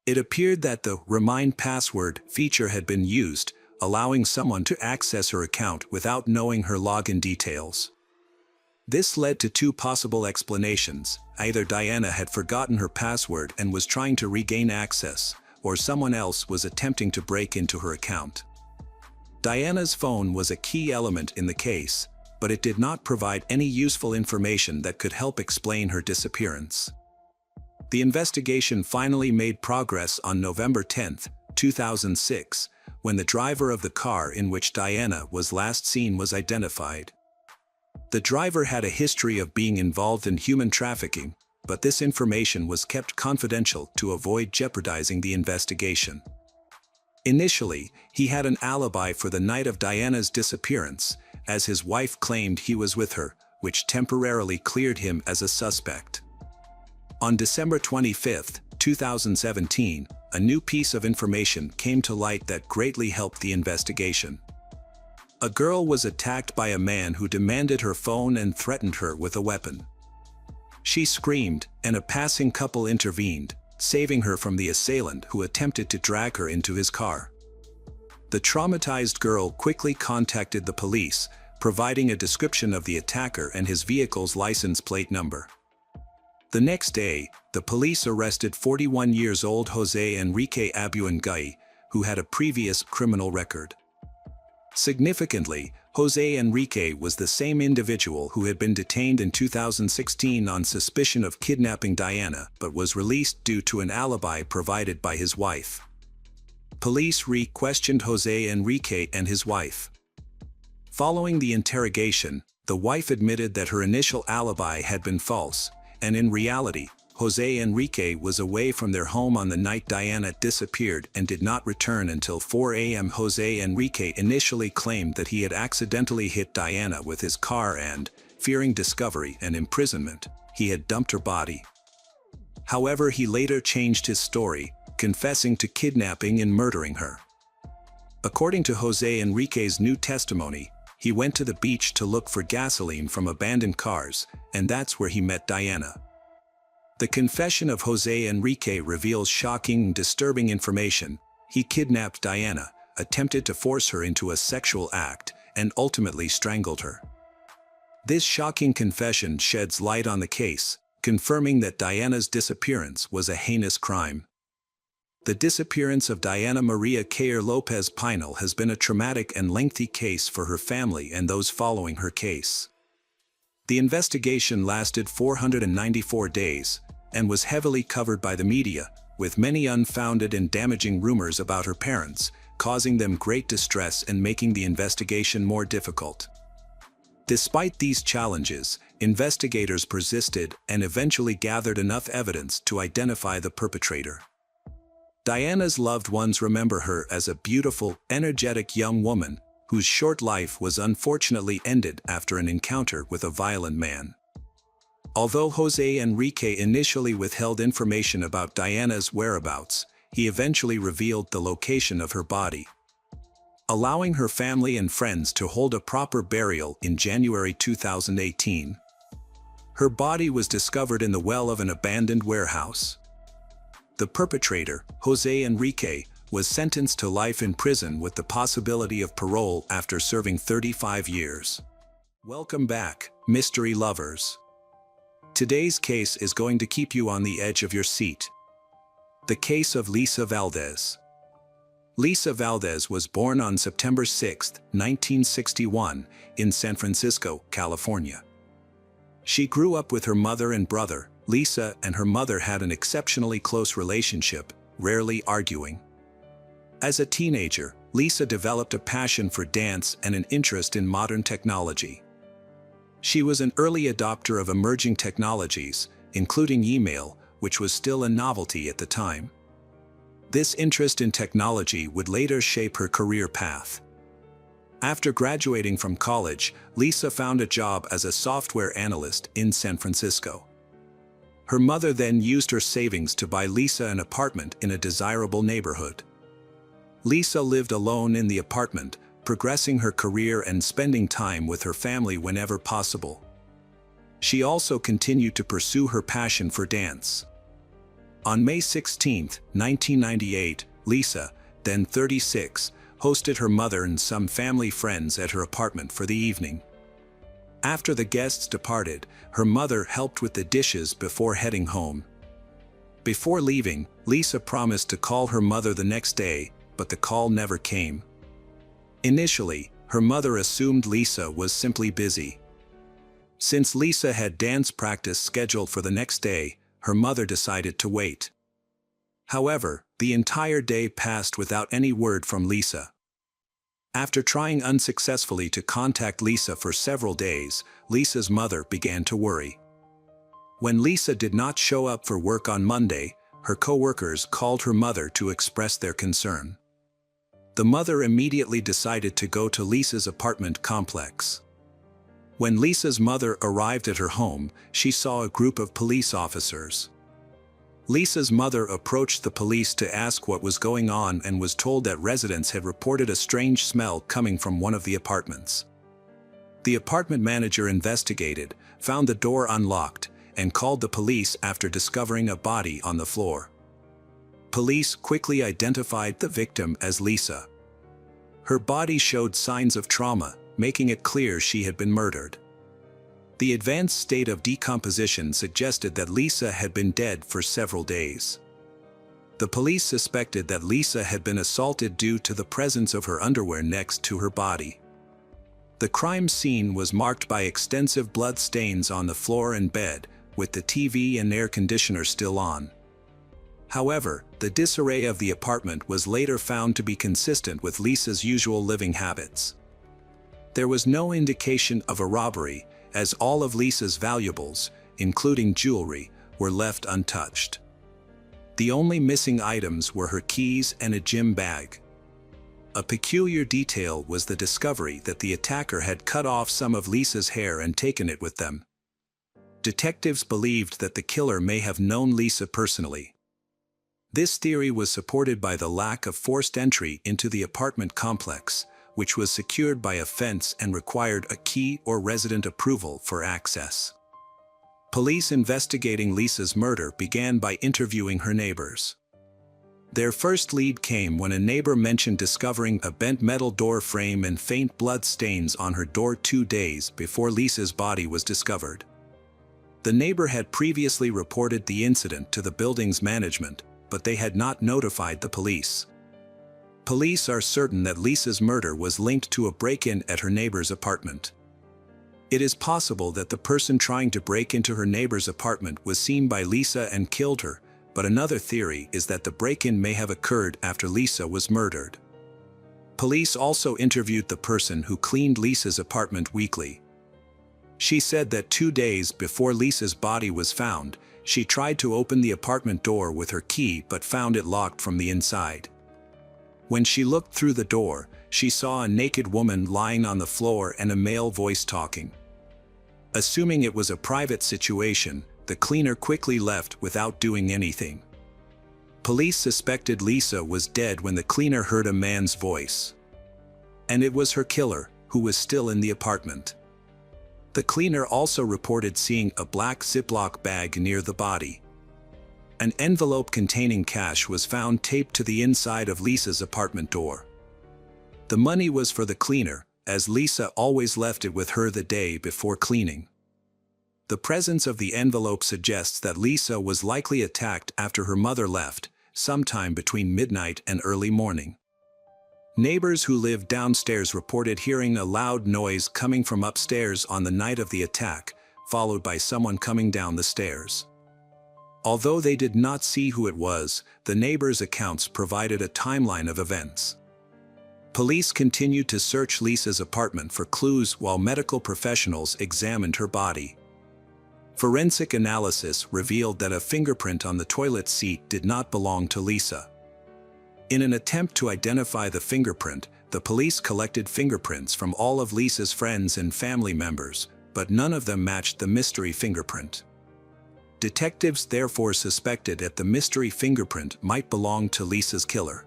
It appeared that the "Remind Password" feature had been used, allowing someone to access her account without knowing her login details. This led to 2 possible explanations: either Diana had forgotten her password and was trying to regain access, or someone else was attempting to break into her account. Diana's phone was a key element in the case, but it did not provide any useful information that could help explain her disappearance. The investigation finally made progress on November 10, 2006, when the driver of the car in which Diana was last seen was identified. The driver had a history of being involved in human trafficking, but this information was kept confidential to avoid jeopardizing the investigation. Initially, he had an alibi for the night of Diana's disappearance, as his wife claimed he was with her, which temporarily cleared him as a suspect. On December 25, 2017, a new piece of information came to light that greatly helped the investigation. A girl was attacked by a man who demanded her phone and threatened her with a weapon. She screamed, and a passing couple intervened, saving her from the assailant who attempted to drag her into his car. The traumatized girl quickly contacted the police, providing a description of the attacker and his vehicle's license plate number. The next day, the police arrested 41-year-old Jose Enrique Abuengay, who had a previous criminal record. Significantly, Jose Enrique was the same individual who had been detained in 2016 on suspicion of kidnapping Diana but was released due to an alibi provided by his wife. Police re-questioned Jose Enrique and his wife. Following the interrogation, the wife admitted that her initial alibi had been false, and in reality, Jose Enrique was away from their home on the night Diana disappeared and did not return until 4 a.m. Jose Enrique initially claimed that he had accidentally hit Diana with his car and, fearing discovery and imprisonment, he had dumped her body. However, he later changed his story, confessing to kidnapping and murdering her. According to Jose Enrique's new testimony, He went to the beach to look for gasoline from abandoned cars, and that's where he met Diana. The confession of Jose Enrique reveals shocking, disturbing information. He kidnapped Diana, attempted to force her into a sexual act, and ultimately strangled her. This shocking confession sheds light on the case, confirming that Diana's disappearance was a heinous crime. The disappearance of Diana Maria Cayer Lopez Pinal has been a traumatic and lengthy case for her family and those following her case. The investigation lasted 494 days, and was heavily covered by the media, with many unfounded and damaging rumors about her parents, causing them great distress and making the investigation more difficult. Despite these challenges, investigators persisted and eventually gathered enough evidence to identify the perpetrator. Diana's loved ones remember her as a beautiful, energetic young woman whose short life was unfortunately ended after an encounter with a violent man. Although Jose Enrique initially withheld information about Diana's whereabouts, he eventually revealed the location of her body, allowing her family and friends to hold a proper burial in January 2018. Her body was discovered in the well of an abandoned warehouse. The perpetrator, Jose Enrique, was sentenced to life in prison with the possibility of parole after serving 35 years. Welcome back, mystery lovers. Today's case is going to keep you on the edge of your seat. The case of Lisa Valdez. Lisa Valdez was born on September 6, 1961, in San Francisco, California. She grew up with her mother and brother. Lisa and her mother had an exceptionally close relationship, rarely arguing. As a teenager, Lisa developed a passion for dance and an interest in modern technology. She was an early adopter of emerging technologies, including email, which was still a novelty at the time. This interest in technology would later shape her career path. After graduating from college, Lisa found a job as a software analyst in San Francisco. Her mother then used her savings to buy Lisa an apartment in a desirable neighborhood. Lisa lived alone in the apartment, progressing her career and spending time with her family whenever possible. She also continued to pursue her passion for dance. On May 16, 1998, Lisa, then 36, hosted her mother and some family friends at her apartment for the evening. After the guests departed, her mother helped with the dishes before heading home. Before leaving, Lisa promised to call her mother the next day, but the call never came. Initially, her mother assumed Lisa was simply busy. Since Lisa had dance practice scheduled for the next day, her mother decided to wait. However, the entire day passed without any word from Lisa. After trying unsuccessfully to contact Lisa for several days, Lisa's mother began to worry. When Lisa did not show up for work on Monday, her co-workers called her mother to express their concern. The mother immediately decided to go to Lisa's apartment complex. When Lisa's mother arrived at her home, she saw a group of police officers. Lisa's mother approached the police to ask what was going on and was told that residents had reported a strange smell coming from one of the apartments. The apartment manager investigated, found the door unlocked, and called the police after discovering a body on the floor. Police quickly identified the victim as Lisa. Her body showed signs of trauma, making it clear she had been murdered. The advanced state of decomposition suggested that Lisa had been dead for several days. The police suspected that Lisa had been assaulted due to the presence of her underwear next to her body. The crime scene was marked by extensive blood stains on the floor and bed, with the TV and air conditioner still on. However, the disarray of the apartment was later found to be consistent with Lisa's usual living habits. There was no indication of a robbery, as all of Lisa's valuables, including jewelry, were left untouched. The only missing items were her keys and a gym bag. A peculiar detail was the discovery that the attacker had cut off some of Lisa's hair and taken it with them. Detectives believed that the killer may have known Lisa personally. This theory was supported by the lack of forced entry into the apartment complex, which was secured by a fence and required a key or resident approval for access. Police investigating Lisa's murder began by interviewing her neighbors. Their first lead came when a neighbor mentioned discovering a bent metal door frame and faint blood stains on her door 2 days before Lisa's body was discovered. The neighbor had previously reported the incident to the building's management, but they had not notified the police. Police are certain that Lisa's murder was linked to a break-in at her neighbor's apartment. It is possible that the person trying to break into her neighbor's apartment was seen by Lisa and killed her, but another theory is that the break-in may have occurred after Lisa was murdered. Police also interviewed the person who cleaned Lisa's apartment weekly. She said that 2 days before Lisa's body was found, she tried to open the apartment door with her key but found it locked from the inside. When she looked through the door, she saw a naked woman lying on the floor and a male voice talking. Assuming it was a private situation, the cleaner quickly left without doing anything. Police suspected Lisa was dead when the cleaner heard a man's voice. And it was her killer, who was still in the apartment. The cleaner also reported seeing a black Ziploc bag near the body. An envelope containing cash was found taped to the inside of Lisa's apartment door. The money was for the cleaner, as Lisa always left it with her the day before cleaning. The presence of the envelope suggests that Lisa was likely attacked after her mother left, sometime between midnight and early morning. Neighbors who lived downstairs reported hearing a loud noise coming from upstairs on the night of the attack, followed by someone coming down the stairs. Although they did not see who it was, the neighbors' accounts provided a timeline of events. Police continued to search Lisa's apartment for clues while medical professionals examined her body. Forensic analysis revealed that a fingerprint on the toilet seat did not belong to Lisa. In an attempt to identify the fingerprint, the police collected fingerprints from all of Lisa's friends and family members, but none of them matched the mystery fingerprint. Detectives therefore suspected that the mystery fingerprint might belong to Lisa's killer.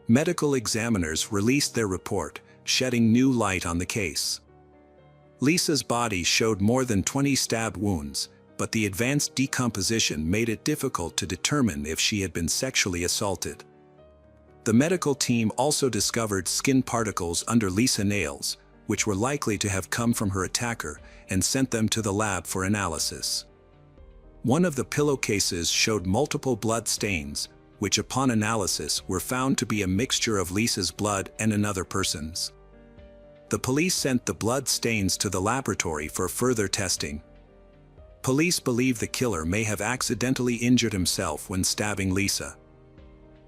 Medical examiners released their report, shedding new light on the case. Lisa's body showed more than 20 stab wounds, but the advanced decomposition made it difficult to determine if she had been sexually assaulted. The medical team also discovered skin particles under Lisa's nails, which were likely to have come from her attacker, and sent them to the lab for analysis. One of the pillowcases showed multiple blood stains, which upon analysis were found to be a mixture of Lisa's blood and another person's. The police sent the blood stains to the laboratory for further testing. Police believe the killer may have accidentally injured himself when stabbing Lisa.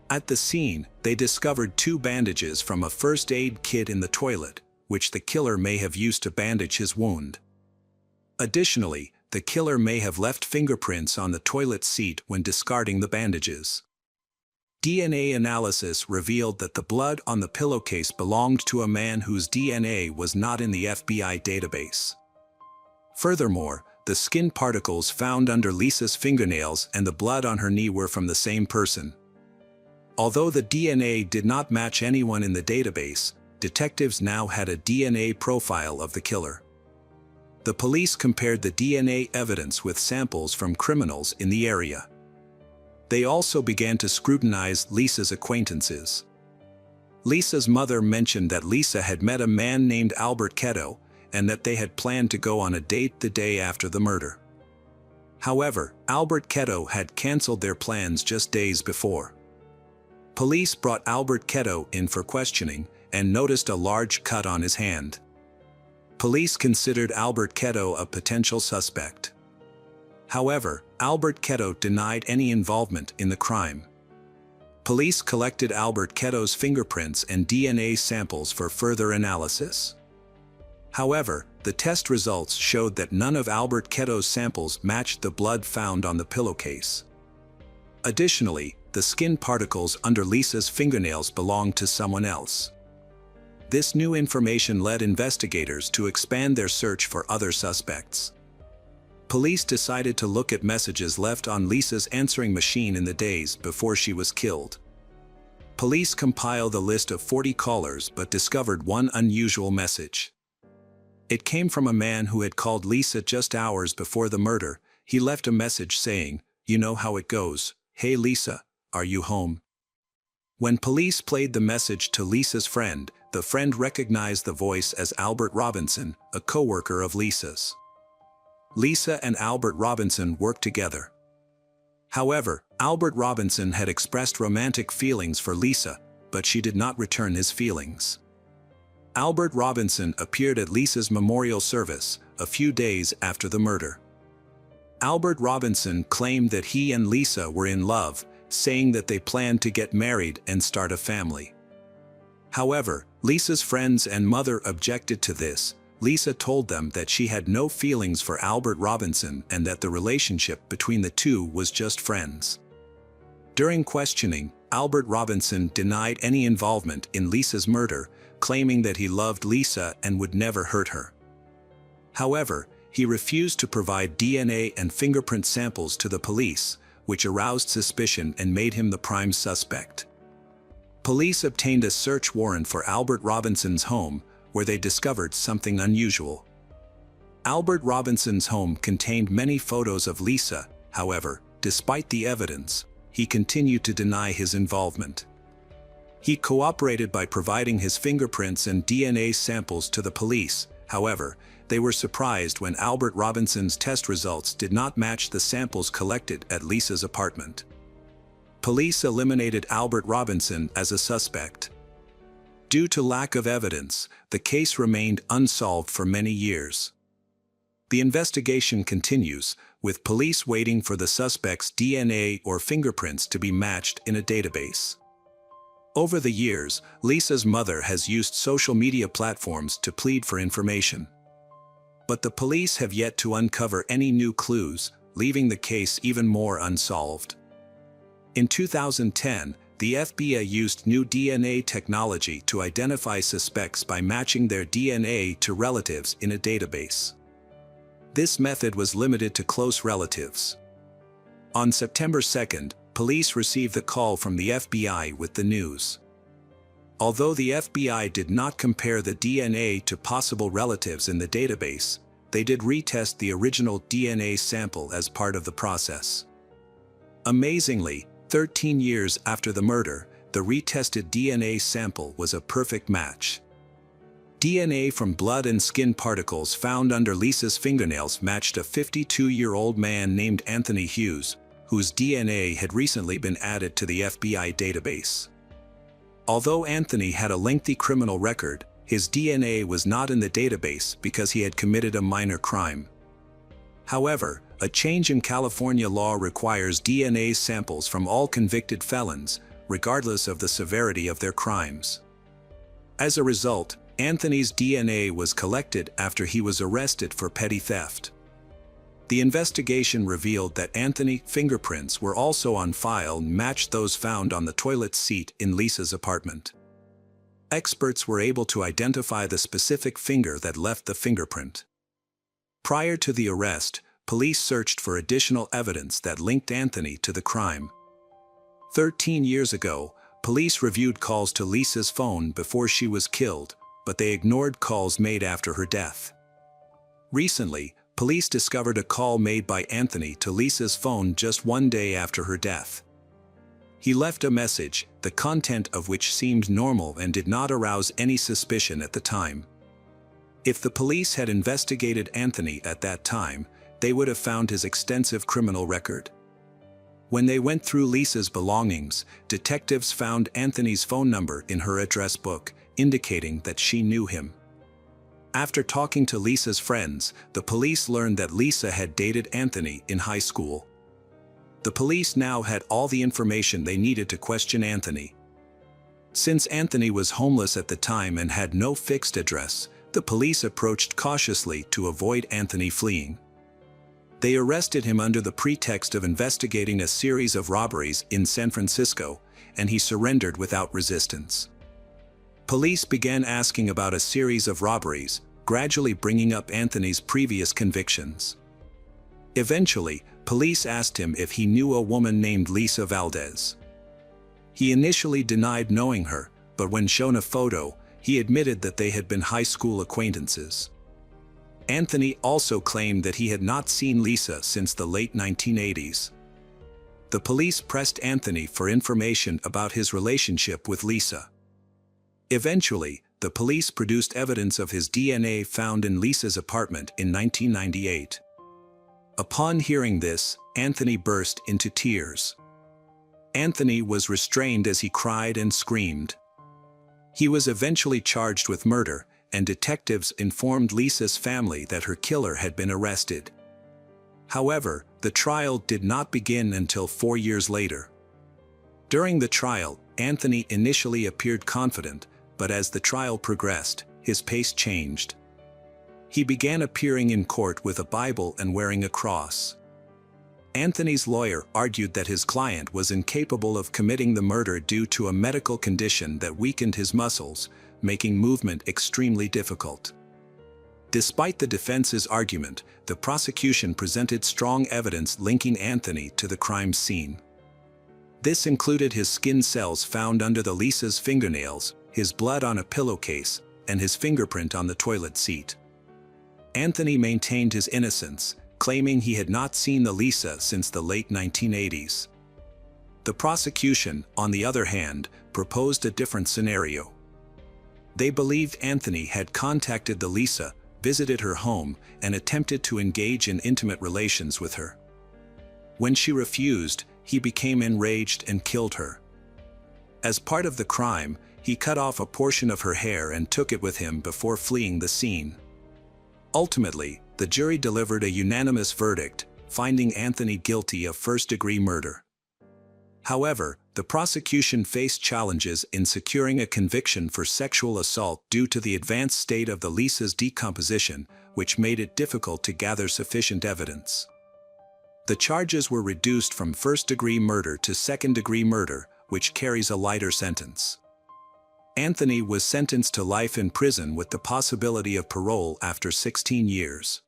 At the scene, they discovered 2 bandages from a first aid kit in the toilet, which the killer may have used to bandage his wound. Additionally, the killer may have left fingerprints on the toilet seat when discarding the bandages. DNA analysis revealed that the blood on the pillowcase belonged to a man whose DNA was not in the FBI database. Furthermore, the skin particles found under Lisa's fingernails and the blood on her knee were from the same person. Although the DNA did not match anyone in the database, detectives now had a DNA profile of the killer. The police compared the DNA evidence with samples from criminals in the area. They also began to scrutinize Lisa's acquaintances. Lisa's mother mentioned that Lisa had met a man named Albert Ketto, and that they had planned to go on a date the day after the murder. However, Albert Ketto had canceled their plans just days before. Police brought Albert Ketto in for questioning, and noticed a large cut on his hand. Police considered Albert Ketto a potential suspect. However, Albert Ketto denied any involvement in the crime. Police collected Albert Ketto's fingerprints and DNA samples for further analysis. However, the test results showed that none of Albert Ketto's samples matched the blood found on the pillowcase. Additionally, the skin particles under Lisa's fingernails belonged to someone else. This new information led investigators to expand their search for other suspects. Police decided to look at messages left on Lisa's answering machine in the days before she was killed. Police compiled a list of 40 callers but discovered one unusual message. It came from a man who had called Lisa just hours before the murder. He left a message saying, "You know how it goes. Hey Lisa, are you home?" When police played the message to Lisa's friend, the friend recognized the voice as Albert Robinson, a co-worker of Lisa's. Lisa and Albert Robinson worked together. However, Albert Robinson had expressed romantic feelings for Lisa, but she did not return his feelings. Albert Robinson appeared at Lisa's memorial service a few days after the murder. Albert Robinson claimed that he and Lisa were in love, saying that they planned to get married and start a family. However, Lisa's friends and mother objected to this. Lisa told them that she had no feelings for Albert Robinson and that the relationship between the two was just friends. During questioning, Albert Robinson denied any involvement in Lisa's murder, claiming that he loved Lisa and would never hurt her. However, he refused to provide DNA and fingerprint samples to the police, which aroused suspicion and made him the prime suspect. Police obtained a search warrant for Albert Robinson's home, where they discovered something unusual. Albert Robinson's home contained many photos of Lisa. However, despite the evidence, he continued to deny his involvement. He cooperated by providing his fingerprints and DNA samples to the police. However, they were surprised when Albert Robinson's test results did not match the samples collected at Lisa's apartment. Police eliminated Albert Robinson as a suspect. Due to lack of evidence, the case remained unsolved for many years. The investigation continues, with police waiting for the suspect's DNA or fingerprints to be matched in a database. Over the years, Lisa's mother has used social media platforms to plead for information. But the police have yet to uncover any new clues, leaving the case even more unsolved. In 2010, the FBI used new DNA technology to identify suspects by matching their DNA to relatives in a database. This method was limited to close relatives. On September 2nd, police received the call from the FBI with the news. Although the FBI did not compare the DNA to possible relatives in the database, they did retest the original DNA sample as part of the process. Amazingly, 13 years after the murder, the retested DNA sample was a perfect match. DNA from blood and skin particles found under Lisa's fingernails matched a 52-year-old man named Anthony Hughes, whose DNA had recently been added to the FBI database. Although Anthony had a lengthy criminal record, his DNA was not in the database because he had committed a minor crime. However, a change in California law requires DNA samples from all convicted felons, regardless of the severity of their crimes. As a result, Anthony's DNA was collected after he was arrested for petty theft. The investigation revealed that Anthony's fingerprints were also on file and matched those found on the toilet seat in Lisa's apartment. Experts were able to identify the specific finger that left the fingerprint. Prior to the arrest, police searched for additional evidence that linked Anthony to the crime. 13 years ago, police reviewed calls to Lisa's phone before she was killed, but they ignored calls made after her death. Recently, police discovered a call made by Anthony to Lisa's phone just one day after her death. He left a message, the content of which seemed normal and did not arouse any suspicion at the time. If the police had investigated Anthony at that time, they would have found his extensive criminal record. When they went through Lisa's belongings, detectives found Anthony's phone number in her address book, indicating that she knew him. After talking to Lisa's friends, the police learned that Lisa had dated Anthony in high school. The police now had all the information they needed to question Anthony. Since Anthony was homeless at the time and had no fixed address, the police approached cautiously to avoid Anthony fleeing. They arrested him under the pretext of investigating a series of robberies in San Francisco, and he surrendered without resistance. Police began asking about a series of robberies, gradually bringing up Anthony's previous convictions. Eventually, police asked him if he knew a woman named Lisa Valdez. He initially denied knowing her, but when shown a photo, he admitted that they had been high school acquaintances. Anthony also claimed that he had not seen Lisa since the late 1980s. The police pressed Anthony for information about his relationship with Lisa. Eventually, the police produced evidence of his DNA found in Lisa's apartment in 1998. Upon hearing this, Anthony burst into tears. Anthony was restrained as he cried and screamed. He was eventually charged with murder, and detectives informed Lisa's family that her killer had been arrested. However, the trial did not begin until 4 years later. During the trial, Anthony initially appeared confident, but as the trial progressed, his pace changed. He began appearing in court with a Bible and wearing a cross. Anthony's lawyer argued that his client was incapable of committing the murder due to a medical condition that weakened his muscles, making movement extremely difficult. Despite the defense's argument, the prosecution presented strong evidence linking Anthony to the crime scene. This included his skin cells found under the Lisa's fingernails, his blood on a pillowcase, and his fingerprint on the toilet seat. Anthony maintained his innocence, claiming he had not seen the Lisa since the late 1980s. The prosecution, on the other hand, proposed a different scenario. They believed Anthony had contacted the Lisa, visited her home, and attempted to engage in intimate relations with her. When she refused, he became enraged and killed her. As part of the crime, he cut off a portion of her hair and took it with him before fleeing the scene. Ultimately, the jury delivered a unanimous verdict, finding Anthony guilty of first-degree murder. However, the prosecution faced challenges in securing a conviction for sexual assault due to the advanced state of the Lisa's decomposition, which made it difficult to gather sufficient evidence. The charges were reduced from first-degree murder to second-degree murder, which carries a lighter sentence. Anthony was sentenced to life in prison with the possibility of parole after 16 years.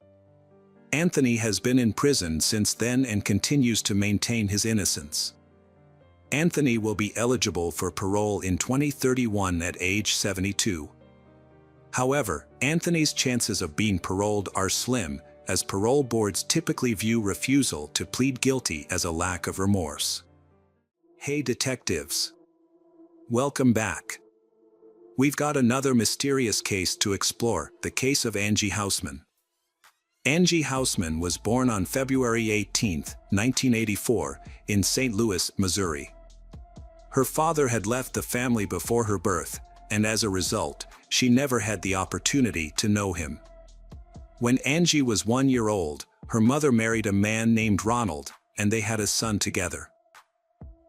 Anthony has been in prison since then and continues to maintain his innocence. Anthony will be eligible for parole in 2031 at age 72. However, Anthony's chances of being paroled are slim, as parole boards typically view refusal to plead guilty as a lack of remorse. Hey detectives! Welcome back. We've got another mysterious case to explore, the case of Angie Hausman. Angie Hausman was born on February 18, 1984, in St. Louis, Missouri. Her father had left the family before her birth, and as a result, she never had the opportunity to know him. When Angie was 1 year old, her mother married a man named Ronald, and they had a son together.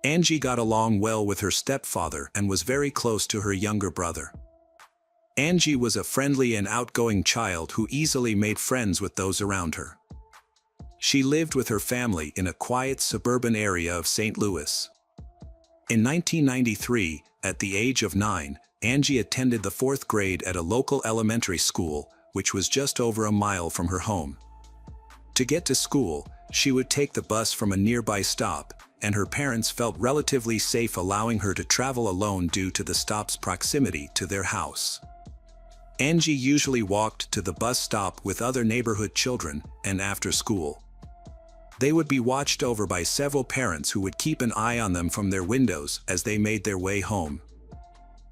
Angie got along well with her stepfather and was very close to her younger brother. Angie was a friendly and outgoing child who easily made friends with those around her. She lived with her family in a quiet suburban area of St. Louis. In 1993, at the age of 9, Angie attended the 4th grade at a local elementary school, which was just over a mile from her home. To get to school, she would take the bus from a nearby stop, and her parents felt relatively safe allowing her to travel alone due to the stop's proximity to their house. Angie usually walked to the bus stop with other neighborhood children, and after school, they would be watched over by several parents who would keep an eye on them from their windows as they made their way home.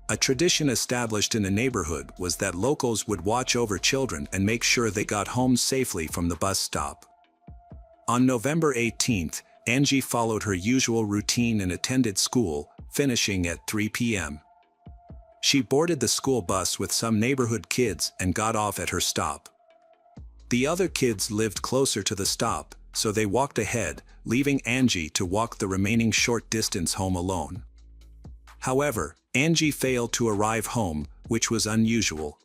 A tradition established in the neighborhood was that locals would watch over children and make sure they got home safely from the bus stop. On November 18th, Angie followed her usual routine and attended school, finishing at 3 p.m. She boarded the school bus with some neighborhood kids and got off at her stop. The other kids lived closer to the stop, so they walked ahead, leaving Angie to walk the remaining short distance home alone. However, Angie failed to arrive home, which was unusual.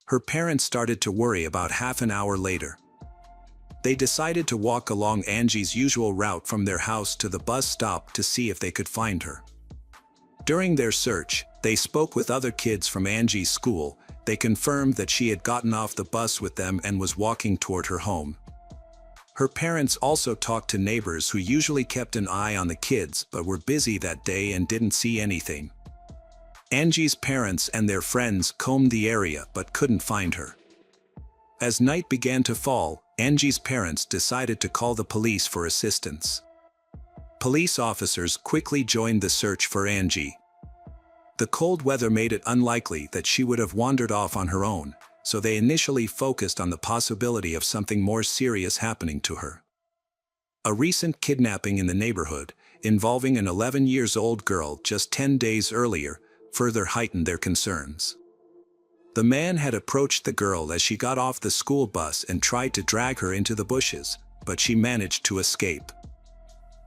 Her parents started to worry about half an hour later. They decided to walk along Angie's usual route from their house to the bus stop to see if they could find her. During their search, they spoke with other kids from Angie's school. They confirmed that she had gotten off the bus with them and was walking toward her home. Her parents also talked to neighbors who usually kept an eye on the kids but were busy that day and didn't see anything. Angie's parents and their friends combed the area but couldn't find her. As night began to fall, Angie's parents decided to call the police for assistance. Police officers quickly joined the search for Angie. The cold weather made it unlikely that she would have wandered off on her own, so they initially focused on the possibility of something more serious happening to her. A recent kidnapping in the neighborhood, involving an 11-year-old girl just 10 days earlier, further heightened their concerns. The man had approached the girl as she got off the school bus and tried to drag her into the bushes, but she managed to escape.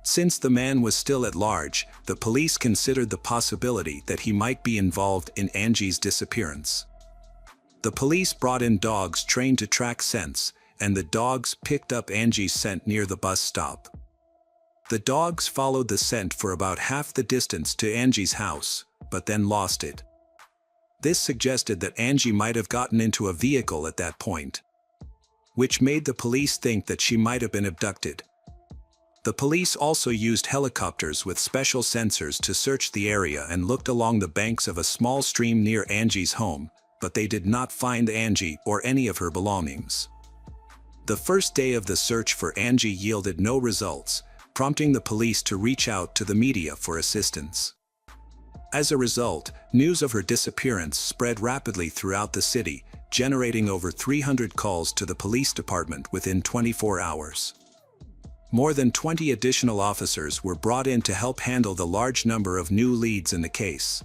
Since the man was still at large, the police considered the possibility that he might be involved in Angie's disappearance. The police brought in dogs trained to track scents, and the dogs picked up Angie's scent near the bus stop. The dogs followed the scent for about half the distance to Angie's house, but then lost it. This suggested that Angie might have gotten into a vehicle at that point, which made the police think that she might have been abducted. The police also used helicopters with special sensors to search the area and looked along the banks of a small stream near Angie's home, but they did not find Angie or any of her belongings. The first day of the search for Angie yielded no results, prompting the police to reach out to the media for assistance. As a result, news of her disappearance spread rapidly throughout the city, generating over 300 calls to the police department within 24 hours. More than 20 additional officers were brought in to help handle the large number of new leads in the case.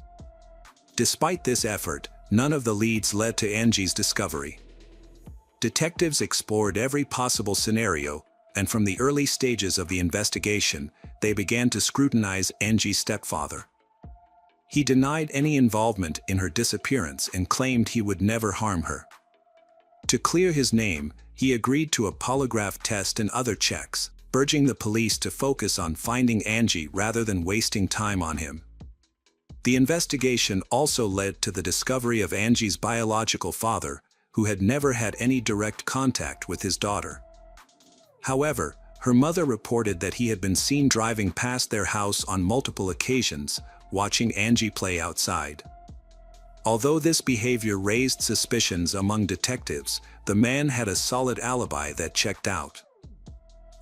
Despite this effort, none of the leads led to Angie's discovery. Detectives explored every possible scenario, and from the early stages of the investigation, they began to scrutinize Angie's stepfather. He denied any involvement in her disappearance and claimed he would never harm her. To clear his name, he agreed to a polygraph test and other checks, urging the police to focus on finding Angie rather than wasting time on him. The investigation also led to the discovery of Angie's biological father, who had never had any direct contact with his daughter. However, her mother reported that he had been seen driving past their house on multiple occasions, watching Angie play outside. Although this behavior raised suspicions among detectives, the man had a solid alibi that checked out.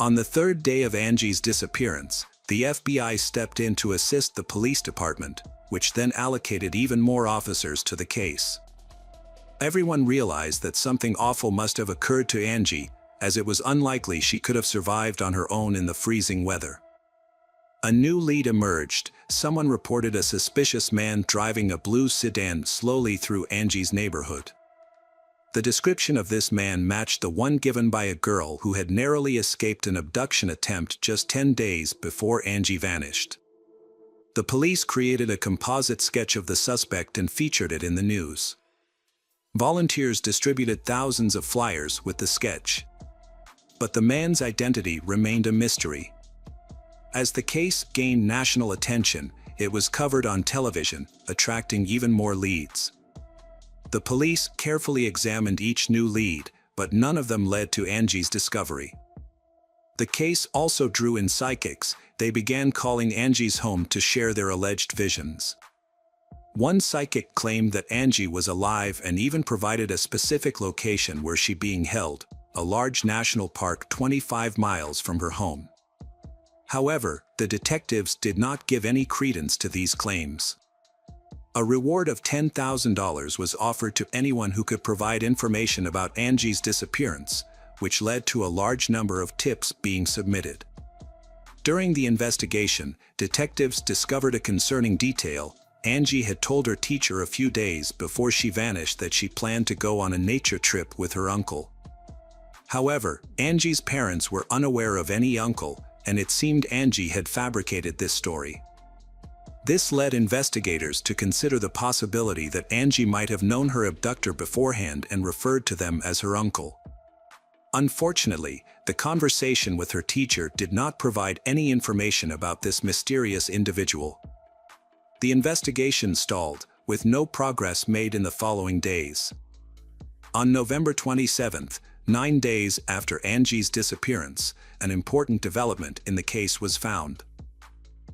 On the third day of Angie's disappearance, the FBI stepped in to assist the police department, which then allocated even more officers to the case. Everyone realized that something awful must have occurred to Angie, as it was unlikely she could have survived on her own in the freezing weather. A new lead emerged. Someone reported a suspicious man driving a blue sedan slowly through Angie's neighborhood. The description of this man matched the one given by a girl who had narrowly escaped an abduction attempt just 10 days before Angie vanished. The police created a composite sketch of the suspect and featured it in the news. Volunteers distributed thousands of flyers with the sketch. But the man's identity remained a mystery. As the case gained national attention, it was covered on television, attracting even more leads. The police carefully examined each new lead, but none of them led to Angie's discovery. The case also drew in psychics. They began calling Angie's home to share their alleged visions. One psychic claimed that Angie was alive and even provided a specific location where she being held, a large national park 25 miles from her home. However, the detectives did not give any credence to these claims. A reward of $10,000 was offered to anyone who could provide information about Angie's disappearance, which led to a large number of tips being submitted. During the investigation, detectives discovered a concerning detail. Angie had told her teacher a few days before she vanished that she planned to go on a nature trip with her uncle. However, Angie's parents were unaware of any uncle, and it seemed Angie had fabricated this story. This led investigators to consider the possibility that Angie might have known her abductor beforehand and referred to them as her uncle. Unfortunately, the conversation with her teacher did not provide any information about this mysterious individual. The investigation stalled, with no progress made in the following days. On November 27, 9 days after Angie's disappearance, an important development in the case was found.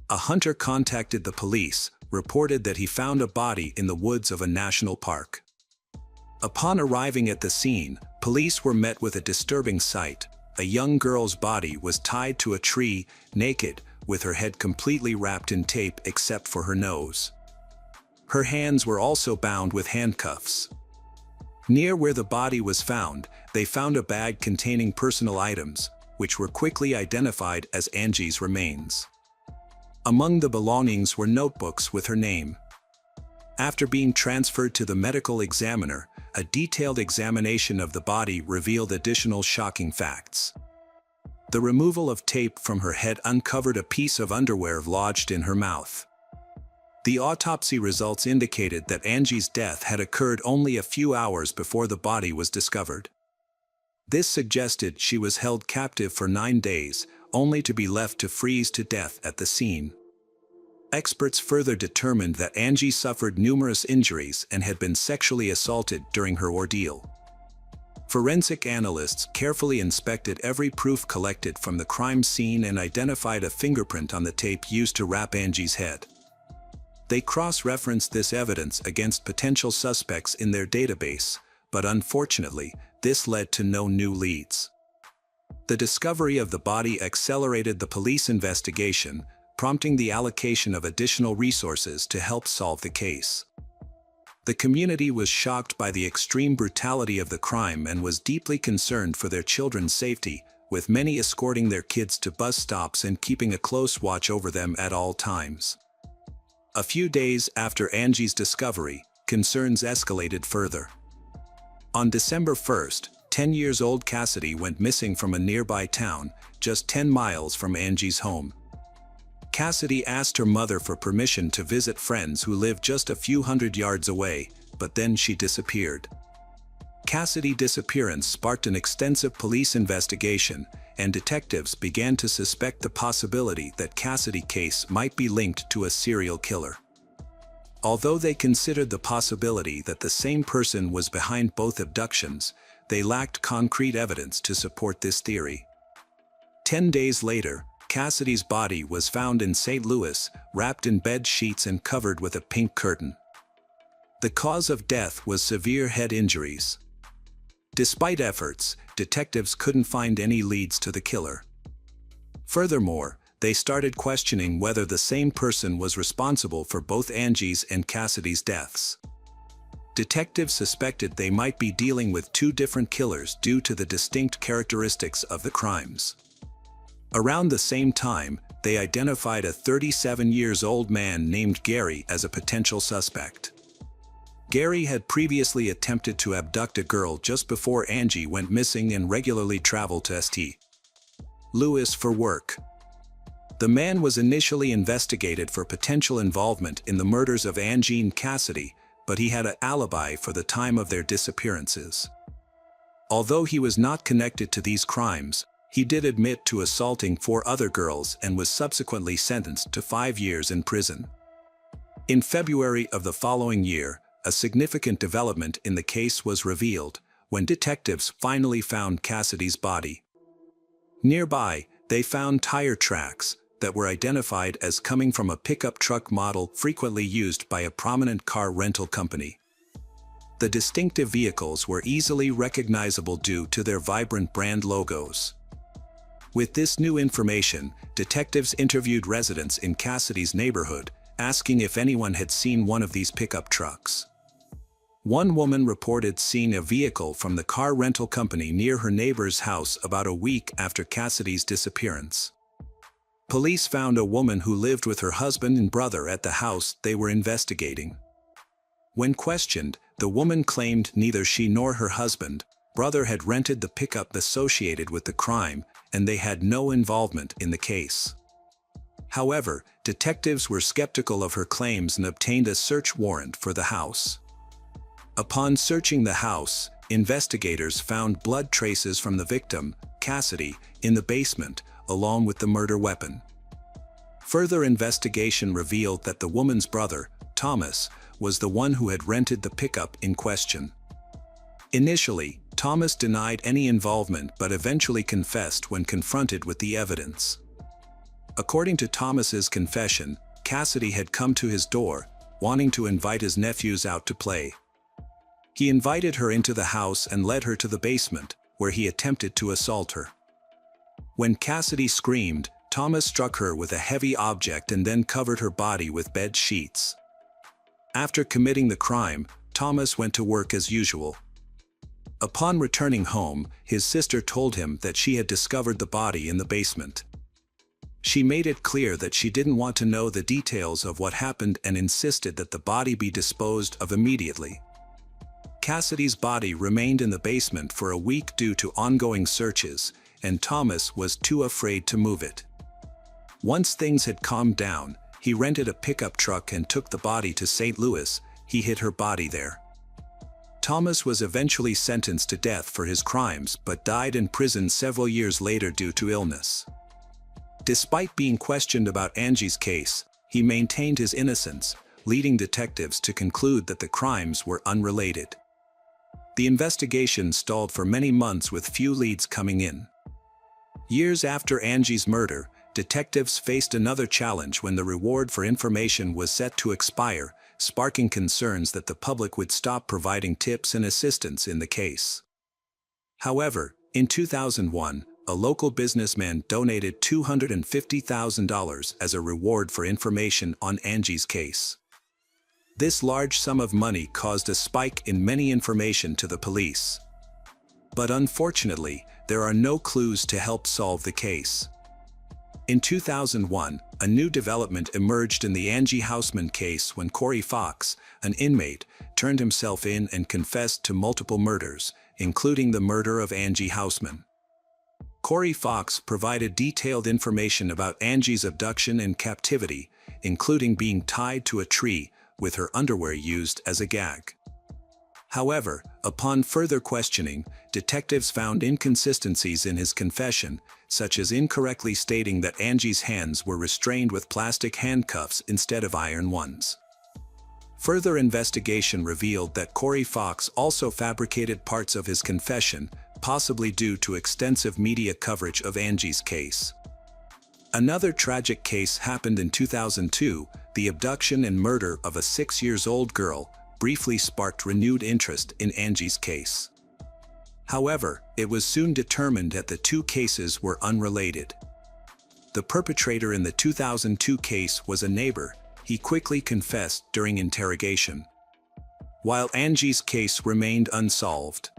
A hunter contacted the police, reported that he found a body in the woods of a national park. Upon arriving at the scene, police were met with a disturbing sight. A young girl's body was tied to a tree, naked, with her head completely wrapped in tape except for her nose. Her hands were also bound with handcuffs. Near where the body was found, they found a bag containing personal items, which were quickly identified as Angie's remains. Among the belongings were notebooks with her name. After being transferred to the medical examiner, a detailed examination of the body revealed additional shocking facts. The removal of tape from her head uncovered a piece of underwear lodged in her mouth. The autopsy results indicated that Angie's death had occurred only a few hours before the body was discovered. This suggested she was held captive for 9 days, only to be left to freeze to death at the scene. Experts further determined that Angie suffered numerous injuries and had been sexually assaulted during her ordeal. Forensic analysts carefully inspected every proof collected from the crime scene and identified a fingerprint on the tape used to wrap Angie's head. They cross-referenced this evidence against potential suspects in their database, but unfortunately, this led to no new leads. The discovery of the body accelerated the police investigation, prompting the allocation of additional resources to help solve the case. The community was shocked by the extreme brutality of the crime and was deeply concerned for their children's safety, with many escorting their kids to bus stops and keeping a close watch over them at all times. A few days after Angie's discovery, concerns escalated further. On December 1st, 10-year-old Cassidy went missing from a nearby town, just 10 miles from Angie's home. Cassidy asked her mother for permission to visit friends who lived just a few hundred yards away, but then she disappeared. Cassidy's disappearance sparked an extensive police investigation, and detectives began to suspect the possibility that Cassidy's case might be linked to a serial killer. Although they considered the possibility that the same person was behind both abductions, they lacked concrete evidence to support this theory. 10 days later, Cassidy's body was found in St. Louis, wrapped in bed sheets and covered with a pink curtain. The cause of death was severe head injuries. Despite efforts, detectives couldn't find any leads to the killer. Furthermore, they started questioning whether the same person was responsible for both Angie's and Cassidy's deaths. Detectives suspected they might be dealing with two different killers due to the distinct characteristics of the crimes. Around the same time, they identified a 37-year-old man named Gary as a potential suspect. Gary had previously attempted to abduct a girl just before Angie went missing and regularly traveled to St. Louis for work. The man was initially investigated for potential involvement in the murders of Angie and Cassidy, but he had an alibi for the time of their disappearances. Although he was not connected to these crimes, he did admit to assaulting 4 other girls and was subsequently sentenced to 5 years in prison. In February of the following year, a significant development in the case was revealed, when detectives finally found Cassidy's body. Nearby, they found tire tracks that were identified as coming from a pickup truck model frequently used by a prominent car rental company. The distinctive vehicles were easily recognizable due to their vibrant brand logos. With this new information, detectives interviewed residents in Cassidy's neighborhood, asking if anyone had seen one of these pickup trucks. One woman reported seeing a vehicle from the car rental company near her neighbor's house about a week after Cassidy's disappearance. Police found a woman who lived with her husband and brother at the house they were investigating. When questioned, the woman claimed neither she nor her husband, brother had rented the pickup associated with the crime, and they had no involvement in the case. However, detectives were skeptical of her claims and obtained a search warrant for the house. Upon searching the house, investigators found blood traces from the victim, Cassidy, in the basement, along with the murder weapon. Further investigation revealed that the woman's brother, Thomas, was the one who had rented the pickup in question. Initially, Thomas denied any involvement but eventually confessed when confronted with the evidence. According to Thomas's confession, Cassidy had come to his door, wanting to invite his nephews out to play. He invited her into the house and led her to the basement, where he attempted to assault her. When Cassidy screamed, Thomas struck her with a heavy object and then covered her body with bed sheets. After committing the crime, Thomas went to work as usual. Upon returning home, his sister told him that she had discovered the body in the basement. She made it clear that she didn't want to know the details of what happened and insisted that the body be disposed of immediately. Cassidy's body remained in the basement for a week due to ongoing searches, and Thomas was too afraid to move it. Once things had calmed down, he rented a pickup truck and took the body to St. Louis. He hid her body there. Thomas was eventually sentenced to death for his crimes but died in prison several years later due to illness. Despite being questioned about Angie's case, he maintained his innocence, leading detectives to conclude that the crimes were unrelated. The investigation stalled for many months with few leads coming in. Years after Angie's murder, detectives faced another challenge when the reward for information was set to expire, sparking concerns that the public would stop providing tips and assistance in the case. However, in 2001, a local businessman donated $250,000 as a reward for information on Angie's case. This large sum of money caused a spike in many information to the police. But unfortunately, there are no clues to help solve the case. In 2001, a new development emerged in the Angie Houseman case when Corey Fox, an inmate, turned himself in and confessed to multiple murders, including the murder of Angie Houseman. Corey Fox provided detailed information about Angie's abduction and captivity, including being tied to a tree, with her underwear used as a gag. However, upon further questioning, detectives found inconsistencies in his confession, such as incorrectly stating that Angie's hands were restrained with plastic handcuffs instead of iron ones. Further investigation revealed that Corey Fox also fabricated parts of his confession, possibly due to extensive media coverage of Angie's case. Another tragic case happened in 2002. The abduction and murder of a 6-year-old girl briefly sparked renewed interest in Angie's case. However, it was soon determined that the two cases were unrelated. The perpetrator in the 2002 case was a neighbor. He quickly confessed during interrogation, while Angie's case remained unsolved.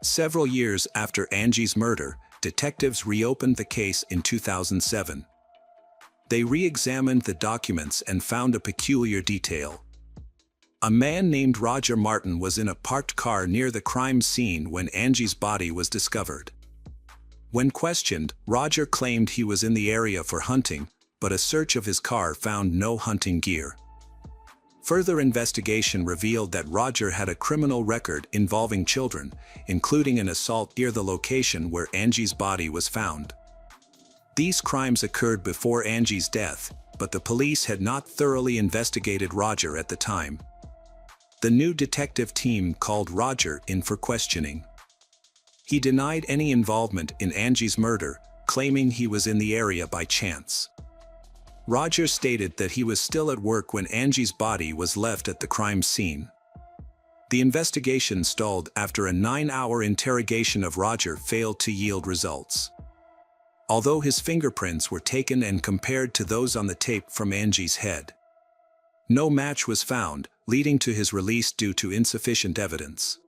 Several years after Angie's murder, detectives reopened the case in 2007. They re-examined the documents and found a peculiar detail. A man named Roger Martin was in a parked car near the crime scene when Angie's body was discovered. When questioned, Roger claimed he was in the area for hunting, but a search of his car found no hunting gear. Further investigation revealed that Roger had a criminal record involving children, including an assault near the location where Angie's body was found. These crimes occurred before Angie's death, but the police had not thoroughly investigated Roger at the time. The new detective team called Roger in for questioning. He denied any involvement in Angie's murder, claiming he was in the area by chance. Roger stated that he was still at work when Angie's body was left at the crime scene. The investigation stalled after a 9-hour interrogation of Roger failed to yield results. Although his fingerprints were taken and compared to those on the tape from Angie's head, no match was found, leading to his release due to insufficient evidence.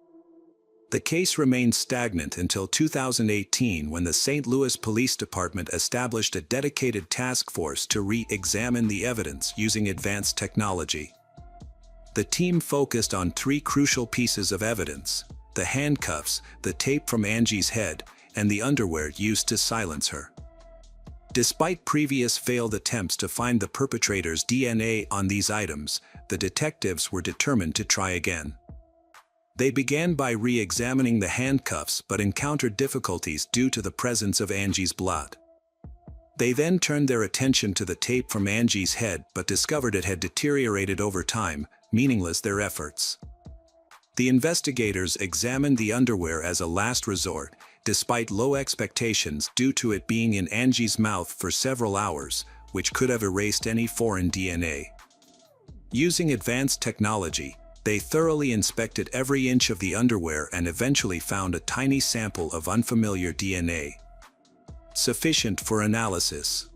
The case remained stagnant until 2018 when the St. Louis Police Department established a dedicated task force to re-examine the evidence using advanced technology. The team focused on 3 crucial pieces of evidence: the handcuffs, the tape from Angie's head, and the underwear used to silence her. Despite previous failed attempts to find the perpetrator's DNA on these items, the detectives were determined to try again. They began by re-examining the handcuffs but encountered difficulties due to the presence of Angie's blood. They then turned their attention to the tape from Angie's head but discovered it had deteriorated over time, meaningless their efforts. The investigators examined the underwear as a last resort, despite low expectations due to it being in Angie's mouth for several hours, which could have erased any foreign DNA. Using advanced technology, they thoroughly inspected every inch of the underwear and eventually found a tiny sample of unfamiliar DNA, sufficient for analysis.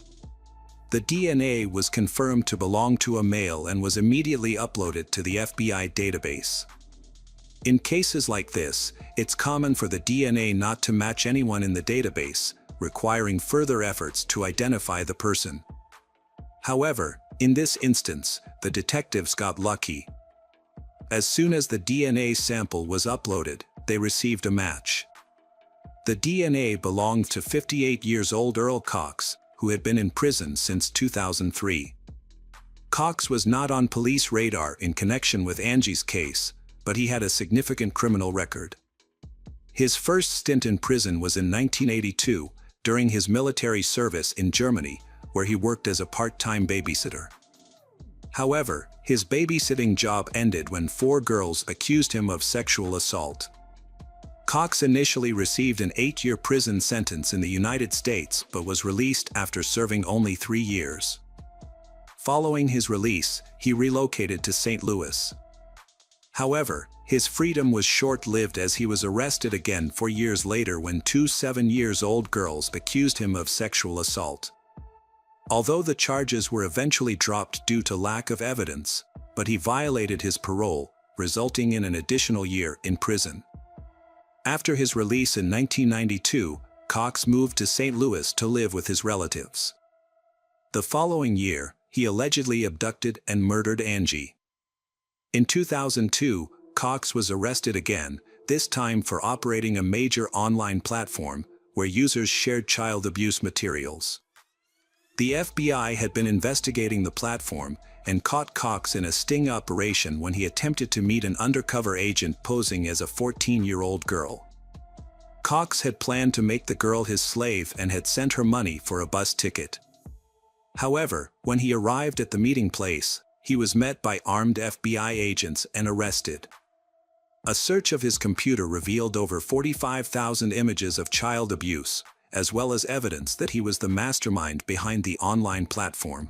The DNA was confirmed to belong to a male and was immediately uploaded to the FBI database. In cases like this, it's common for the DNA not to match anyone in the database, requiring further efforts to identify the person. However, in this instance, the detectives got lucky. As soon as the DNA sample was uploaded, they received a match. The DNA belonged to 58-year-old Earl Cox, who had been in prison since 2003. Cox was not on police radar in connection with Angie's case, but he had a significant criminal record. His first stint in prison was in 1982, during his military service in Germany, where he worked as a part-time babysitter. However, his babysitting job ended when 4 girls accused him of sexual assault. Cox initially received an 8-year prison sentence in the United States but was released after serving only 3 years. Following his release, he relocated to St. Louis. However, his freedom was short-lived as he was arrested again 4 years later when 2 7-year-old girls accused him of sexual assault. Although the charges were eventually dropped due to lack of evidence, but he violated his parole, resulting in an additional year in prison. After his release in 1992, Cox moved to St. Louis to live with his relatives. The following year, he allegedly abducted and murdered Angie. In 2002, Cox was arrested again, this time for operating a major online platform where users shared child abuse materials. The FBI had been investigating the platform and caught Cox in a sting operation when he attempted to meet an undercover agent posing as a 14-year-old girl. Cox had planned to make the girl his slave and had sent her money for a bus ticket. However, when he arrived at the meeting place, he was met by armed FBI agents and arrested. A search of his computer revealed over 45,000 images of child abuse, as well as evidence that he was the mastermind behind the online platform.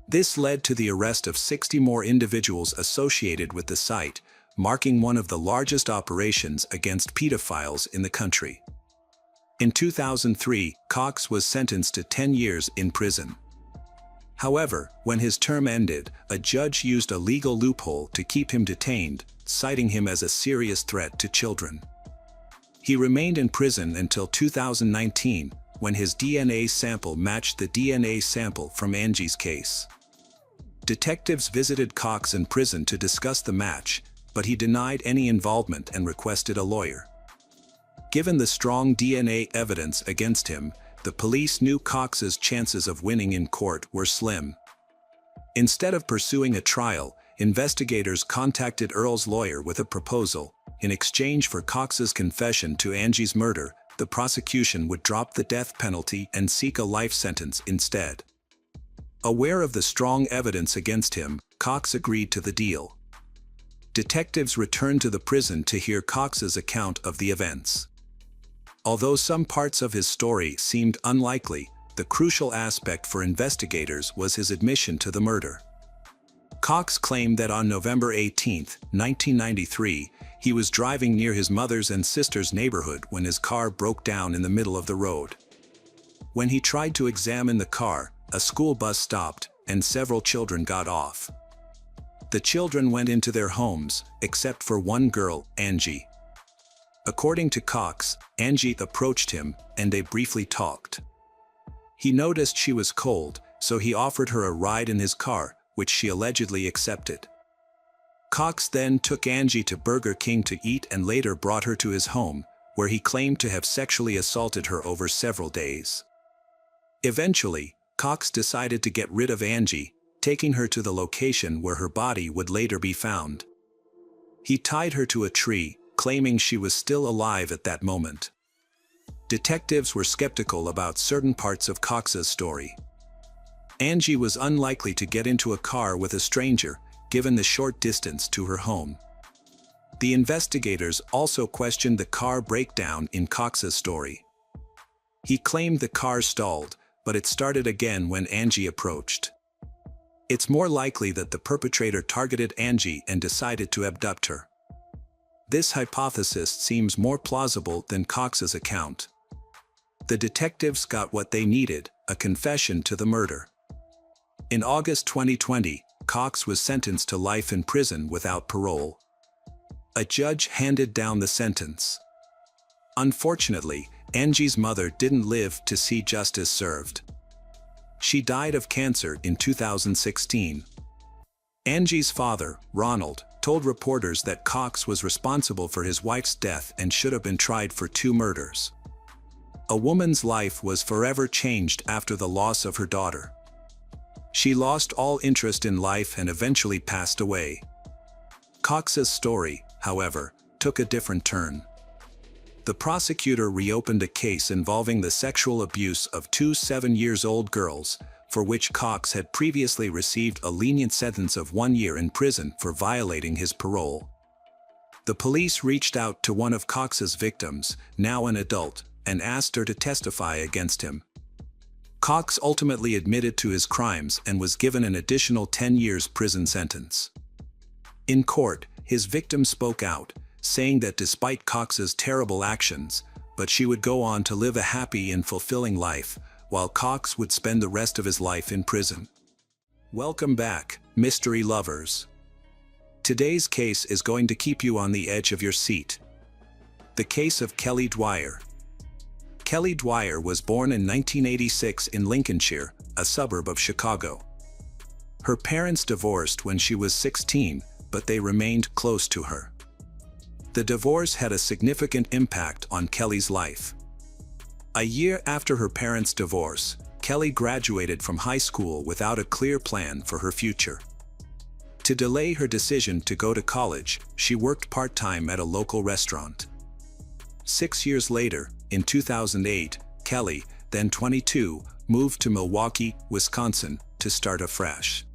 This led to the arrest of 60 more individuals associated with the site, marking one of the largest operations against pedophiles in the country. In 2003, Cox was sentenced to 10 years in prison. However, when his term ended, a judge used a legal loophole to keep him detained, citing him as a serious threat to children. He remained in prison until 2019, when his DNA sample matched the DNA sample from Angie's case. Detectives visited Cox in prison to discuss the match, but he denied any involvement and requested a lawyer. Given the strong DNA evidence against him, the police knew Cox's chances of winning in court were slim. Instead of pursuing a trial, investigators contacted Earl's lawyer with a proposal. In exchange for Cox's confession to Angie's murder, the prosecution would drop the death penalty and seek a life sentence instead. Aware of the strong evidence against him, Cox agreed to the deal. Detectives returned to the prison to hear Cox's account of the events. Although some parts of his story seemed unlikely, the crucial aspect for investigators was his admission to the murder. Cox claimed that on November 18, 1993, he was driving near his mother's and sister's neighborhood when his car broke down in the middle of the road. When he tried to examine the car, a school bus stopped, and several children got off. The children went into their homes, except for one girl, Angie. According to Cox, Angie approached him, and they briefly talked. He noticed she was cold, so he offered her a ride in his car, which she allegedly accepted. Cox then took Angie to Burger King to eat and later brought her to his home, where he claimed to have sexually assaulted her over several days. Eventually, Cox decided to get rid of Angie, taking her to the location where her body would later be found. He tied her to a tree, claiming she was still alive at that moment. Detectives were skeptical about certain parts of Cox's story. Angie was unlikely to get into a car with a stranger, given the short distance to her home. The investigators also questioned the car breakdown in Cox's story. He claimed the car stalled, but it started again when Angie approached. It's more likely that the perpetrator targeted Angie and decided to abduct her. This hypothesis seems more plausible than Cox's account. The detectives got what they needed, a confession to the murder. In August 2020, Cox was sentenced to life in prison without parole. A judge handed down the sentence. Unfortunately, Angie's mother didn't live to see justice served. She died of cancer in 2016. Angie's father, Ronald, told reporters that Cox was responsible for his wife's death and should have been tried for 2 murders. A woman's life was forever changed after the loss of her daughter. She lost all interest in life and eventually passed away. Cox's story, however, took a different turn. The prosecutor reopened a case involving the sexual abuse of 2 7-year-old girls, for which Cox had previously received a lenient sentence of 1 year in prison for violating his parole. The police reached out to one of Cox's victims, now an adult, and asked her to testify against him. Cox ultimately admitted to his crimes and was given an additional 10 years prison sentence. In court, his victim spoke out, saying that despite Cox's terrible actions, but she would go on to live a happy and fulfilling life, while Cox would spend the rest of his life in prison. Welcome back, mystery lovers. Today's case is going to keep you on the edge of your seat. The case of Kelly Dwyer. Kelly Dwyer was born in 1986 in Lincolnshire, a suburb of Chicago. Her parents divorced when she was 16, but they remained close to her. The divorce had a significant impact on Kelly's life. A year after her parents' divorce, Kelly graduated from high school without a clear plan for her future. To delay her decision to go to college, she worked part-time at a local restaurant. 6 years later, in 2008, Kelly, then 22, moved to Milwaukee, Wisconsin, to start afresh.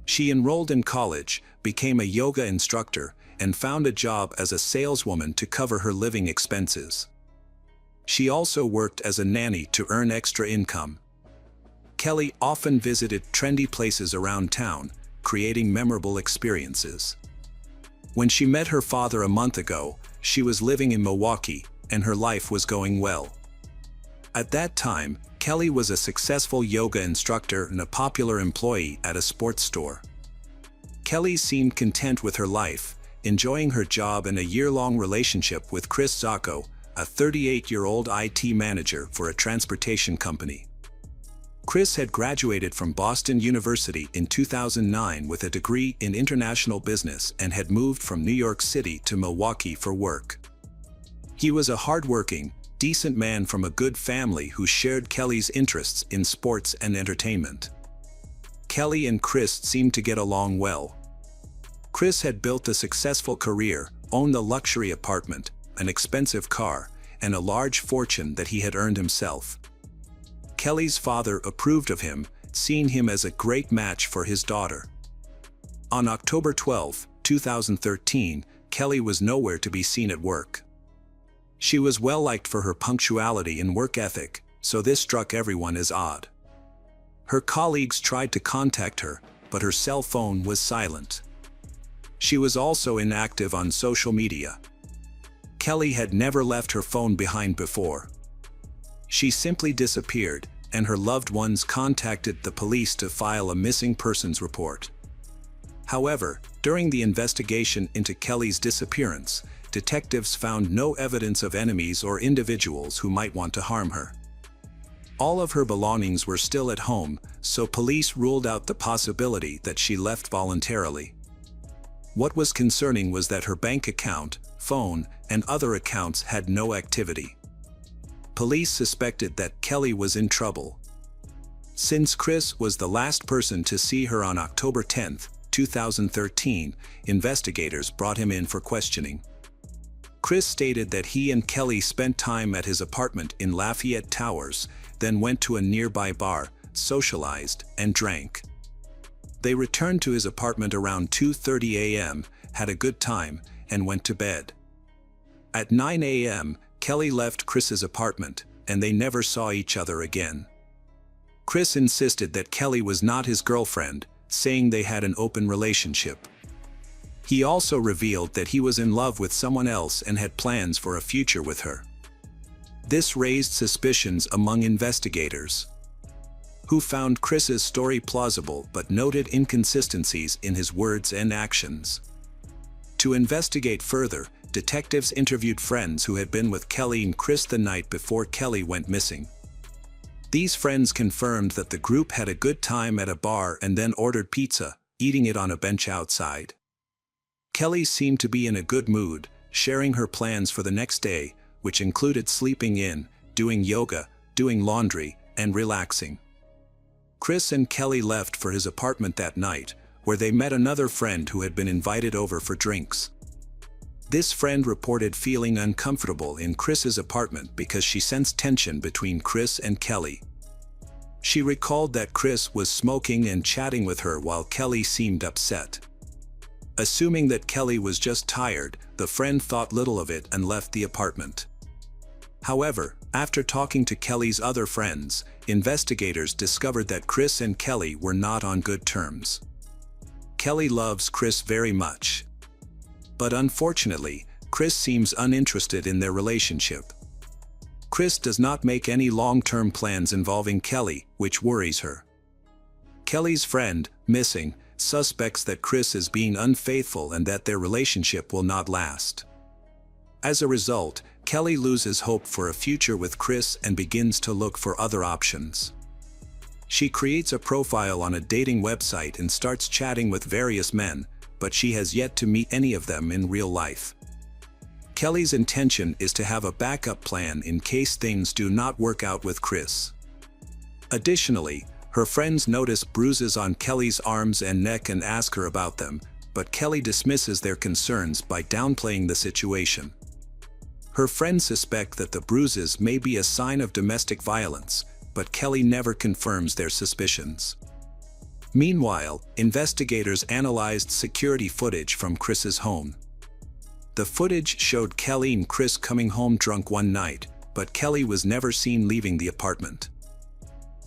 She enrolled in college, became a yoga instructor, and found a job as a saleswoman to cover her living expenses. She also worked as a nanny to earn extra income. Kelly often visited trendy places around town, creating memorable experiences. When she met her father a month ago, she was living in Milwaukee, and her life was going well. At that time, Kelly was a successful yoga instructor and a popular employee at a sports store. Kelly seemed content with her life, enjoying her job and a year-long relationship with Chris Zacco, a 38-year-old IT manager for a transportation company. Chris had graduated from Boston University in 2009 with a degree in international business and had moved from New York City to Milwaukee for work. He was a hardworking, decent man from a good family who shared Kelly's interests in sports and entertainment. Kelly and Chris seemed to get along well. Chris had built a successful career, owned a luxury apartment, an expensive car, and a large fortune that he had earned himself. Kelly's father approved of him, seeing him as a great match for his daughter. On October 12, 2013, Kelly was nowhere to be seen at work. She was well liked for her punctuality and work ethic, so this struck everyone as odd. Her colleagues tried to contact her, but her cell phone was silent. She was also inactive on social media. Kelly had never left her phone behind before. She simply disappeared, and her loved ones contacted the police to file a missing persons report. However, during the investigation into Kelly's disappearance, detectives found no evidence of enemies or individuals who might want to harm her. All of her belongings were still at home, so police ruled out the possibility that she left voluntarily. What was concerning was that her bank account, phone, and other accounts had no activity. Police suspected that Kelly was in trouble. Since Chris was the last person to see her on October 10, 2013, investigators brought him in for questioning. Chris stated that he and Kelly spent time at his apartment in Lafayette Towers, then went to a nearby bar, socialized, and drank. They returned to his apartment around 2:30 a.m., had a good time, and went to bed. At 9 a.m., Kelly left Chris's apartment, and they never saw each other again. Chris insisted that Kelly was not his girlfriend, saying they had an open relationship. He also revealed that he was in love with someone else and had plans for a future with her. This raised suspicions among investigators, who found Chris's story plausible but noted inconsistencies in his words and actions. To investigate further, detectives interviewed friends who had been with Kelly and Chris the night before Kelly went missing. These friends confirmed that the group had a good time at a bar and then ordered pizza, eating it on a bench outside. Kelly seemed to be in a good mood, sharing her plans for the next day, which included sleeping in, doing yoga, doing laundry, and relaxing. Chris and Kelly left for his apartment that night, where they met another friend who had been invited over for drinks. This friend reported feeling uncomfortable in Chris's apartment because she sensed tension between Chris and Kelly. She recalled that Chris was smoking and chatting with her while Kelly seemed upset. Assuming that Kelly was just tired, the friend thought little of it and left the apartment. However, after talking to Kelly's other friends, investigators discovered that Chris and Kelly were not on good terms. Kelly loves Chris very much. But unfortunately, Chris seems uninterested in their relationship. Chris does not make any long-term plans involving Kelly, which worries her. Kelly's friend, missing, suspects that Chris is being unfaithful and that their relationship will not last. As a result, Kelly loses hope for a future with Chris and begins to look for other options. She creates a profile on a dating website and starts chatting with various men, but she has yet to meet any of them in real life. Kelly's intention is to have a backup plan in case things do not work out with Chris. Additionally, her friends notice bruises on Kelly's arms and neck and ask her about them, but Kelly dismisses their concerns by downplaying the situation. Her friends suspect that the bruises may be a sign of domestic violence, but Kelly never confirms their suspicions. Meanwhile, investigators analyzed security footage from Chris's home. The footage showed Kelly and Chris coming home drunk one night, but Kelly was never seen leaving the apartment.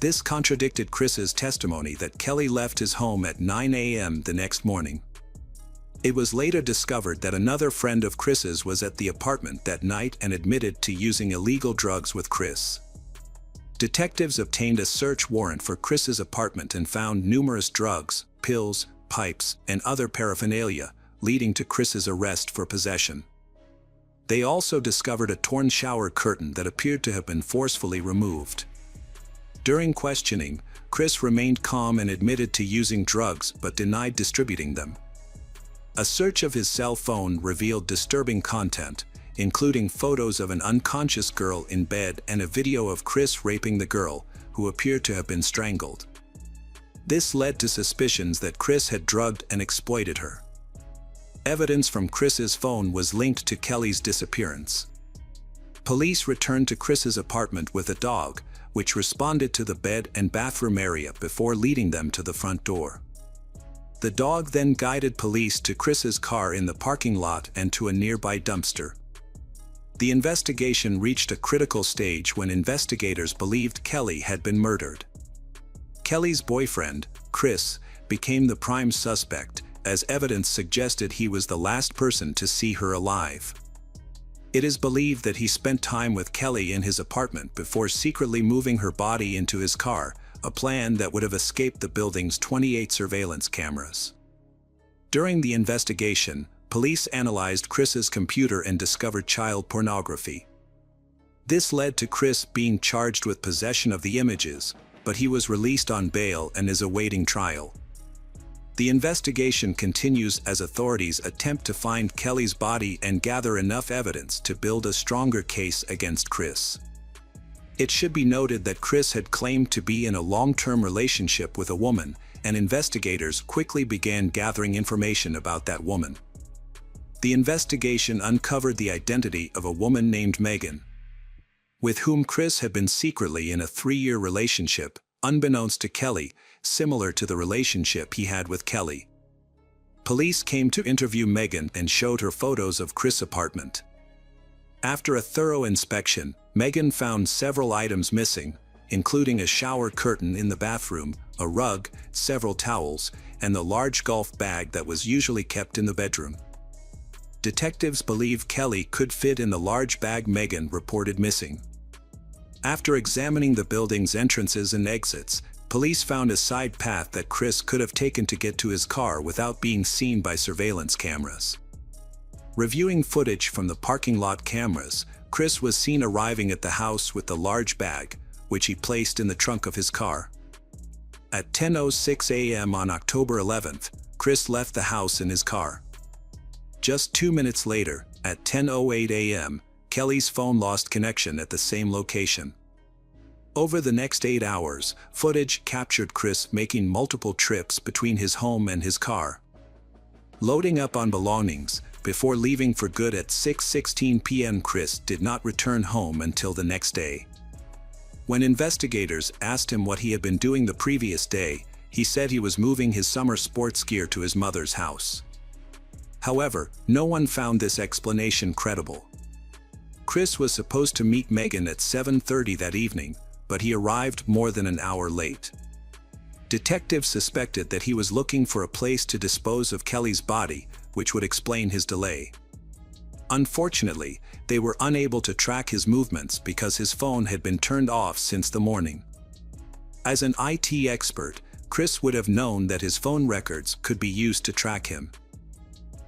This contradicted Chris's testimony that Kelly left his home at 9 a.m. the next morning. It was later discovered that another friend of Chris's was at the apartment that night and admitted to using illegal drugs with Chris. Detectives obtained a search warrant for Chris's apartment and found numerous drugs, pills, pipes, and other paraphernalia, leading to Chris's arrest for possession. They also discovered a torn shower curtain that appeared to have been forcefully removed. During questioning, Chris remained calm and admitted to using drugs but denied distributing them. A search of his cell phone revealed disturbing content, including photos of an unconscious girl in bed and a video of Chris raping the girl, who appeared to have been strangled. This led to suspicions that Chris had drugged and exploited her. Evidence from Chris's phone was linked to Kelly's disappearance. Police returned to Chris's apartment with a dog, which responded to the bed and bathroom area before leading them to the front door. The dog then guided police to Chris's car in the parking lot and to a nearby dumpster. The investigation reached a critical stage when investigators believed Kelly had been murdered. Kelly's boyfriend, Chris, became the prime suspect, as evidence suggested he was the last person to see her alive. It is believed that he spent time with Kelly in his apartment before secretly moving her body into his car, a plan that would have escaped the building's 28 surveillance cameras. During the investigation, police analyzed Chris's computer and discovered child pornography. This led to Chris being charged with possession of the images, but he was released on bail and is awaiting trial. The investigation continues as authorities attempt to find Kelly's body and gather enough evidence to build a stronger case against Chris. It should be noted that Chris had claimed to be in a long-term relationship with a woman, and investigators quickly began gathering information about that woman. The investigation uncovered the identity of a woman named Megan, with whom Chris had been secretly in a 3-year relationship, unbeknownst to Kelly, similar to the relationship he had with Kelly. Police came to interview Megan and showed her photos of Chris' apartment. After a thorough inspection, Megan found several items missing, including a shower curtain in the bathroom, a rug, several towels, and the large golf bag that was usually kept in the bedroom. Detectives believe Kelly could fit in the large bag Megan reported missing. After examining the building's entrances and exits, police found a side path that Chris could have taken to get to his car without being seen by surveillance cameras. Reviewing footage from the parking lot cameras, Chris was seen arriving at the house with the large bag, which he placed in the trunk of his car. At 10:06 a.m. on October 11th, Chris left the house in his car. Just 2 minutes later, at 10:08 a.m., Kelly's phone lost connection at the same location. Over the next 8 hours, footage captured Chris making multiple trips between his home and his car. Loading up on belongings, before leaving for good at 6:16 p.m., Chris did not return home until the next day. When investigators asked him what he had been doing the previous day, he said he was moving his summer sports gear to his mother's house. However, no one found this explanation credible. Chris was supposed to meet Megan at 7:30 that evening, but he arrived more than an hour late. Detectives suspected that he was looking for a place to dispose of Kelly's body, which would explain his delay. Unfortunately, they were unable to track his movements because his phone had been turned off since the morning. As an IT expert, Chris would have known that his phone records could be used to track him.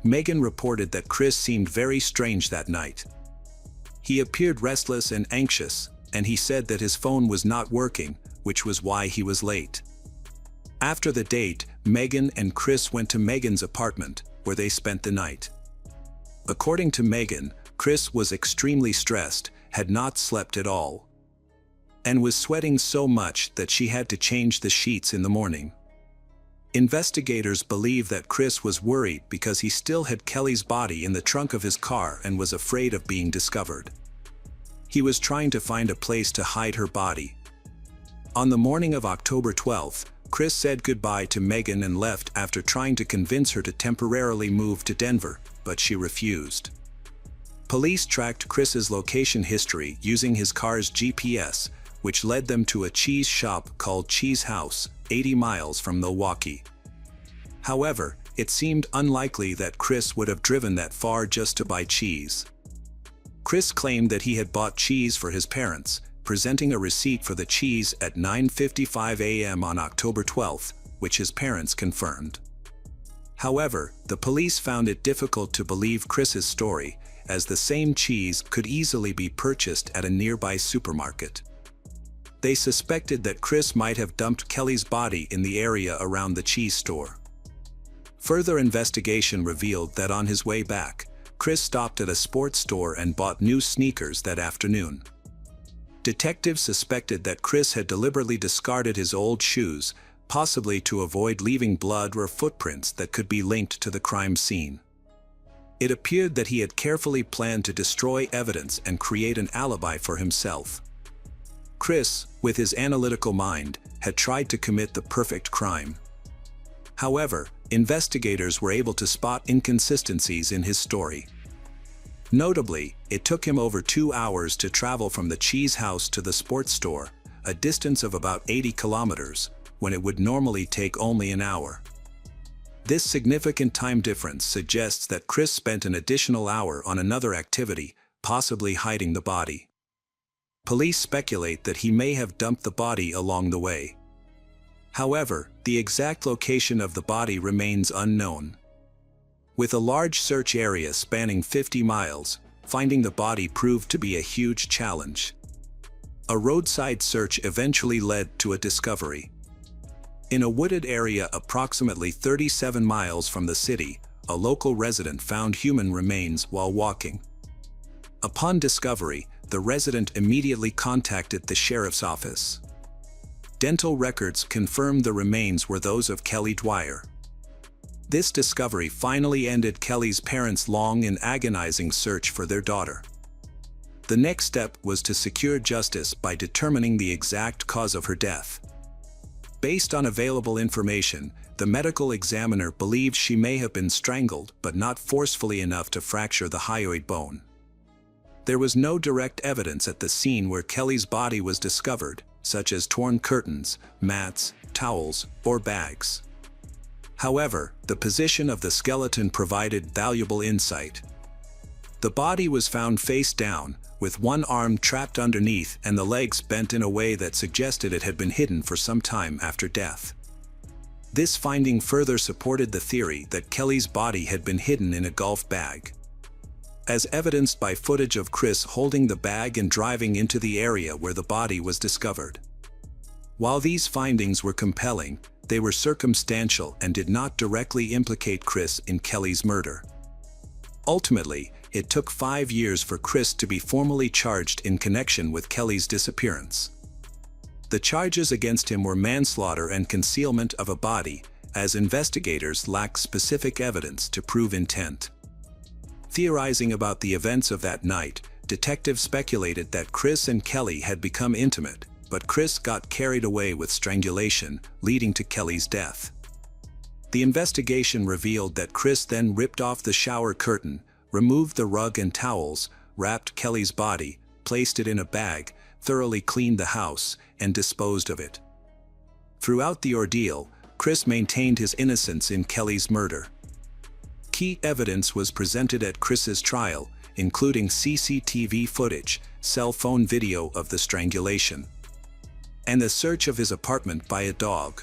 Megan reported that Chris seemed very strange that night. He appeared restless and anxious, and he said that his phone was not working, which was why he was late. After the date, Megan and Chris went to Megan's apartment, where they spent the night. According to Megan, Chris was extremely stressed, had not slept at all, and was sweating so much that she had to change the sheets in the morning. Investigators believe that Chris was worried because he still had Kelly's body in the trunk of his car and was afraid of being discovered. He was trying to find a place to hide her body. On the morning of October 12th, Chris said goodbye to Megan and left after trying to convince her to temporarily move to Denver, but she refused. Police tracked Chris's location history using his car's GPS, which led them to a cheese shop called Cheese House, 80 miles from Milwaukee. However, it seemed unlikely that Chris would have driven that far just to buy cheese. Chris claimed that he had bought cheese for his parents, presenting a receipt for the cheese at 9:55 a.m. on October 12th, which his parents confirmed. However, the police found it difficult to believe Chris's story, as the same cheese could easily be purchased at a nearby supermarket. They suspected that Chris might have dumped Kelly's body in the area around the cheese store. Further investigation revealed that on his way back, Chris stopped at a sports store and bought new sneakers that afternoon. Detectives suspected that Chris had deliberately discarded his old shoes, possibly to avoid leaving blood or footprints that could be linked to the crime scene. It appeared that he had carefully planned to destroy evidence and create an alibi for himself. Chris, with his analytical mind, had tried to commit the perfect crime. However, investigators were able to spot inconsistencies in his story. Notably, it took him over 2 hours to travel from the cheese house to the sports store, a distance of about 80 kilometers, when it would normally take only an hour. This significant time difference suggests that Chris spent an additional hour on another activity, possibly hiding the body. Police speculate that he may have dumped the body along the way. However, the exact location of the body remains unknown. With a large search area spanning 50 miles, finding the body proved to be a huge challenge. A roadside search eventually led to a discovery. In a wooded area approximately 37 miles from the city, a local resident found human remains while walking. Upon discovery, the resident immediately contacted the sheriff's office. Dental records confirmed the remains were those of Kelly Dwyer. This discovery finally ended Kelly's parents' long and agonizing search for their daughter. The next step was to secure justice by determining the exact cause of her death. Based on available information, the medical examiner believed she may have been strangled but not forcefully enough to fracture the hyoid bone. There was no direct evidence at the scene where Kelly's body was discovered, such as torn curtains, mats, towels, or bags. However, the position of the skeleton provided valuable insight. The body was found face down, with one arm trapped underneath and the legs bent in a way that suggested it had been hidden for some time after death. This finding further supported the theory that Kelly's body had been hidden in a golf bag. As evidenced by footage of Chris holding the bag and driving into the area where the body was discovered. While these findings were compelling, they were circumstantial and did not directly implicate Chris in Kelly's murder. Ultimately, it took 5 years for Chris to be formally charged in connection with Kelly's disappearance. The charges against him were manslaughter and concealment of a body, as investigators lacked specific evidence to prove intent. Theorizing about the events of that night, detectives speculated that Chris and Kelly had become intimate, but Chris got carried away with strangulation, leading to Kelly's death. The investigation revealed that Chris then ripped off the shower curtain, removed the rug and towels, wrapped Kelly's body, placed it in a bag, thoroughly cleaned the house, and disposed of it. Throughout the ordeal, Chris maintained his innocence in Kelly's murder. Key evidence was presented at Chris's trial, including CCTV footage, cell phone video of the strangulation, and the search of his apartment by a dog.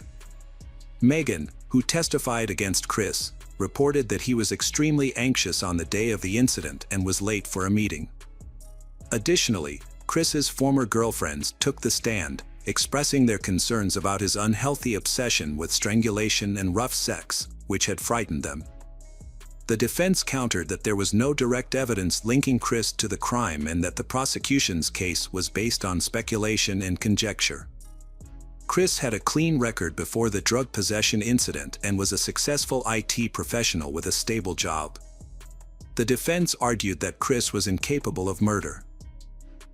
Megan, who testified against Chris, reported that he was extremely anxious on the day of the incident and was late for a meeting. Additionally, Chris's former girlfriends took the stand, expressing their concerns about his unhealthy obsession with strangulation and rough sex, which had frightened them. The defense countered that there was no direct evidence linking Chris to the crime and that the prosecution's case was based on speculation and conjecture. Chris had a clean record before the drug possession incident and was a successful IT professional with a stable job. The defense argued that Chris was incapable of murder.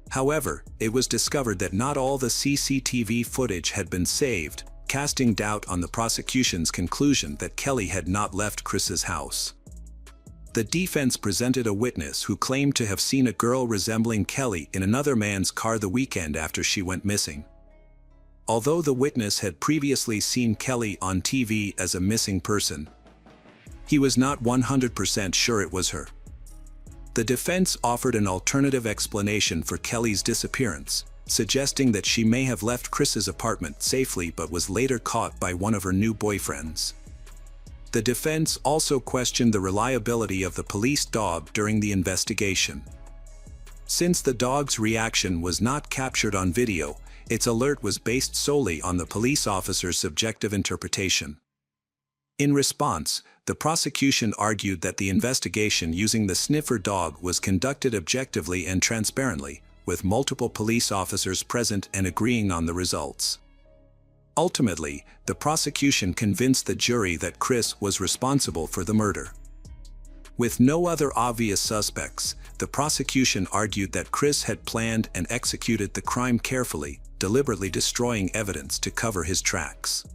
However, it was discovered that not all the CCTV footage had been saved, casting doubt on the prosecution's conclusion that Kelly had not left Chris's house. The defense presented a witness who claimed to have seen a girl resembling Kelly in another man's car the weekend after she went missing. Although the witness had previously seen Kelly on TV as a missing person, he was not 100% sure it was her. The defense offered an alternative explanation for Kelly's disappearance, suggesting that she may have left Chris's apartment safely but was later caught by one of her new boyfriends. The defense also questioned the reliability of the police dog during the investigation. Since the dog's reaction was not captured on video, its alert was based solely on the police officer's subjective interpretation. In response, the prosecution argued that the investigation using the sniffer dog was conducted objectively and transparently, with multiple police officers present and agreeing on the results. Ultimately, the prosecution convinced the jury that Chris was responsible for the murder. With no other obvious suspects, the prosecution argued that Chris had planned and executed the crime carefully, deliberately destroying evidence to cover his tracks.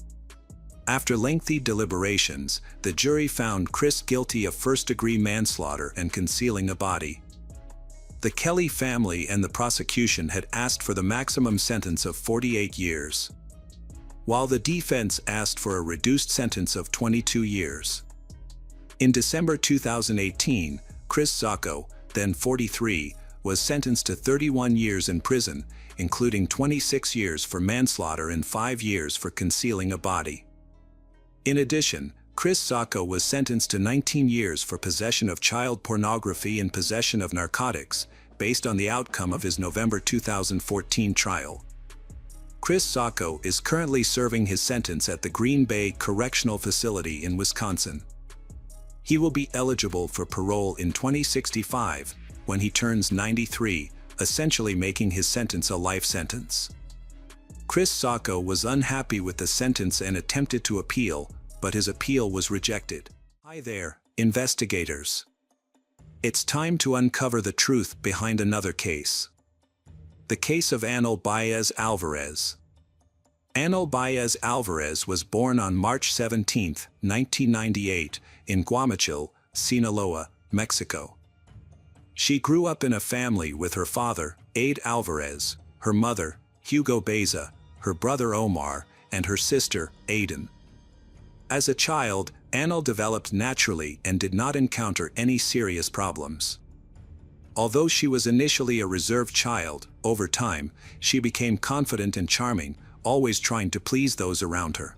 After lengthy deliberations, the jury found Chris guilty of first-degree manslaughter and concealing a body. The Kelly family and the prosecution had asked for the maximum sentence of 48 years, while the defense asked for a reduced sentence of 22 years. In December 2018, Chris Sacco, then 43, was sentenced to 31 years in prison, including 26 years for manslaughter and 5 years for concealing a body. In addition, Chris Sacco was sentenced to 19 years for possession of child pornography and possession of narcotics, based on the outcome of his November 2014 trial. Chris Sacco is currently serving his sentence at the Green Bay Correctional Facility in Wisconsin. He will be eligible for parole in 2065, when he turns 93, essentially making his sentence a life sentence. Chris Sacco was unhappy with the sentence and attempted to appeal, but his appeal was rejected. Hi there, investigators. It's time to uncover the truth behind another case. The case of Anel Baez Alvarez. Anel Baez Alvarez was born on March 17, 1998, in Guamachil, Sinaloa, Mexico. She grew up in a family with her father, Aide Alvarez, her mother, Hugo Beza, her brother Omar, and her sister, Aiden. As a child, Anel developed naturally and did not encounter any serious problems. Although she was initially a reserved child, over time, she became confident and charming, always trying to please those around her.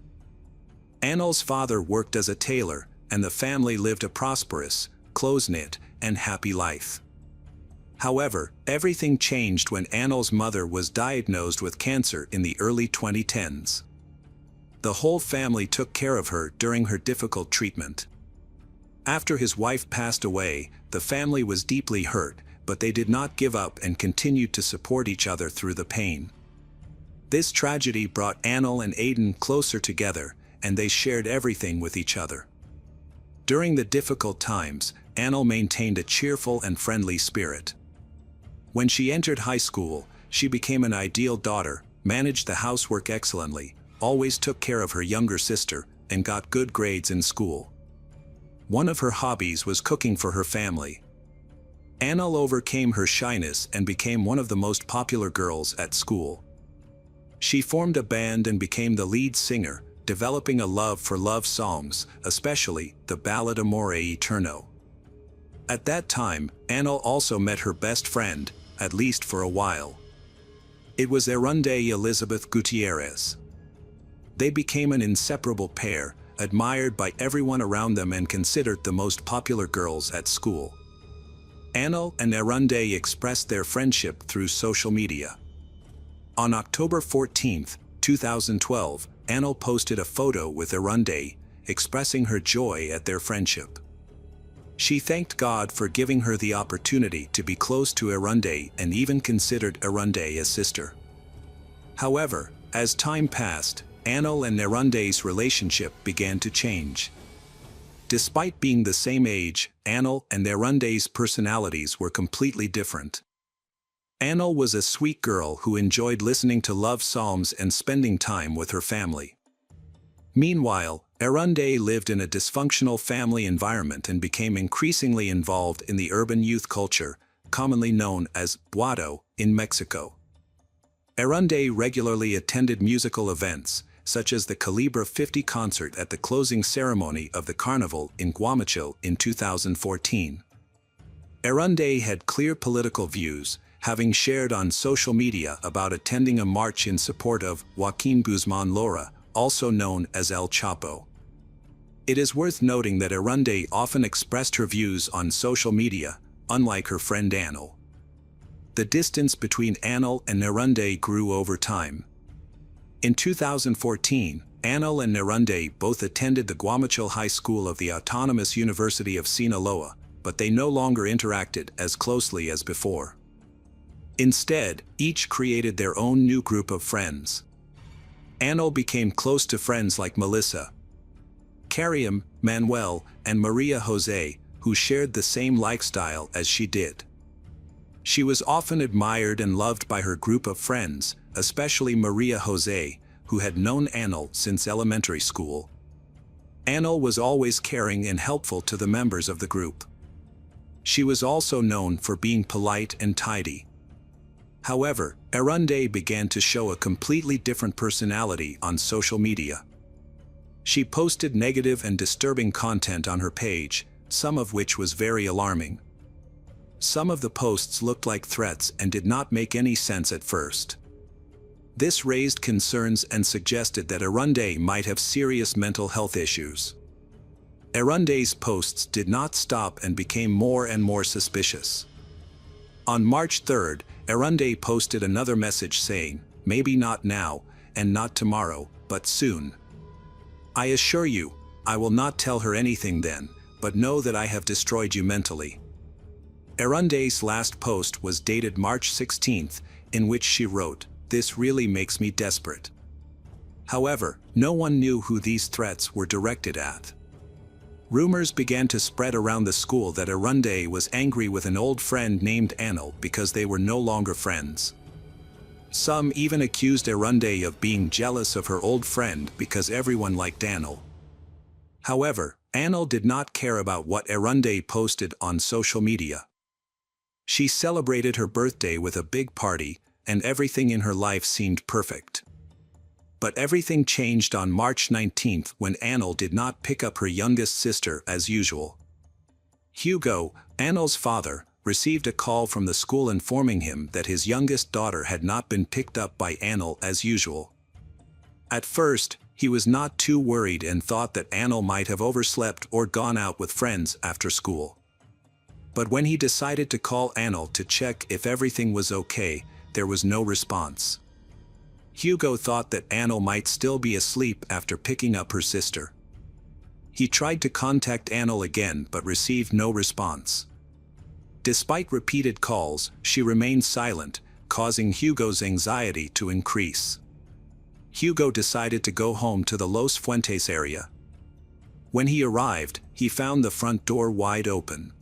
Anel's father worked as a tailor, and the family lived a prosperous, close-knit, and happy life. However, everything changed when Anel's mother was diagnosed with cancer in the early 2010s. The whole family took care of her during her difficult treatment. After his wife passed away, the family was deeply hurt, but they did not give up and continued to support each other through the pain. This tragedy brought Anel and Aiden closer together, and they shared everything with each other. During the difficult times, Anel maintained a cheerful and friendly spirit. When she entered high school, she became an ideal daughter, managed the housework excellently, always took care of her younger sister, and got good grades in school. One of her hobbies was cooking for her family. Anel overcame her shyness and became one of the most popular girls at school. She formed a band and became the lead singer, developing a love for love songs, especially the ballad Amore Eterno. At that time, Anel also met her best friend, at least for a while. It was Erunde Elizabeth Gutierrez. They became an inseparable pair, admired by everyone around them and considered the most popular girls at school. Anel and Erunde expressed their friendship through social media. On October 14, 2012, Anel posted a photo with Erunde, expressing her joy at their friendship. She thanked God for giving her the opportunity to be close to Erunde and even considered Erunde a sister. However, as time passed, Anel and Erunde's relationship began to change. Despite being the same age, Anel and Erunde's personalities were completely different. Anel was a sweet girl who enjoyed listening to love psalms and spending time with her family. Meanwhile, Erunde lived in a dysfunctional family environment and became increasingly involved in the urban youth culture, commonly known as Guado, in Mexico. Erunde regularly attended musical events, such as the Calibre 50 concert at the closing ceremony of the Carnival in Guamachil in 2014. Erunde had clear political views, having shared on social media about attending a march in support of Joaquin Guzman Lora, also known as El Chapo. It is worth noting that Erunde often expressed her views on social media, unlike her friend Anel. The distance between Anel and Erunde grew over time. In 2014, Anel and Erunde both attended the Guamachil High School of the Autonomous University of Sinaloa, but they no longer interacted as closely as before. Instead, each created their own new group of friends. Anel became close to friends like Melissa, Karim, Manuel, and Maria Jose, who shared the same lifestyle as she did. She was often admired and loved by her group of friends, especially Maria Jose, who had known Anel since elementary school. Anel was always caring and helpful to the members of the group. She was also known for being polite and tidy. However, Erunde began to show a completely different personality on social media. She posted negative and disturbing content on her page, some of which was very alarming. Some of the posts looked like threats and did not make any sense at first. This raised concerns and suggested that Erunde might have serious mental health issues. Erunde's posts did not stop and became more and more suspicious. On March 3rd, Erunde posted another message saying, "Maybe not now, and not tomorrow, but soon. I assure you, I will not tell her anything then, but know that I have destroyed you mentally." Erunde's last post was dated March 16th, in which she wrote, "This really makes me desperate." However, no one knew who these threats were directed at. Rumors began to spread around the school that Erunde was angry with an old friend named Anel because they were no longer friends. Some even accused Yolanda of being jealous of her old friend because everyone liked Anil. However, Anil did not care about what Yolanda posted on social media. She celebrated her birthday with a big party, and everything in her life seemed perfect. But everything changed on March 19th when Anil did not pick up her youngest sister as usual. Hugo, Anil's father, received a call from the school informing him that his youngest daughter had not been picked up by Anil as usual. At first, he was not too worried and thought that Anil might have overslept or gone out with friends after school. But when he decided to call Anil to check if everything was okay, there was no response. Hugo thought that Anil might still be asleep after picking up her sister. He tried to contact Anil again but received no response. Despite repeated calls, she remained silent, causing Hugo's anxiety to increase. Hugo decided to go home to the Los Fuentes area. When he arrived, he found the front door wide open.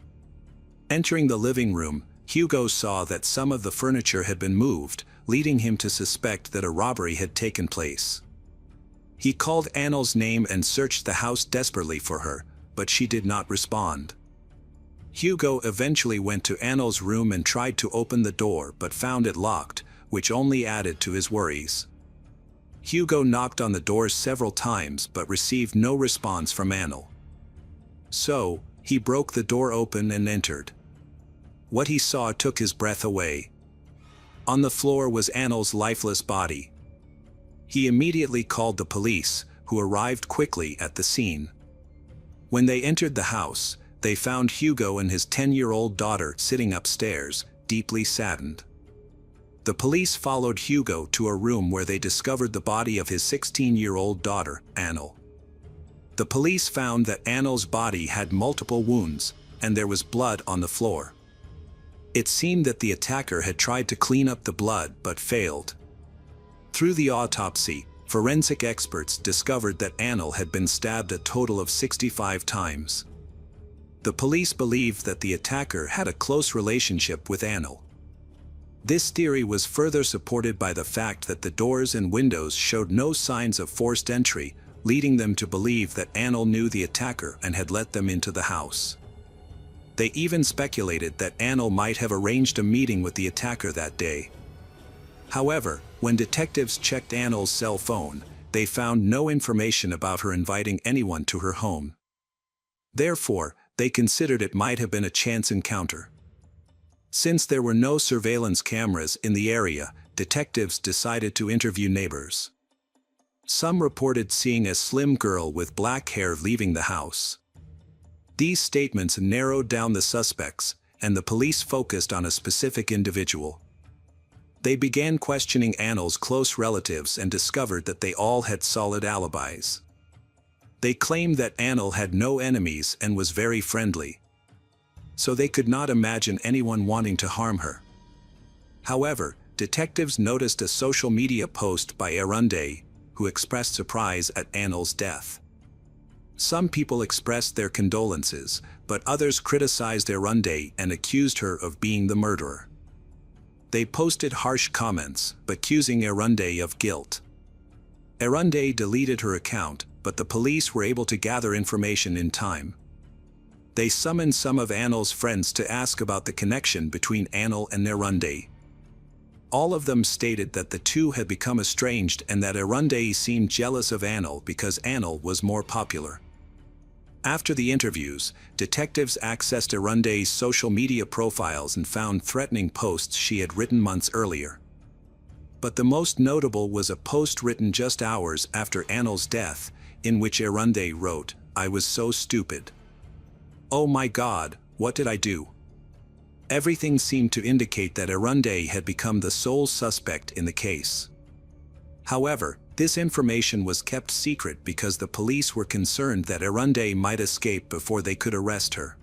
Entering the living room, Hugo saw that some of the furniture had been moved, leading him to suspect that a robbery had taken place. He called Anil's name and searched the house desperately for her, but she did not respond. Hugo eventually went to Anil's room and tried to open the door but found it locked, which only added to his worries. Hugo knocked on the door several times but received no response from Anil. So, he broke the door open and entered. What he saw took his breath away. On the floor was Anil's lifeless body. He immediately called the police, who arrived quickly at the scene. When they entered the house, they found Hugo and his 10-year-old daughter sitting upstairs, deeply saddened. The police followed Hugo to a room where they discovered the body of his 16-year-old daughter, Anil. The police found that Anil's body had multiple wounds, and there was blood on the floor. It seemed that the attacker had tried to clean up the blood but failed. Through the autopsy, forensic experts discovered that Anil had been stabbed a total of 65 times. The police believed that the attacker had a close relationship with Anil. This theory was further supported by the fact that the doors and windows showed no signs of forced entry, leading them to believe that Anil knew the attacker and had let them into the house. They even speculated that Anil might have arranged a meeting with the attacker that day. However, when detectives checked Anil's cell phone, they found no information about her inviting anyone to her home. Therefore, they considered it might have been a chance encounter. Since there were no surveillance cameras in the area, detectives decided to interview neighbors. Some reported seeing a slim girl with black hair leaving the house. These statements narrowed down the suspects, and the police focused on a specific individual. They began questioning Anil's close relatives and discovered that they all had solid alibis. They claimed that Anil had no enemies and was very friendly. So they could not imagine anyone wanting to harm her. However, detectives noticed a social media post by Yolanda, who expressed surprise at Anil's death. Some people expressed their condolences, but others criticized Yolanda and accused her of being the murderer. They posted harsh comments, accusing Yolanda of guilt. Yolanda deleted her account, but the police were able to gather information in time. They summoned some of Anil's friends to ask about the connection between Anil and Yolanda. All of them stated that the two had become estranged and that Yolanda seemed jealous of Anil because Anil was more popular. After the interviews, detectives accessed Yolanda's social media profiles and found threatening posts she had written months earlier. But the most notable was a post written just hours after Anil's death, in which Yolanda wrote, "I was so stupid. Oh my God, what did I do?" Everything seemed to indicate that Yolanda had become the sole suspect in the case. However, this information was kept secret because the police were concerned that Yolanda might escape before they could arrest her.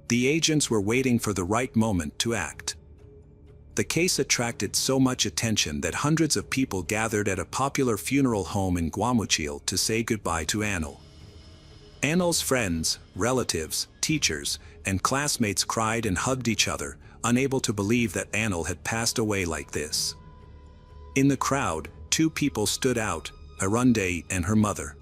The agents were waiting for the right moment to act. The case attracted so much attention that hundreds of people gathered at a popular funeral home in Guamuchil to say goodbye to Anil. Anil's friends, relatives, teachers, and classmates cried and hugged each other, unable to believe that Anil had passed away like this. In the crowd, two people stood out, Yolanda and her mother.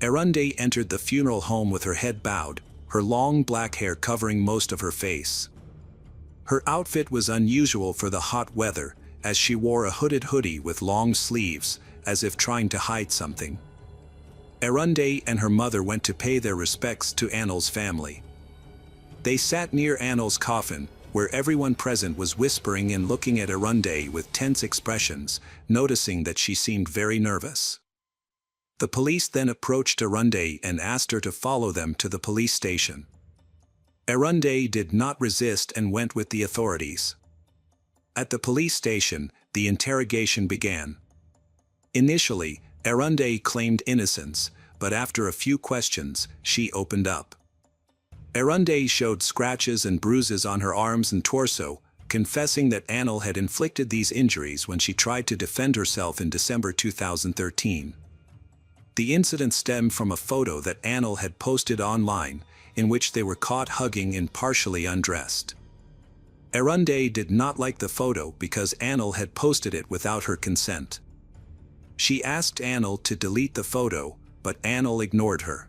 Yolanda entered the funeral home with her head bowed, her long black hair covering most of her face. Her outfit was unusual for the hot weather, as she wore a hooded hoodie with long sleeves, as if trying to hide something. Yolanda and her mother went to pay their respects to Annel's family. They sat near Annel's coffin, where everyone present was whispering and looking at Yolanda with tense expressions, noticing that she seemed very nervous. The police then approached Yolanda and asked her to follow them to the police station. Yolanda did not resist and went with the authorities. At the police station, the interrogation began. Initially, Yolanda claimed innocence, but after a few questions, she opened up. Yolanda showed scratches and bruises on her arms and torso, confessing that Annel had inflicted these injuries when she tried to defend herself in December 2013. The incident stemmed from a photo that Annel had posted online, in which they were caught hugging and partially undressed. Yolanda did not like the photo because Annel had posted it without her consent. She asked Annel to delete the photo, but Annel ignored her.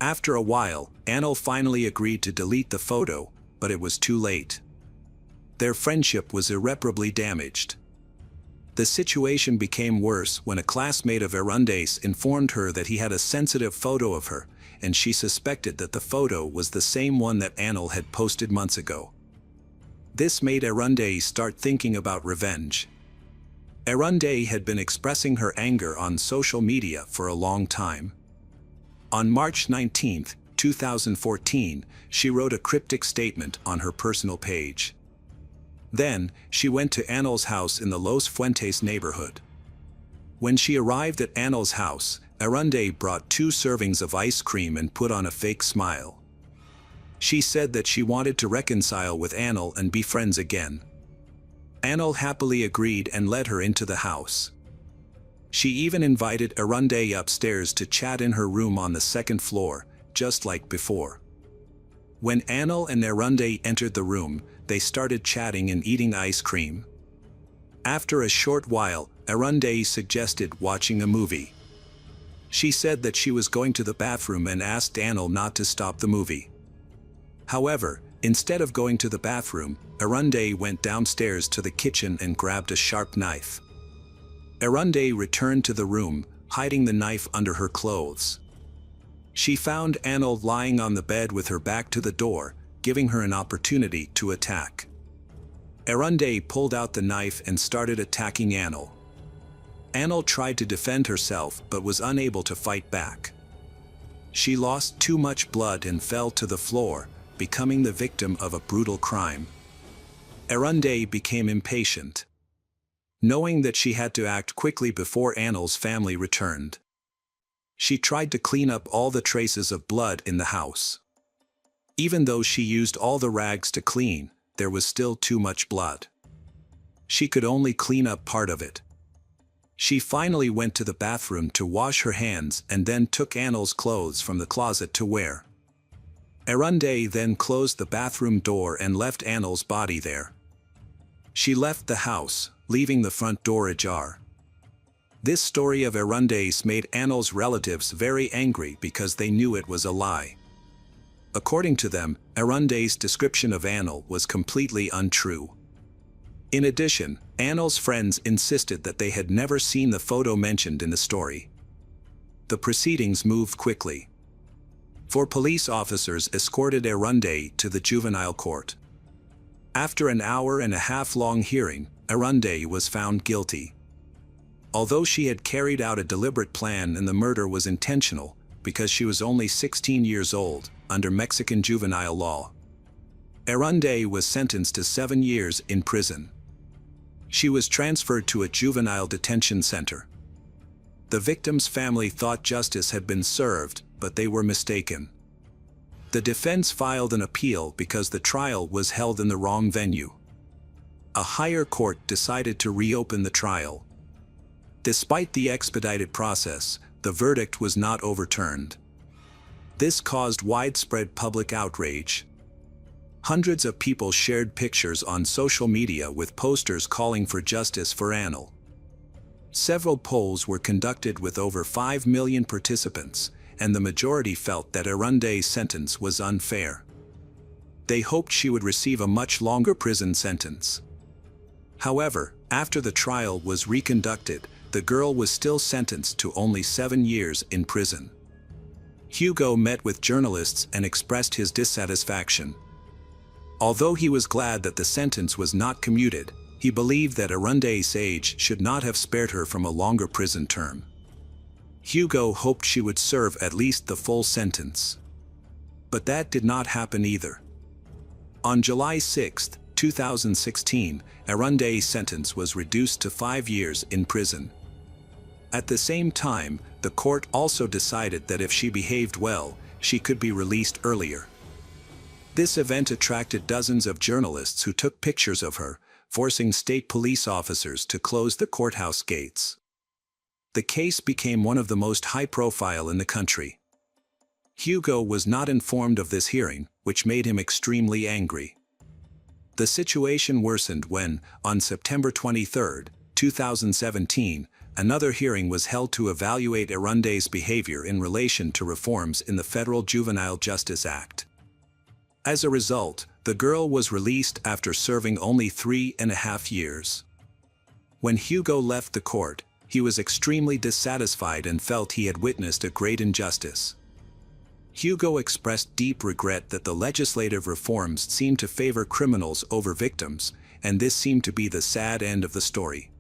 After a while, Annel finally agreed to delete the photo, but it was too late. Their friendship was irreparably damaged. The situation became worse when a classmate of Yolanda's informed her that he had a sensitive photo of her, and she suspected that the photo was the same one that Annel had posted months ago. This made Yolanda start thinking about revenge. Yolanda had been expressing her anger on social media for a long time. On March 19, 2014, she wrote a cryptic statement on her personal page. Then, she went to Annel's house in the Los Fuentes neighborhood. When she arrived at Annel's house, Yolanda brought 2 servings of ice cream and put on a fake smile. She said that she wanted to reconcile with Annel and be friends again. Annel happily agreed and led her into the house. She even invited Yolanda upstairs to chat in her room on the 2nd floor, just like before. When Annel and Yolanda entered the room, they started chatting and eating ice cream. After a short while, Yolanda suggested watching a movie. She said that she was going to the bathroom and asked Annel not to stop the movie. However, instead of going to the bathroom, Yolanda went downstairs to the kitchen and grabbed a sharp knife. Yolanda returned to the room, hiding the knife under her clothes. She found Annel lying on the bed with her back to the door, giving her an opportunity to attack. Yolanda pulled out the knife and started attacking Annel. Annel tried to defend herself but was unable to fight back. She lost too much blood and fell to the floor, becoming the victim of a brutal crime. Yolanda became impatient. Knowing that she had to act quickly before Annel's family returned, she tried to clean up all the traces of blood in the house. Even though she used all the rags to clean, there was still too much blood. She could only clean up part of it. She finally went to the bathroom to wash her hands and then took Annel's clothes from the closet to wear. Yolanda then closed the bathroom door and left Annel's body there. She left the house, leaving the front door ajar. This story of Yolanda's made Annel's relatives very angry because they knew it was a lie. According to them, Yolanda's description of Annel was completely untrue. In addition, Annel's friends insisted that they had never seen the photo mentioned in the story. The proceedings moved quickly. 4 police officers escorted Yolanda to the juvenile court. After an hour-and-a-half long hearing, Yolanda was found guilty. Although she had carried out a deliberate plan and the murder was intentional, because she was only 16 years old, under Mexican juvenile law, Yolanda was sentenced to 7 years in prison. She was transferred to a juvenile detention center. The victim's family thought justice had been served, but they were mistaken. The defense filed an appeal because the trial was held in the wrong venue. A higher court decided to reopen the trial. Despite the expedited process, the verdict was not overturned. This caused widespread public outrage. Hundreds of people shared pictures on social media with posters calling for justice for Anil. Several polls were conducted with over 5 million participants, and the majority felt that Yollanda's sentence was unfair. They hoped she would receive a much longer prison sentence. However, after the trial was reconducted, the girl was still sentenced to only 7 years in prison. Hugo met with journalists and expressed his dissatisfaction. Although he was glad that the sentence was not commuted, he believed that Yollanda's age should not have spared her from a longer prison term. Hugo hoped she would serve at least the full sentence. But that did not happen either. On July 6, 2016, Yollanda's sentence was reduced to 5 years in prison. At the same time, the court also decided that if she behaved well, she could be released earlier. This event attracted dozens of journalists who took pictures of her, forcing state police officers to close the courthouse gates. The case became one of the most high-profile in the country. Hugo was not informed of this hearing, which made him extremely angry. The situation worsened when, on September 23, 2017, another hearing was held to evaluate Yollanda's behavior in relation to reforms in the Federal Juvenile Justice Act. As a result, the girl was released after serving only 3.5 years. When Hugo left the court, he was extremely dissatisfied and felt he had witnessed a great injustice. Hugo expressed deep regret that the legislative reforms seemed to favor criminals over victims, and this seemed to be the sad end of the story.